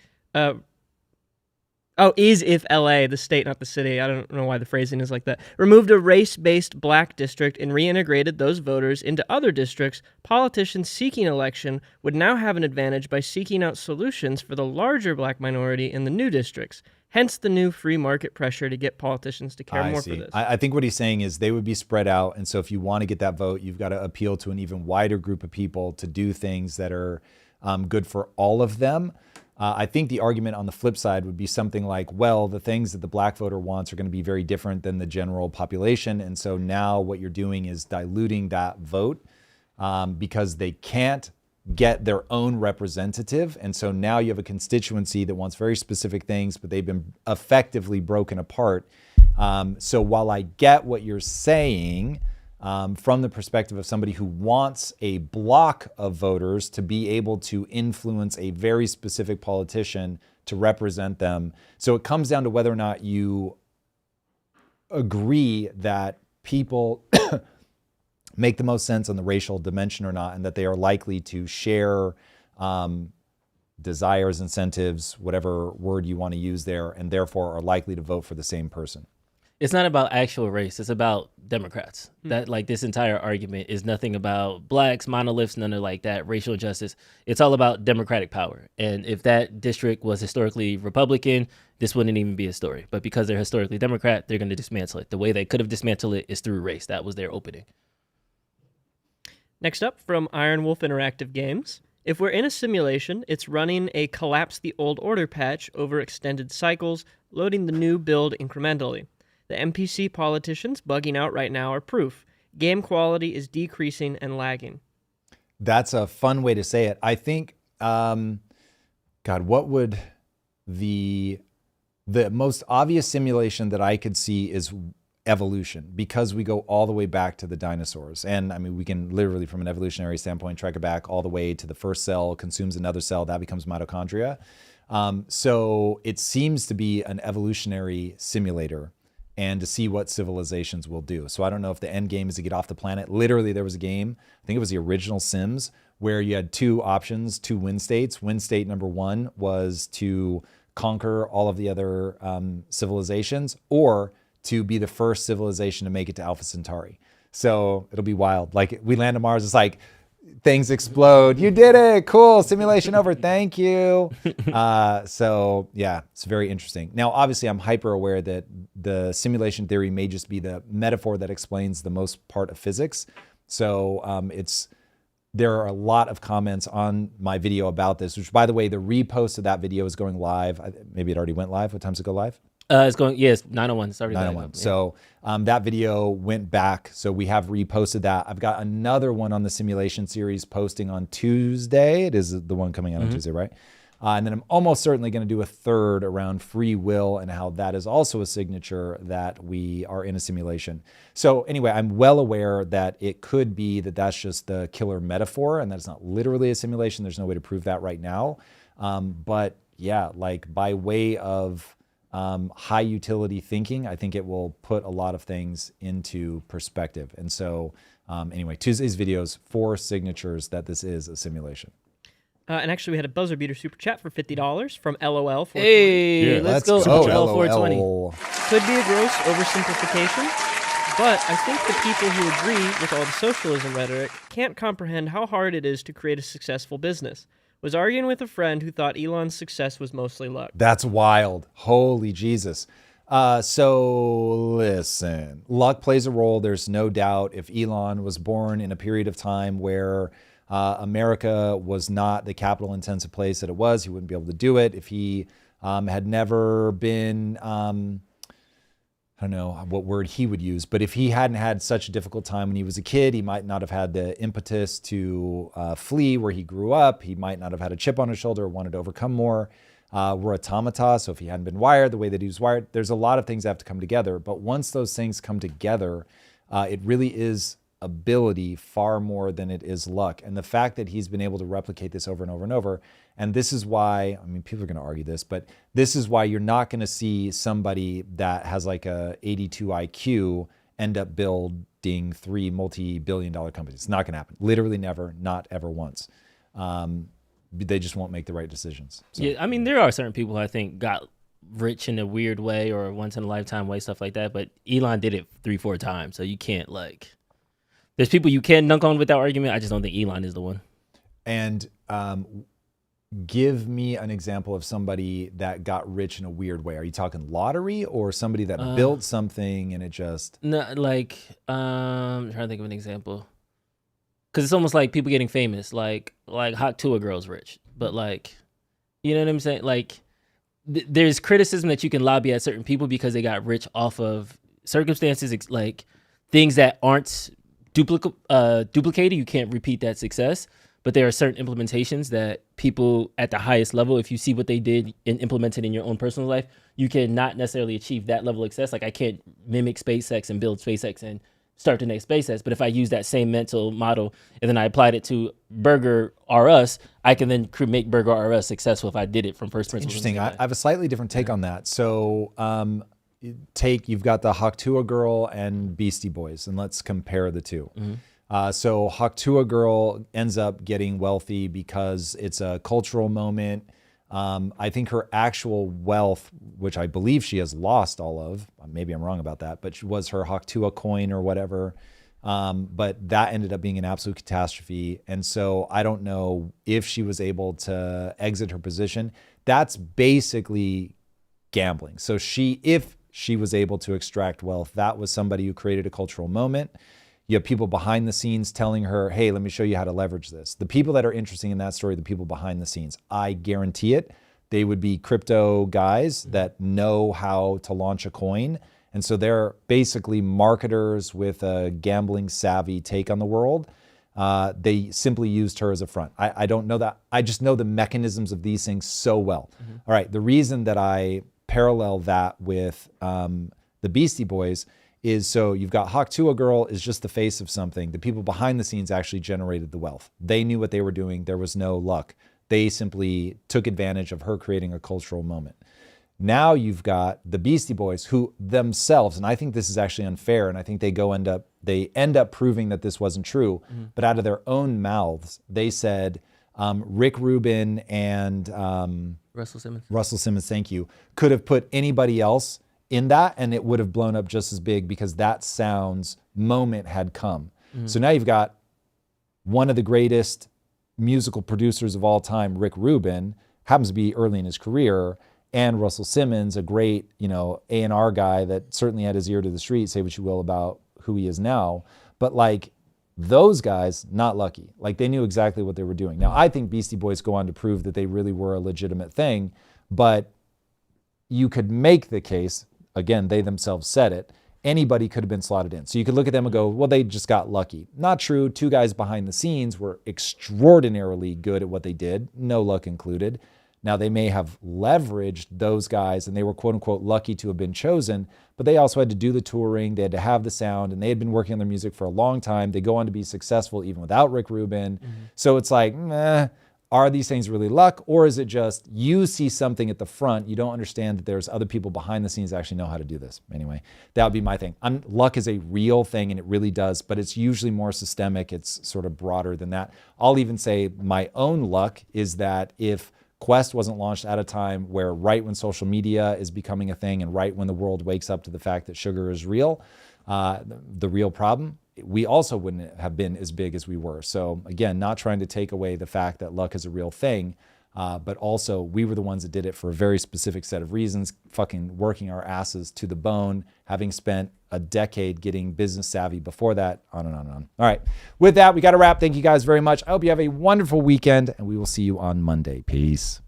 Is if LA, the state, not the city. I don't know why the phrasing is like that. Removed a race-based black district and reintegrated those voters into other districts. Politicians seeking election would now have an advantage by seeking out solutions for the larger black minority in the new districts. Hence the new free market pressure to get politicians to care more for this. I think what he's saying is they would be spread out. And so if you want to get that vote, you've got to appeal to an even wider group of people to do things that are good for all of them. I think the argument on the flip side would be something like, well, the things that the black voter wants are going to be very different than the general population. And so now what you're doing is diluting that vote because they can't get their own representative. And so now you have a constituency that wants very specific things, but they've been effectively broken apart. So while I get what you're saying, from the perspective of somebody who wants a block of voters to be able to influence a very specific politician to represent them. So it comes down to whether or not you agree that people make the most sense on the racial dimension or not, and that they are likely to share desires, incentives, whatever word you want to use there, and therefore are likely to vote for the same person. It's not about actual race. It's about Democrats. That like this entire argument is nothing about blacks, monoliths, none of like that, racial justice. It's all about Democratic power. And if that district was historically Republican, this wouldn't even be a story. But because they're historically Democrat, they're going to dismantle it. The way they could have dismantled it is through race. That was their opening. Next up from Iron Wolf Interactive Games. If we're in a simulation, it's running a collapse the old order patch over extended cycles, loading the new build incrementally. The NPC politicians bugging out right now are proof. Game quality is decreasing and lagging. That's a fun way to say it. I think, God, what would the most obvious simulation that I could see is evolution, because we go all the way back to the dinosaurs. And I mean, we can literally, from an evolutionary standpoint, track it back all the way to the first cell consumes another cell, that becomes mitochondria. So it seems to be an evolutionary simulator. and to see what civilizations will do. So I don't know if the end game is to get off the planet. Literally, there was a game, I think it was the original Sims, where you had two options, two win states. Win state number one was to conquer all of the other civilizations, or to be the first civilization to make it to Alpha Centauri. So it'll be wild. Like, we land on Mars, it's like things explode. You did it. Cool. Simulation over. Thank you. So yeah, it's very interesting. Now, obviously, I'm hyper aware that the simulation theory may just be the metaphor that explains the most part of physics. So there are a lot of comments on my video about this, which, by the way, the repost of that video is going live. Maybe it already went live. What time does it go live? It's going, yes, 9:01. It's already 9:01. live. Yeah. So that video went back. So we have reposted that. I've got another one on the simulation series posting on Tuesday. It is the one coming out on Tuesday, right? And then I'm almost certainly going to do a third around free will and how that is also a signature that we are in a simulation. So anyway, I'm well aware that it could be that that's just the killer metaphor and that's not literally a simulation. There's no way to prove that right now. But yeah, like by way of high utility thinking, I think it will put a lot of things into perspective. And so anyway, Tuesday's videos, 4 signatures that this is a simulation. And actually, we had a buzzer beater super chat for $50 from LOL. Hey, let's go. LOL420. Could be a gross oversimplification, but I think the people who agree with all the socialism rhetoric can't comprehend how hard it is to create a successful business. Was arguing with a friend who thought Elon's success was mostly luck. That's wild. Holy Jesus. So listen, luck plays a role. There's no doubt. If Elon was born in a period of time where America was not the capital intensive place that it was, he wouldn't be able to do it. If he had never been, I don't know what word he would use, but if he hadn't had such a difficult time when he was a kid, he might not have had the impetus to flee where he grew up. He might not have had a chip on his shoulder or wanted to overcome more. We're automata, so if he hadn't been wired the way that he was wired, there's a lot of things that have to come together. But once those things come together, it really is ability far more than it is luck. And the fact that he's been able to replicate this over and over and over, and this is why, I mean, people are going to argue this, but this is why you're not going to see somebody that has like a 82 IQ end up building 3 multi-billion-dollar companies. It's not going to happen. Literally never, not ever once. They just won't make the right decisions. So. Yeah, I mean, there are certain people who I think got rich in a weird way or once in a lifetime way, stuff like that, but Elon did it 3-4 times, so you can't like... There's people you can dunk on with that argument. I just don't think Elon is the one. And give me an example of somebody that got rich in a weird way. Are you talking lottery or somebody that built something and it just... No, like, I'm trying to think of an example. Because it's almost like people getting famous. Like Hot Tour Girl's rich. But like, you know what I'm saying? Like, there's criticism that you can lobby at certain people because they got rich off of circumstances, like things that aren't duplicated. You can't repeat that success, but there are certain implementations that people at the highest level, if you see what they did and implement it in your own personal life, you can not necessarily achieve that level of success. Like I can't mimic SpaceX and build SpaceX and start the next SpaceX, but if I use that same mental model and then I applied it to Burger R Us, I can then make Burger R Us successful if I did it from first principles. Interesting. I have a slightly different take on that. So you've got the Haktua Girl and Beastie Boys, and let's compare the two. So Haktua Girl ends up getting wealthy because it's a cultural moment. I think her actual wealth, which I believe she has lost all of, maybe I'm wrong about that, but she was her Haktua coin or whatever. But that ended up being an absolute catastrophe. And so I don't know if she was able to exit her position. That's basically gambling. So if she was able to extract wealth, that was somebody who created a cultural moment. You have people behind the scenes telling her, hey, let me show you how to leverage this. The people that are interesting in that story, the people behind the scenes, I guarantee it, they would be crypto guys that know how to launch a coin. And so they're basically marketers with a gambling savvy take on the world. They simply used her as a front. I don't know that. I just know the mechanisms of these things so well. All right. The reason that I parallel that with the Beastie Boys is so you've got Haktua Girl is just the face of something. The people behind the scenes actually generated the wealth. They knew what they were doing. There was no luck. They simply took advantage of her creating a cultural moment. Now you've got the Beastie Boys, who themselves, and I think this is actually unfair, and I think they end up proving that this wasn't true, but out of their own mouths, they said Rick Rubin and Russell Simmons, thank you, could have put anybody else in that, and it would have blown up just as big because that sound's moment had come. So now you've got one of the greatest musical producers of all time, Rick Rubin, happens to be early in his career, and Russell Simmons, a great, A&R guy that certainly had his ear to the street, say what you will about who he is now. But like those guys, not lucky. Like they knew exactly what they were doing. Now, I think Beastie Boys go on to prove that they really were a legitimate thing, but you could make the case, again, they themselves said it, anybody could have been slotted in. So you could look at them and go, well, they just got lucky. Not true. Two guys behind the scenes were extraordinarily good at what they did, no luck included. Now, they may have leveraged those guys and they were quote unquote lucky to have been chosen, but they also had to do the touring. They had to have the sound and they had been working on their music for a long time. They go on to be successful even without Rick Rubin. So it's like, are these things really luck? Or is it just you see something at the front, you don't understand that there's other people behind the scenes that actually know how to do this? Anyway, that would be my thing. Luck is a real thing and it really does, but it's usually more systemic. It's sort of broader than that. I'll even say my own luck is that if Quest wasn't launched at a time where right when social media is becoming a thing and right when the world wakes up to the fact that sugar is real, the real problem, we also wouldn't have been as big as we were. So again, not trying to take away the fact that luck is a real thing, but also we were the ones that did it for a very specific set of reasons, fucking working our asses to the bone, having spent a decade getting business savvy before that, on and on and on. All right, with that, we got to wrap. Thank you guys very much. I hope you have a wonderful weekend and we will see you on Monday. Peace.